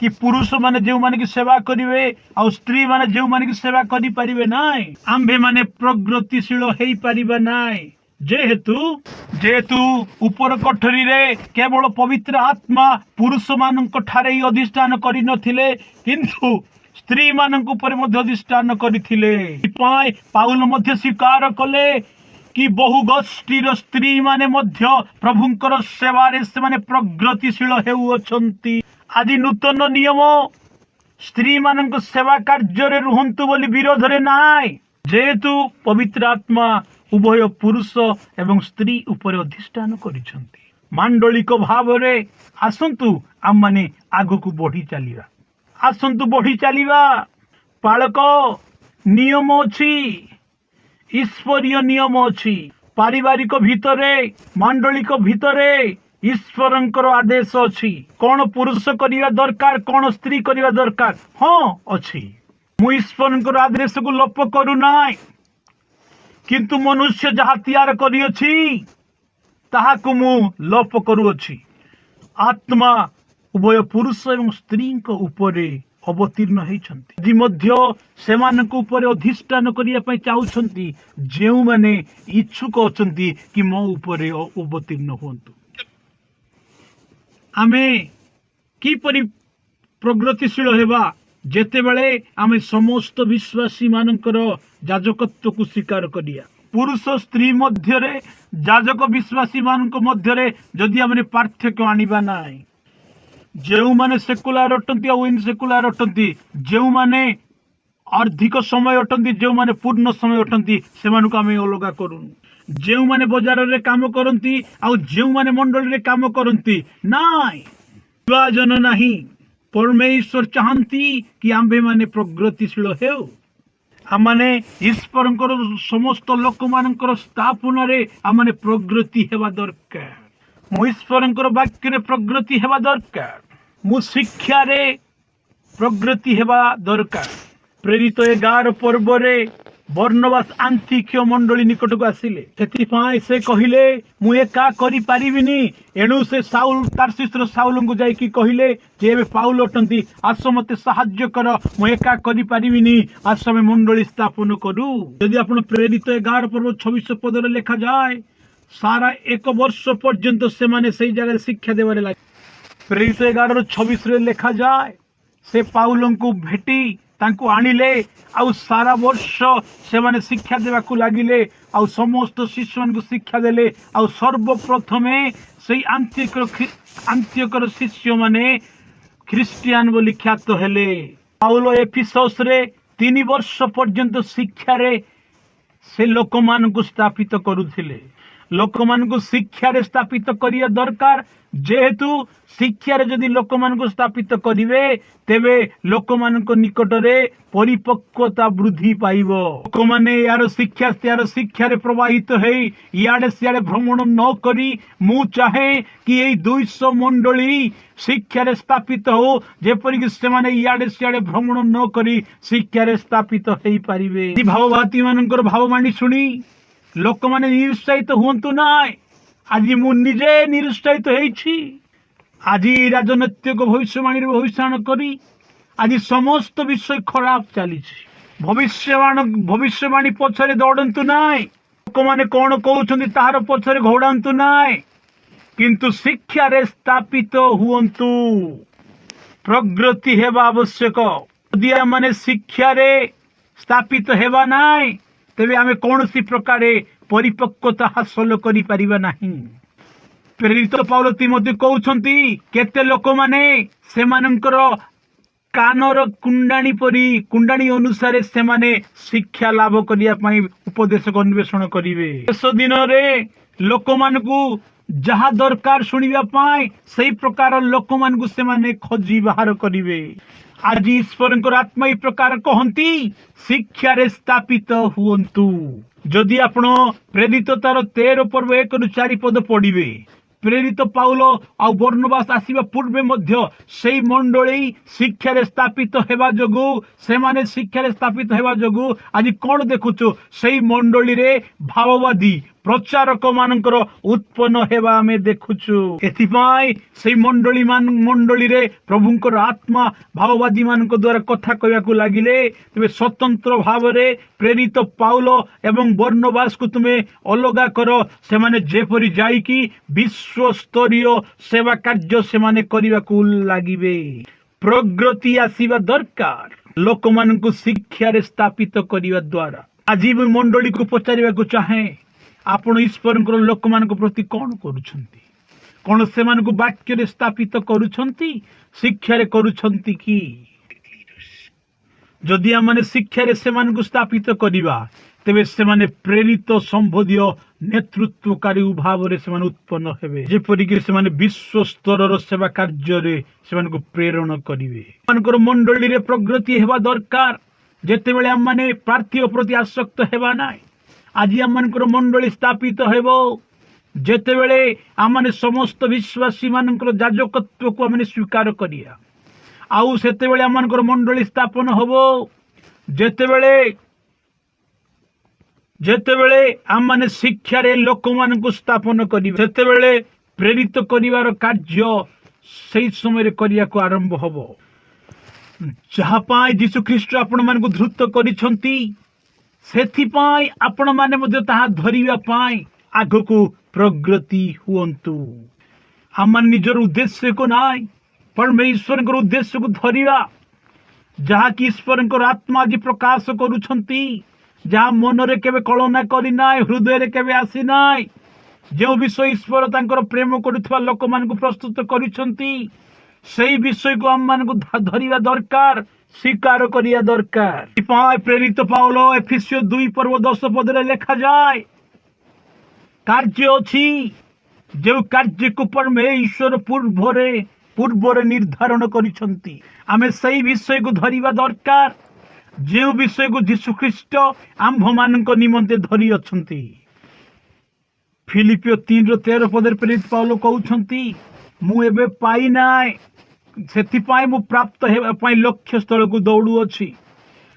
Speaker 4: कि पुरुष माने जेउ माने की सेवा करिवे आ स्त्री माने जेउ माने की सेवा करि परिबे नाय आम्भे माने प्रगतिशील हेई परिबा नाय। जेहेतु उपर कठरी रे केवल पवित्र आत्मा पुरुष मानक ठारे अधिष्ठान करि नथिले किंतु स्त्री मानक ऊपर मध्य अधिष्ठान करथिले। पाउल मध्य स्वीकार कले कि बहु गोष्ठीर स्त्री माने मध्य प्रभुंकर सेवारे से माने प्रगतिशील हेउछंती। आदि नूतन नियम स्त्री मानक सेवा कार्य रे रुहंतु बोली विरोध रे नाय जेहेतु पवित्र आत्मा उभय पुरुष एवं स्त्री ऊपर अधिष्ठान करिसंती। मांडलिक भाव रे आसंतु आम माने आगु को बढ़ी चलिबा आसंतु बढ़ी चलिबा। पालक नियम अछि ईश्वरीय नियम अछि पारिवारिक भितरे मांडलिक भितरे ईश्वरंकर आदेश अछि कोन पुरुष करिया दरकार कोन स्त्री करिया दरकार हां अछि। मु ईश्वरंकर आदेश को लोप करू नाय किंतु मनुष्य जहा तैयार करी अछि ताहा को मु लोप करू अछि। आत्मा उभय पुरुष एवं स्त्री उपरे अवतीर्ण होती सेमानक ऊपर अधिष्ठान करने चाहती जो माने इच्छुक अच्छा कि मो उपरे अवतीर्ण हुंतु। आमे किपरि प्रगतिशील हेबा जेते बेले आमे समस्त विश्वासी मानकर याजकत्व को स्वीकार करिया। पुरुष स्त्री मध्य रे याजक विश्वासी मानक मध्य रे जदि आमे पार्थक्य आनिबा नाही जो माने सेकुलर अटंती और इनसेकुलर अटंती जो माने अधिक समय अटंती जो माने पूर्ण समय अटंती से मानक आमे अलगा करूनु। जो माने बाजार रे काम करंती और जो माने मंडल रे काम करंती नाय विभाजन नाही। परमेश्वर चाहती कि आम्भे माने प्रगतिशील हेउ आमाने ईश्वरंकर समस्त लोक मानकर स्थापना रे आमाने प्रगति हेबा दरकार। मु ईश्वरंकर वाक्य रे प्रगति हेबा दरकार। मु शिक्षा रे प्रगति हेबा दरकार। प्रेरित 11 पर्व रे ବର୍ଣ୍ଣବାସ ଆନ୍ତିକ୍ୟ ମଣ୍ଡଳୀ ନିକଟକୁ ଆସିଲେ। ସେଥିପାଇଁ ସେ କହିଲେ ମୁଁ ଏକା କରିପାରିବିନି। ଏଣୁ ସେ ତାର୍ସିସର ସାଉଲଙ୍କୁ ଯାଇକି କହିଲେ ଯେ ଏବେ ପାଉଲ ଅଟନ୍ତି, ଆସ ମତେ ସାହାଯ୍ୟ କର, ମୁଁ ଏକା କରିପାରିବିନି, ଆସ ଆମେ ମଣ୍ଡଳୀ ସ୍ଥାପନ କରୁ। ଯଦି ଆପଣ ପ୍ରେରିତ 11 ପର୍ବ 26 ପଦରେ ଲେଖାଯାଏ, ସାରା 1 ବର୍ଷ ପର୍ଯ୍ୟନ୍ତ ସେମାନେ ସେଇ ଜାଗାରେ ଶିକ୍ଷା ଦେବାରେ ଲାଗେ। ପ୍ରେରିତ 11:26 ଲେଖାଯାଏ, ସେ ପାଉଲଙ୍କୁ ଭେଟି ତାଙ୍କୁ ଆଣିଲେ, ଆଉ ସାରା ବର୍ଷ ସେମାନେ ଶିକ୍ଷା ଦେବାକୁ ଲାଗିଲେ, ଆଉ ସମସ୍ତ ଶିଷ୍ୟମାନଙ୍କୁ ଶିକ୍ଷା ଦେଲେ। ଆଉ ସର୍ବପ୍ରଥମେ ସେଇ ଆନ୍ତିୟୋକର ଶିଷ୍ୟମାନେ ଖ୍ରୀଷ୍ଟିଆନ ବୋଲି ଖ୍ୟାତ ହେଲେ। ପାଉଲ ଏଫିସସରେ 3 ବର୍ଷ ପର୍ଯ୍ୟନ୍ତ ଶିକ୍ଷାରେ ସେ ଲୋକମାନଙ୍କୁ ସ୍ଥାପିତ କରୁଥିଲେ। ଲୋକମାନଙ୍କୁ ଶିକ୍ଷାରେ ସ୍ଥାପିତ କରିବା ଦରକାର, ଯେହେତୁ ଶିକ୍ଷାରେ ଯଦି ଲୋକମାନଙ୍କୁ ସ୍ଥାପିତ କରିବେ ତେବେ ଲୋକମାନଙ୍କ ନିକଟରେ ପରିପକ୍ୱତା ବୃଦ୍ଧି ପାଇବ। ଲୋକମାନେ ୟାର ଶିକ୍ଷାରେ ପ୍ରବାହିତ ହେଇ ଇଆଡେ ସିଆଡେ ଭ୍ରମଣ ନ କରି, ମୁଁ ଚାହେଁ କି ଏଇ 200 ମଣ୍ଡଳୀ ଶିକ୍ଷାରେ ସ୍ଥାପିତ ହଉ, ଯେପରିକି ସେମାନେ ଇଆଡେ ସିଆଡେ ଭ୍ରମଣ ନ କରି ଶିକ୍ଷାରେ ସ୍ଥାପିତ ହେଇପାରିବେ। ଭାବବାଦୀ ମାନଙ୍କର ଭାବବାଣୀ ଶୁଣି ଲୋକମାନେ ନିରୁତ୍ସାହିତ ହୁଅନ୍ତୁ ନାହିଁ। ଆଜି ମୁଁ ନିଜେ ନିରୁତ୍ସାହିତ ହେଇଛି। ଆଜି ରାଜନୈତିକ ଭବିଷ୍ୟବାଣୀରେ ଭବିଷ୍ୟବାଣୀ କରି ଆଜି ସମସ୍ତ ବିଷୟ ଖରାପ ଚାଲିଛି। ଭବିଷ୍ୟବାଣୀ ପଛରେ ଦୌଡନ୍ତୁ ନାହିଁ। ଲୋକମାନେ କଣ କହୁଛନ୍ତି ତାହାର ପଛରେ ଘୋଡାନ୍ତୁ ନାହିଁ, କିନ୍ତୁ ଶିକ୍ଷାରେ ସ୍ଥାପିତ ହୁଅନ୍ତୁ। ପ୍ରଗତି ହେବା ଆବଶ୍ୟକ। ଯଦି ଆମେ ଶିକ୍ଷାରେ ସ୍ଥାପିତ ହେବା ନାହିଁ, ତେବେ ଆମେ କୌଣସି ପ୍ରକାରେ ପରିପକ୍ୱତା ହାସଲ କରିପାରିବା ନାହିଁ। ପ୍ରେରିତ ପାଉଲ ତିମୋଥୀ କହୁଛନ୍ତି, କେତେ ଲୋକମାନେ ସେମାନଙ୍କର କାନର କୁଣ୍ଡାଣୀ ଅନୁସାରେ ସେମାନେ ଶିକ୍ଷା ଲାଭ କରିବା ପାଇଁ ଉପଦେଶକ ଅନ୍ୱେଷଣ କରିବେ। ଶେଷ ଦିନରେ ଲୋକମାନଙ୍କୁ ଯାହା ଦରକାର ଶୁଣିବା ପାଇଁ ସେଇ ପ୍ରକାର ଲୋକମାନଙ୍କୁ ସେମାନେ ଖୋଜି ବାହାର କରିବେ। ଆଜି ଈଶ୍ୱରଙ୍କର ଆତ୍ମା ଏହି ପ୍ରକାର କହନ୍ତି, ଶିକ୍ଷାରେ ସ୍ଥାପିତ ହୁଅନ୍ତୁ। ଯଦି ଆପଣ ପ୍ରେରିତ ତାର 13 ପର୍ବ 1-4 ପଦ ପଢିବେ, ପ୍ରେରିତ ପାଉଲ ଆଉ ବର୍ଣ୍ଣବାସ ଆସିବା ପୂର୍ବେ ମଧ୍ୟ ସେଇ ମଣ୍ଡଳୀ ଶିକ୍ଷାରେ ସ୍ଥାପିତ ହେବା ଯୋଗୁ ଆଜି କଣ ଦେଖୁଛୁ, ସେଇ ମଣ୍ଡଳୀରେ ଭାବବାଦୀ ପ୍ରଚାରକ ମାନଙ୍କର ଉତ୍ପନ୍ନ ହେବା ଆମେ ଦେଖୁଛୁ। ଏଥିପାଇଁ ସେଇ ମଣ୍ଡଳୀରେ ପ୍ରଭୁଙ୍କର ଆତ୍ମା ଭାବବାଦୀ ମାନଙ୍କ ଦ୍ୱାରା କଥା କହିବାକୁ ଲାଗିଲେ, ତେବେ ସ୍ୱତନ୍ତ୍ର ଭାବରେ ପ୍ରେରିତ ପାଉଲ ଏବଂ ବର୍ଣ୍ଣବାସକୁ ତୁମେ ଅଲଗା କର। ସେମାନେ ଯେପରି ଯାଇକି ବିଶ୍ୱସ୍ତରୀୟ ସେବା କାର୍ଯ୍ୟ ସେମାନେ କରିବାକୁ ଲାଗିବେ। ପ୍ରଗତି ଆସିବା ଦରକାର ଲୋକମାନଙ୍କୁ ଶିକ୍ଷାରେ ସ୍ଥାପିତ କରିବା ଦ୍ୱାରା। ଆଜି ମୁଁ ମଣ୍ଡଳୀକୁ ପଚାରିବାକୁ ଚାହେଁ, ଆପଣ ଈଶ୍ୱରଙ୍କର ଲୋକମାନଙ୍କ ପ୍ରତି କଣ କରୁଛନ୍ତି? କଣ ସେମାନଙ୍କୁ ବାକ୍ୟରେ ସ୍ଥାପିତ କରୁଛନ୍ତି, ଶିକ୍ଷାରେ କରୁଛନ୍ତି କି? ଯଦି ଆମେ ଶିକ୍ଷାରେ ସେମାନଙ୍କୁ ସ୍ଥାପିତ କରିବା, ତେବେ ସେମାନେ ପ୍ରେରିତ ସମ୍ବନ୍ଧୀୟ ନେତୃତ୍ୱକାରୀ ଭାବରେ ସେମାନେ ଉତ୍ପନ୍ନ ହେବେ, ଯେପରିକି ସେମାନେ ବିଶ୍ୱସ୍ତରର ସେବା କାର୍ଯ୍ୟରେ ସେମାନଙ୍କୁ ପ୍ରେରଣ କରିବେ। ସେମାନଙ୍କର ମଣ୍ଡଳୀରେ ପ୍ରଗତି ହେବା ଦରକାର। ଯେତେବେଳେ ଆମେ ପ୍ରାର୍ଥୀ ପ୍ରତି ଆସକ୍ତ ହେବା ନାହିଁ, ଆଜି ଆମମାନଙ୍କର ମଣ୍ଡଳୀ ସ୍ଥାପିତ ହେବ ଯେତେବେଳେ ଆମେ ସମସ୍ତ ବିଶ୍ୱାସୀ ମାନଙ୍କର ଯାଜକତ୍ୱକୁ ଆମେ ସ୍ୱୀକାର କରିବା। ଆଉ ସେତେବେଳେ ଆମମାନଙ୍କର ମଣ୍ଡଳୀ ସ୍ଥାପନ ହେବ ଯେତେବେଳେ ଆମେ ଶିକ୍ଷାରେ ଲୋକମାନଙ୍କୁ ସ୍ଥାପନ କରିବା, ସେତେବେଳେ ପ୍ରେରିତ କରିବାର କାର୍ଯ୍ୟ ସେଇ ସମୟରେ କରିବାକୁ ଆରମ୍ଭ ହେବ। ଯାହା ପାଇଁ ଯୀଶୁ ଖ୍ରୀଷ୍ଟ ଆପଣମାନଙ୍କୁ ଧୃତ କରିଛନ୍ତି, ସେଥିପାଇଁ ଆପଣମାନେ ମଧ୍ୟ ତାହା ଧରିବା ପାଇଁ ଆଗକୁ ପ୍ରଗତି ହୁଅନ୍ତୁ। ଆମେ ନିଜର ଉଦ୍ଦେଶ୍ୟକୁ ନାହିଁ, ପରମେଶ୍ୱରଙ୍କର ଉଦ୍ଦେଶ୍ୟକୁ ଧରିବା, ଯାହାକି ଈଶ୍ୱରଙ୍କର ଆତ୍ମା ଆଜି ପ୍ରକାଶ କରୁଛନ୍ତି, ଯାହା ମନରେ କେବେ କଳନା କରିନାହିଁ, ହୃଦୟରେ କେବେ ଆସିନାହିଁ। ଯେଉଁ ବିଷୟ ଈଶ୍ୱର ତାଙ୍କର ପ୍ରେମ କରୁଥିବା ଲୋକମାନଙ୍କୁ ପ୍ରସ୍ତୁତ କରିଛନ୍ତି, ସେଇ ବିଷୟକୁ ଆମମାନଙ୍କୁ ଧରିବା ଦରକାର, ସ୍ୱୀକାର କରିବା ଦରକାର। ସେଥିପାଇଁ ପ୍ରେରିତ ପାଉଲ ଏଫେସୀୟ 2 ପର୍ବ 10 ପଦରେ ଲେଖାଯାଏ, କାର୍ଯ୍ୟ ଅଛି ଯେଉଁ କାର୍ଯ୍ୟକୁ ପରମେଶ୍ୱର ପୂର୍ବରେ ନିର୍ଦ୍ଧାରଣ କରିଛନ୍ତି। ଆମେ ସେଇ ବିଷୟକୁ ଧରିବା ଦରକାର, ଯେଉଁ ବିଷୟକୁ ଯୀଶୁ ଖ୍ରୀଷ୍ଟ ଆମ୍ଭମାନଙ୍କ ନିମନ୍ତେ ଧରି ଅଛନ୍ତି। ଫିଲିପିଓ 3:13 ପଦରେ ପ୍ରେରିତ ପାଉଲ କହୁଛନ୍ତି, ମୁଁ ଏବେ ପାଇନାହିଁ, ସେଥିପାଇଁ ମୁଁ ପ୍ରାପ୍ତ ହେବା ପାଇଁ ଲକ୍ଷ୍ୟ ସ୍ଥଳକୁ ଦୌଡୁଅଛି।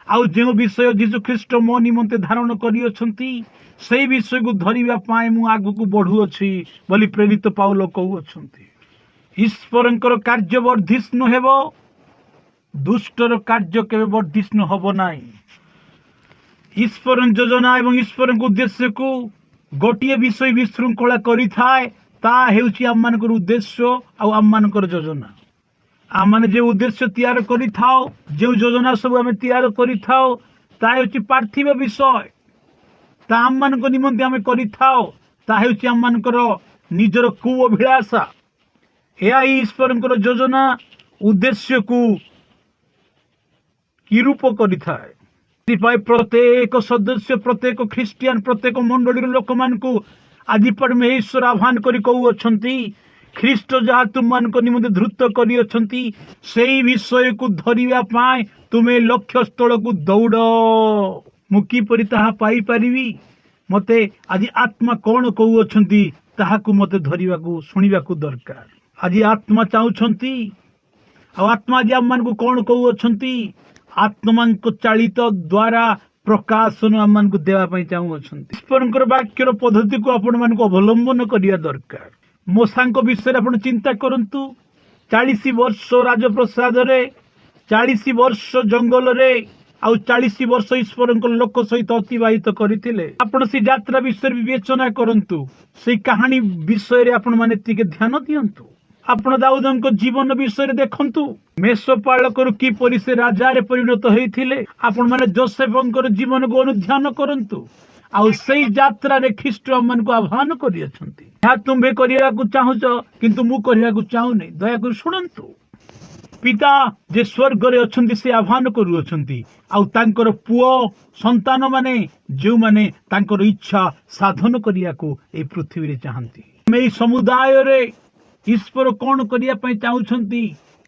Speaker 4: आउ जो विषय जीशु ख्रीष्ट मो निमंते धारण करियछंती सेई विषय को धरिबा पाए मु आगु को बढ़ुअछि बोली प्रेरित पाउल कहउछंती। ईश्वरंकर कार्य वर्धिष्णु हेबो, दुष्टर कार्य केबे वर्धिष्णु हबो नाही। ईश्वर योजना एवं ईश्वर उद्देश्य को गोटे विषय विशृंखला करिथाए, ता हेउछि आममानकर उद्देश्य आउ आममानकर योजना। आमने जे उद्देश्य तैयार करिथाओ, जे योजना सब आमे तैयार करिथाओ, ता हेउछि पार्थिव विषय। ता आममानक निमंते आमे करिथाओ, ता हेउछि आममानकर निजर कु अभिलाषा। एया ईश्वरंकर योजना उद्देश्य को कि रूप करिथाए। प्रत्येक सदस्य, प्रत्येक ख्रिस्टियन, प्रत्येक मंडली लोक मान को आज परमेश्वर आह्वान करी कहउछंती, ख्रीष्ट जहा तुम मान को निमंते धृत करी अछंती सेई विषय को धरिबा पाए तुमे लक्ष्य स्थल को दौड़। मु किपरि ताहा पाई परिबी? मते आज आत्मा कोन कहउछंती ताहाकू मते धरिबा को सुनिबा को दरकार। आज आत्मा चाहुछंती आ आत्मा जे मन को कोन कहउछंती, आत्मा को चालित द्वारा प्रकाशन आम मान को देवा पई चाहुछंती। ईश्वरंकर वाक्यर पद्धति को आपण मान को अवलंबन करिया दरकार। मोसांक विषय आपण चिंता करंतु। 40 वर्ष राजप्रसाद रे, 40 वर्ष जंगल रे, आउ 40 वर्ष ईश्वरंकर लोक सहित अतिबाहित करथिले। आपण से यात्रा विषय विवेचना करंतु। से कहानी विषय रे आपण माने तिके ध्यान दियंतु। आपण दाऊदंक जीवन विषय देखंतु। मेषपालकर कि परि से राजा रे परिणत होइथिले। आपण माने जोसेफंकर जीवन को अनुध्यान करंतु। आउ सेई यात्रा रे ख्रीष्ट मन को आह्वान करि अछंती। या तुमे करिया को चाहुच, किंतु मु करिया को चाहू नै। दया कर सुनंतु। पिता जे स्वर्ग रे अछंती से आह्वान करू अछंती। आउ तांकर पुओ संतान माने जो माने तांकर इच्छा साधन करिया को ए पृथ्वी रे चाहंती। मे समुदाय रे ईश्वर कौन करिया पई चाहुछंती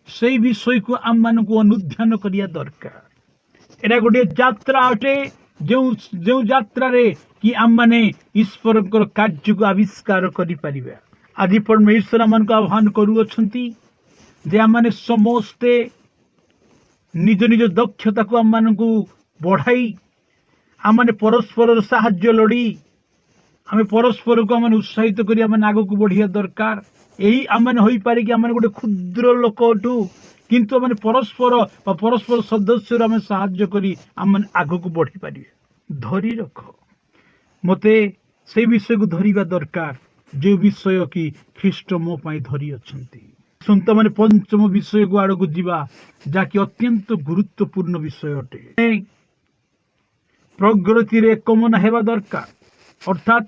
Speaker 4: सेई विषय को आम मान को अनुध्यान करिया दरकार। एरा गोटे यात्रा अटे, जो यात्रा रे कि आम माने ईश्वर कार्य को आविष्कार करि परिबा। आज परमेश्वर मन को आह्वान करू अछंती जे आम माने समस्ते निज निज दक्षता को आम मान को बढ़ाई आम माने परस्पर साहाय्य लोड़ी आम परस्पर को आम उत्साहित करी आम आग को बढ़िया दरकार। यही आम हो पारे कि आम गोटे क्षुद्र लोक अटू, किंतु आम परस्पर परस्पर सदस्य आम साहाय्य करी आम आग को बढ़ी पारे। धरी रख मते से विषय को धरिबा दरकार, जो विषय कि ख्रीष्ट मो पाई धरी अछंती। सुनत माने पंचम विषय को आड़ को जीवा, जाकि अत्यंत गुरुत्वपूर्ण विषय अटे। प्रगति रे एकमन हेबा दरकार, अर्थात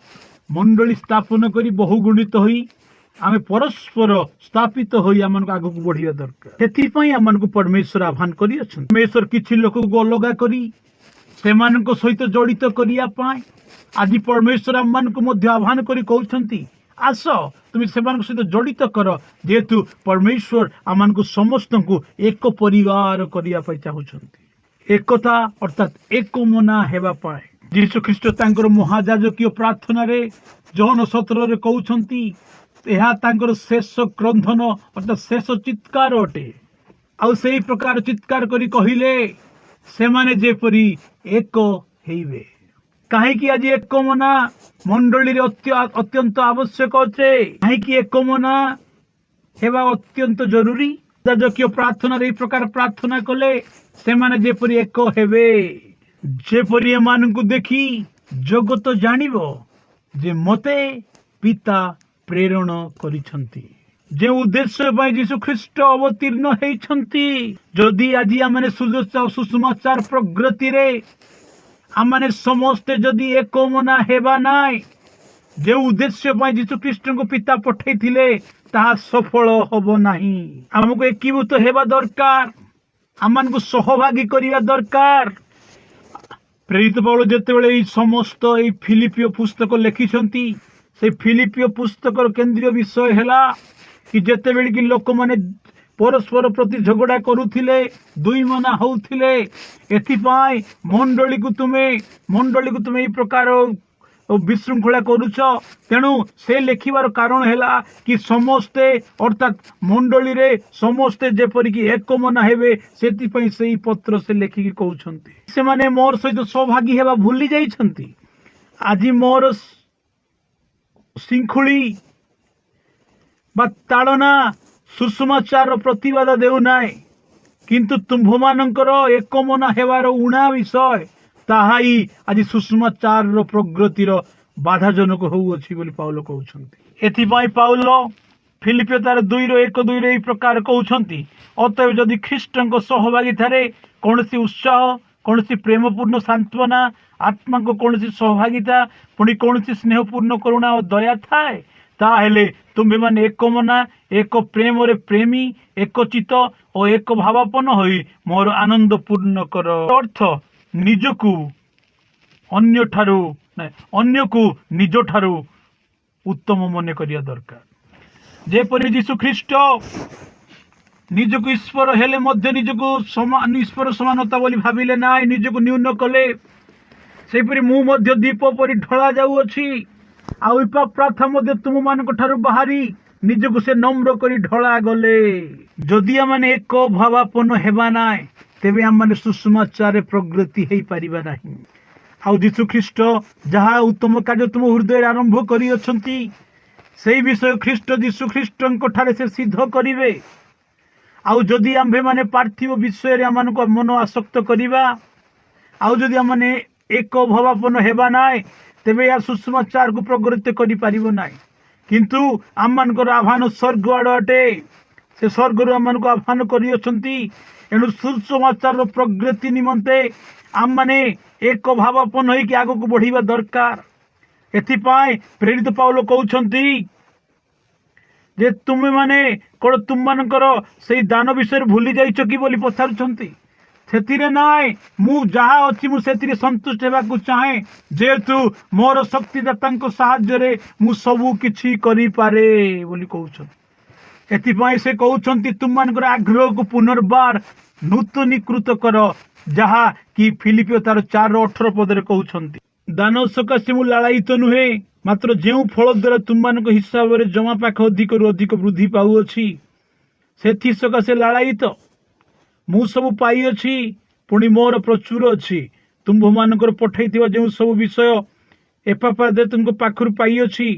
Speaker 4: मंडली स्थापन करी बहुगुणित होई आमे परस्पर स्थापित होई आमन को आगु को बढ़िया दरकार। सेति पई आमन को परमेश्वर आह्वान करी अछन। परमेश्वर किछि लोक को अलगा करी सेमान को सहित जड़ित करिया पाए आज परमेश्वर आमन को मध्य आह्वान करी कहउछंती, आस तुम सेमान को सहित जड़ित कर, जेतु परमेश्वर आमन को समस्त को एक परिवार करिया पाई चाहुछंती। एकता अर्थात एक मना हेबा पाए। यीशु ख्रीष्ट तांकर महायाजकीय प्रार्थना रे जॉन 17 रे कहउछंती, यह तांकर शेष क्रंधन अर्थात शेष चित्कार अटे। आउ से प्रकार चित्कार करी कहिले से माने जेपरी एक हेइबे। काहे कि आज एक मना मंडली रे अत्यंत आवश्यक अटे। काहे कि एक मना हेबा अत्यंत जरूरी। याजकीय प्रार्थना रे प्रकार प्रार्थना कले से माने जेपरी एक हेबे। जेपरी मान को देखी जगत जानिबो जे मते पिता प्रेरण करिछंती। जे उद्देश्य पई यीशु ख्रीष्ट अवतीर्ण हेइछंती। जदि आज आमने सुसमाचार प्रगति रे आमने समस्ते जदि एक मना हेबा नाय, जे उद्देश्य पई यीशु ख्रीष्ट को पिता पठैथिले ताहा सफल होबो नाही। हमको एकीभूत हेबा दरकार, आमन को सहभागी करिया दरकार। प्रेरित पौल जेतेबेले समस्त ए फिलिपियो पुस्तक लिखिछंती, से फिलिपियो पुस्तक केंद्रीय विषय हैला कि जेतेबेले कि लोक माने परस्पर प्रति झगड़ा करुथिले, दुई मना होउथिले, एथि पाई मंडली को तुमे ए प्रकार विशृंखला करुछ तेणु से लिखिबार कारण है कि समस्ते अर्थात मंडली रे समस्ते जेपरिक एक मन हेबे से पत्र से लेखिकी कहउछंती से माने मोर सहित सहभागी हेबा भूली जाइछंती। आज मोर शृंखली बा ताड़ना सुसमाचार प्रतिवाद देउ नाय किंतु तुम्भ मानकर एक मन हेबार उणा विषय ताहाई आज सुसमाचार प्रगतिर बाधाजनक होउछि बोली पाउल कहउछंती। एथिपाई पाउल फिलिपियो तार 2:1-2 रे प्रकार कहउछंती अतएव जदि ख्रीष्टଙ୍କ सहभागितारे कोनसी उत्साह कोनसी प्रेमपूर्ण सांत्वना आत्मा को कोनसी सहभागिता पुणी कोनसी स्नेहपूर्ण करुणा और दया थाए ताहेले तुम्हें माने एक मना एक प्रेम रे प्रेमी एक चित्त और एक भावापन होई मोर आनंद पूर्ण कर अर्थ निजकू अन्य ठारू अन्य को निज ठारू उत्तम मने करिया दरकार जेपरि यीशु ख्रीष्ट निजको ईश्वर हेले मध्य निजको समान ईश्वर समानता बोली भाविले ना निजको न्यून कले सेपरि मु मध्य दीप परि ढला जाउअछि आ प्राथा मध्य तुम मान ठारू बाहरी निजको से नम्र करी ढला गले जदि आमने एक भावापन हेबा नाय तेबे आमने सुसमाचार प्रगति हेई परिबा नाही। आउ यीशु ख्रीष्ट जहा उत्तम कार्य तुम हृदय आरंभ करी अछंती सेई विषय ख्रीष्ट यीशु ख्रीष्टଙ୍କ ठारे से सिद्ध करिवे। आउ जदि आम्भे माने पार्थिव विषय रे आमन को मन आसक्त करिबा आउ जदि आमने एक भावापन हेबा नाय तेबे या सुसमाचार को प्रगति करि परिबो नाय किंतु आमनकर आह्वान स्वर्ग आड़ अटे से स्वर्ग आमन को आह्वान करी अछंती एणु सुसमाचार प्रगति निमंते आम माने एक भावापन होई कि आगो को बढ़िबा दरकार। एथिपाई प्रेरित पाउल कहउछंती जे तुमे माने कोन तुम मानकर सेई दान विषय भूली जाइछ कि बोली पछारुछंती सेतिरे नाय मु जहा अछि मु सेतिरे संतुष्ट हेबा को चाहे जेतु मोर शक्तिदातांको सहाय्य रे मु सबु किछि करि पारे बोली कहउछन। एथिपाई से कहउछंती तुम मानकर आग्रह को पुनर्बार नूतनीकृत कर जहा कि फिलिपियो तार 4:18 पदरे कहउछंती दान सकाशे मु लालायित नुहे मात्र जेउ फल द्वारा तुम मानक हिसाब रे जमा पाख अधिक रु अधिक वृद्धि पाउअछि सेथि सकाशे लालायित मु सब पाई अछि पुणी मोर प्रचुर अछि तुम्भ मानकर पठाइथिबा जेउ सब विषय एपापादे तुमको पाखरु पाई अछि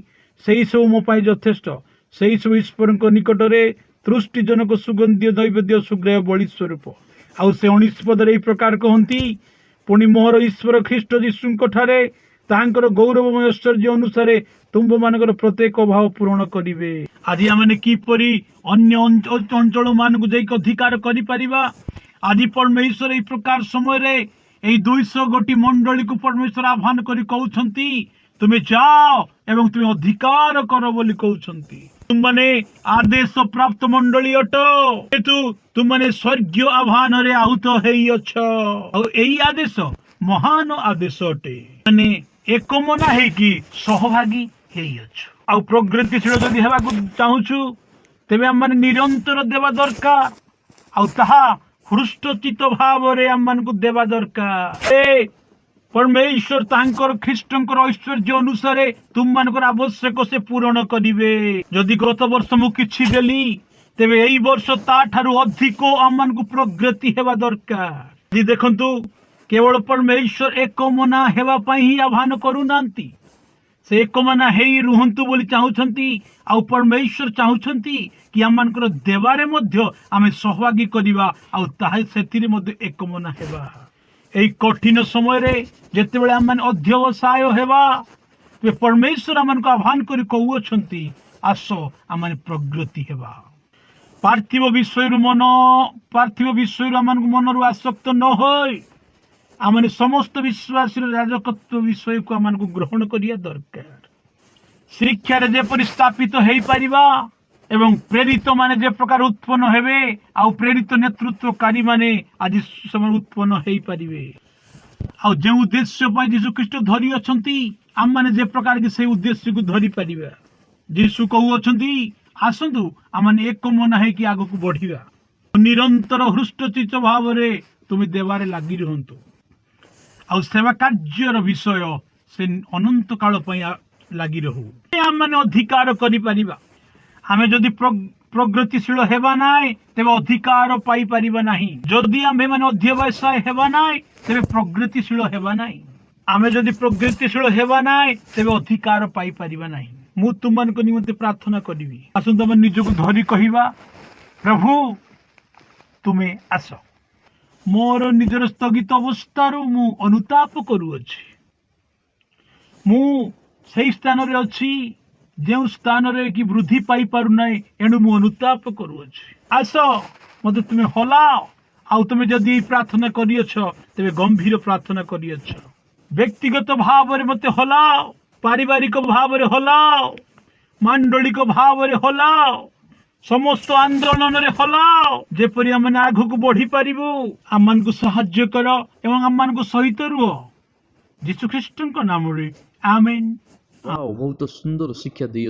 Speaker 4: सेही सब मो पाई यथेष्ट सेही सब ईश्वरଙ୍କ निकटरे तृष्टिजनक सुगंधीय नैवेद्य सुग्राह बलि स्वरूप। आउ से 19 पदरे एई प्रकार कहंती पुणी मोहर ईश्वर ख्रीष्ट यीशुଙ୍କ ठारे तांकर गौरवमय ऐश्वर्य अनुसारे तुम्भ मानकर प्रत्येक अभाव पूर्ण करिवे। आज आमने किपरि अन्य अंचल मानकु जाई अधिकार करि परिबा आज परमेश्वर एई प्रकार समय रे एई 200 गोटी मंडली को परमेश्वर आह्वान करि कहउछंती तुमे जाओ एवं तुमे अधिकार कर बोली कहउछंती। तुम माने आदेश प्राप्त मंडली अटो हेतु तुम माने स्वर्गीय आह्वान रे आहुत हेई अछ और एई आदेश महान आदेश अटे माने एक मना है कि सहभागी हेई अछ आ प्रगतिशील जदि हेबा को चाहूछु तेबे हम माने निरंतर देवा दरकार आ ताहा हृष्टचित भाव रे हम मान को देवा दरकार। ए परमेश्वर तांकर ख्रीष्टଙ୍କର ऐश्वर्य अनुसारे तुम मानकर आवश्यक से पूर्ण करिवे। जदि गत वर्ष मु किछि देली तेबे एई वर्ष ता ठारू अधिक आमान को प्रगति हेबा दरकार। जी देखंतु केवल परमेश्वर एक मना हेबा पई ही आह्वान करू नांती से एक मना हेई रुहंतु बोली चाहुछंती आ परमेश्वर चाहुछंती कि आमानकर देवारे मध्य आमे सहभागी करिवा आ ताहे सेतिरे मध्य एक मना हेबा। एई कठिन समय रे जेते बेले आम अध्यवसाय हेबा ते परमेश्वर आमान को आह्वान करि कहउछंती आसो आमान प्रगति हेबा। पार्थिव विषय आमान मनरु आसक्त न होय आमने समस्त विश्वासी राजकत्व विषय को आमान को ग्रहण करिया दरकार। शिक्षा रे जेपरि स्थापित हेई परिबा एवं प्रेरित माने जे प्रकार उत्पन्न हेबे आ प्रेरित नेतृत्वकारी माने आज समय उत्पन्न हेई परिबे आ जे उद्देश्य पई यीशु ख्रीष्ट धरि अछंती आम माने जे प्रकार के से उद्देश्य को धरि परिबा। यीशु कहू अछंती आसंतु आमने एक मन है कि आगो को बढ़िबा निरंतर हृष्टचित भाव रे तुम देवारे लागि रहंतु आ सेवा कार्यर विषय से अनंत काल लगी रहू आम मैंने अधिकार करिपरिबा आमे जदि प्रगतिशील हेबा नाय तेबे अधिकार पाई परिबा नाही जदि आमे माने अध्यवसाय हेबा नाय तेबे प्रगतिशील हेबा नाय आमे जदि प्रगतिशील हेबा नाय तेबे अधिकार पाई परिबा नाही मु तुमन को निमंते प्रार्थना करिवि आसुन तम निजको धरि कहिबा प्रभु तुमे आस मोर निजर स्थगित अवस्थार मु अनुताप करूअछि मु सही स्थान रे अछि जो स्थान रे कि वृद्धि पाई पारु नाही एणु मु अनुताप करूअछि आस मते तुमे हलाओ आउ तुमे जदि प्रार्थना करियछ तेबे गंभीर प्रार्थना करियछ व्यक्तिगत भाव रे मते हलाओ पारिवारिक भाव रे हलाओ मांडलिक भाव रे हलाओ समस्त आंदोलन रे हलाओ जेपरि हमने आगु को बढ़ी पारिबो हमन को सहाय्य करो एवं हमन को सहित रुओ यीशु ख्रीष्टन को नाम रे आमेन।
Speaker 3: बहुत सुंदर शिक्षा दी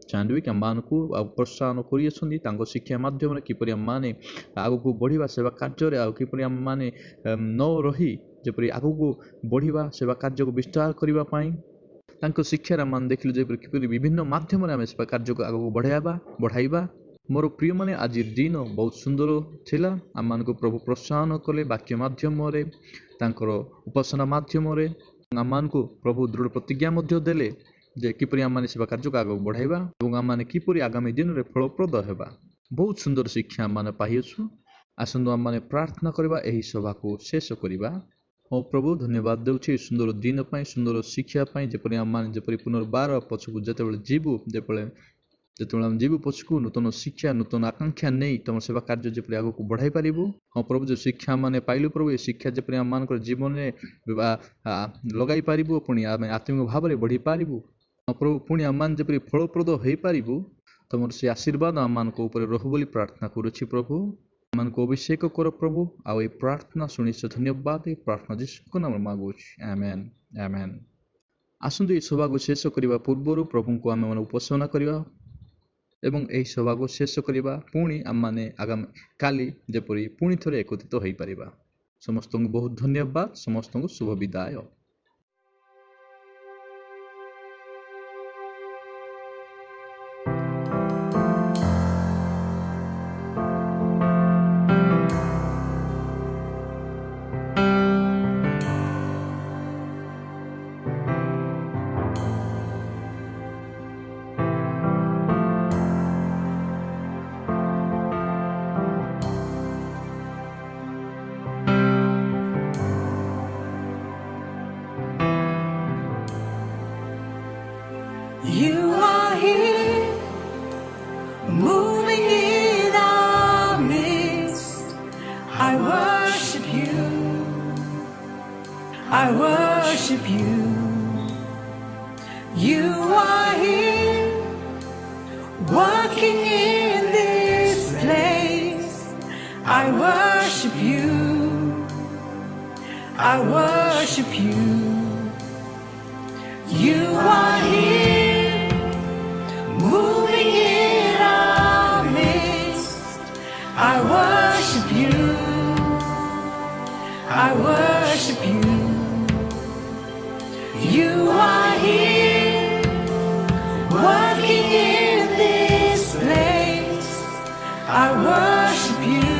Speaker 3: चांदविक आम को प्रोत्साहन कर शिक्षा माध्यम किपर आम मैंने आग को बढ़िया सेवा कार्य आ किपर आम मैंने न रही जपरी आग को बढ़िया सेवा कार्य को विस्तार करने शिक्षार आम देखिलु जपरी किपर विभिन्न माध्यम सेवा कार्य को आग को बढ़ाइबा मोर प्रिय माने आज दिन बहुत सुंदर थिला आम को प्रभु प्रोत्साहन कले वाक्य माध्यम उपासना माध्यम आम को प्रभु दृढ़ प्रतिज्ञा देले जे किपरि आम माने सेवा कार्य को आगे बढ़ाइबा और आम माने किपरि आगामी दिन में फलप्रद हेबा बहुत सुंदर शिक्षा आम माने पाइछु। आसंतु आम माने प्रार्थना करबा एही सभा को शेष करबा। हो प्रभु धन्यवाद देउछि सुंदर दिन पाई सुंदर शिक्षा पाई जेपरि आम माने जेपरि पुनर्बार पछकु जेतेबेले जीवु जेतेबेले आम जीवु पछकु नूतन शिक्षा नूतन आकांक्षा नहीं तुम सेवा कार्य जेपरि आगो को बढ़ाई पारिबु। हाँ प्रभु जो शिक्षा माने पाइलु प्रभु ये शिक्षा जेपरि आम मानकर जीवन में लगाई पारिबु पुणी आम आत्मिक भाव में बढ़ी पारिबु। हाँ प्रभु पुणी आम मान जेपरि फलप्रद हो पारिबु तुम से आशीर्वाद आम मान को ऊपर रहु बोली प्रार्थना करुछि प्रभु आम को अभिषेक कर प्रभु आ प्रार्थना शुणी से धन्यवाद प्रार्थना यीशु को नाम मागुछि आमेन आमेन। आसंतु ये सभा को शेष करने पूर्व प्रभु को आम उपासना करवा एवं यही सभा को शेष करवा पुणी आम माने आगामी काली जेपरी पुणी थरे एकत्रित हो पारिबा। समस्त को बहुत धन्यवाद समस्त को शुभ विदाय।
Speaker 6: You are here, moving in our midst. I worship you. I worship you. You are here, working in this place. I worship you. I worship you. You are here, moving in our midst. I worship you. I worship you. You are here, working in this place. I worship you.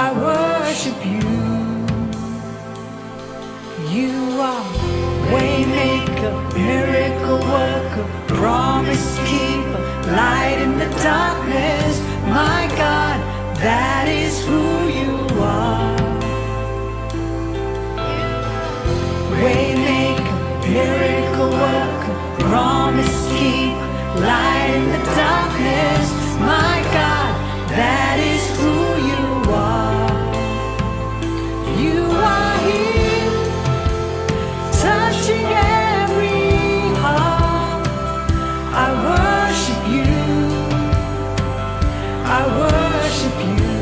Speaker 6: I worship you. You are Waymaker, miracle worker, promise keeper, light in the darkness. My God, that is who you are. Waymaker, miracle worker, promise keeper, light in the darkness. My God, that is who you are. You are here, touching every heart. I worship you. I worship you.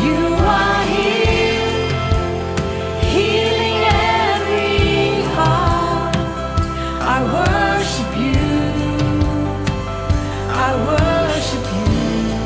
Speaker 6: You are here, healing every heart. I worship you. I worship you.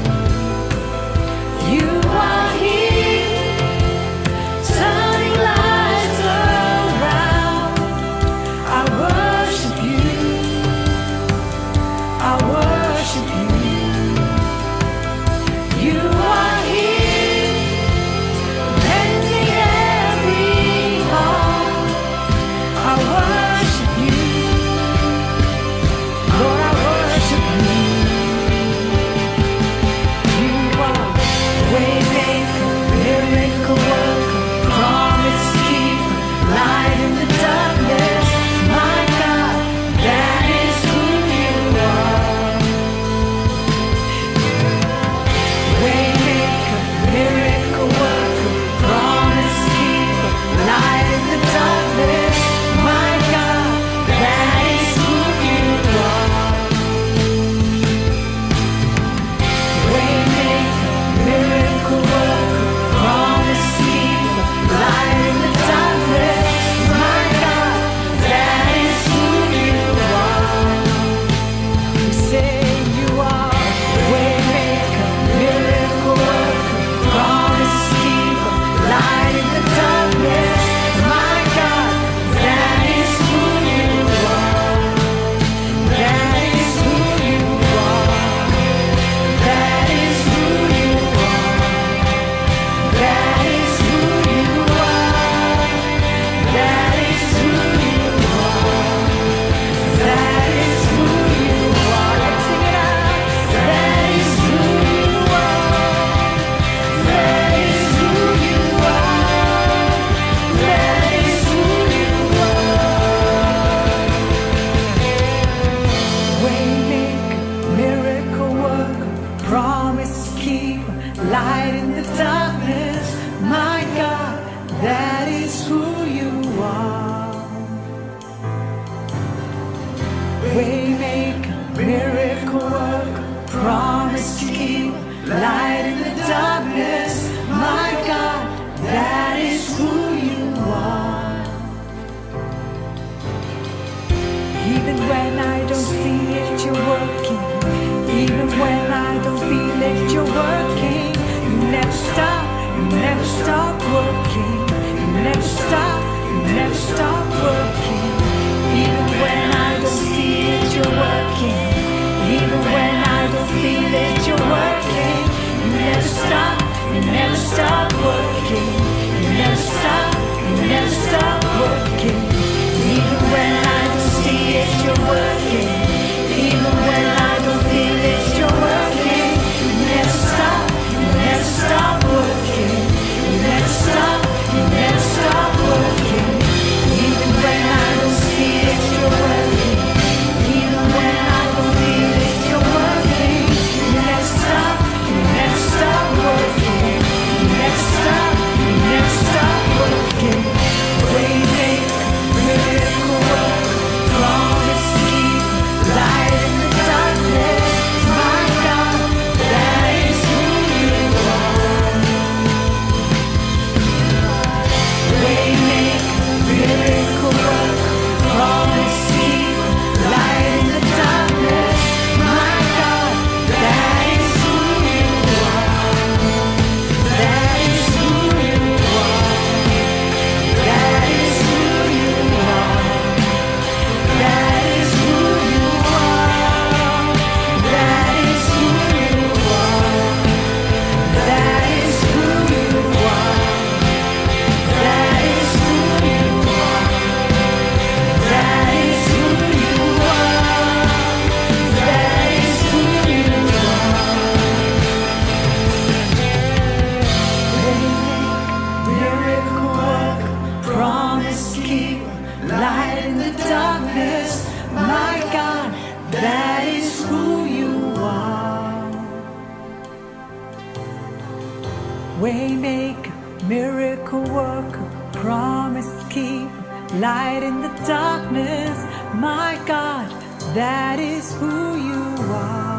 Speaker 6: light in the darkness. My God, that is who you are. Waymaker, miracle worker, promise to keep, light in the darkness. My God, that is who you are. Even when I don't see it, you're working. Even when I don't feel it, you're working. You never stop, you never stop working. You never stop, you never stop working. Even when I don't see it, you're working. Even when I don't feel it, you're working. You never stop, you never stop working. You never stop, you never stop working. Even when I don't see it, you're working. Even when I don't feel it, you're working. You never stop, you never stop working. You never stop, you never stop working. Even when I don't see it, you're working. Even when I don't feel it, you're working. You never stop, you never stop working. You never stop, you never stop working. Waymaker, miracle worker, promise keep, light in the darkness. My God, that is who you are. Waymaker, miracle worker, promise keep, light in the darkness. My God, that is who you are. That is who you are. That is who you are. That is who you are. That is who you are. That is who you are. That is who you are. That is who you are. That is who you are. Miracle worker, promise keep, light in the darkness. My God, that is who you are. Waymaker, miracle worker, promise keep, light in the darkness. My God, that is who you are.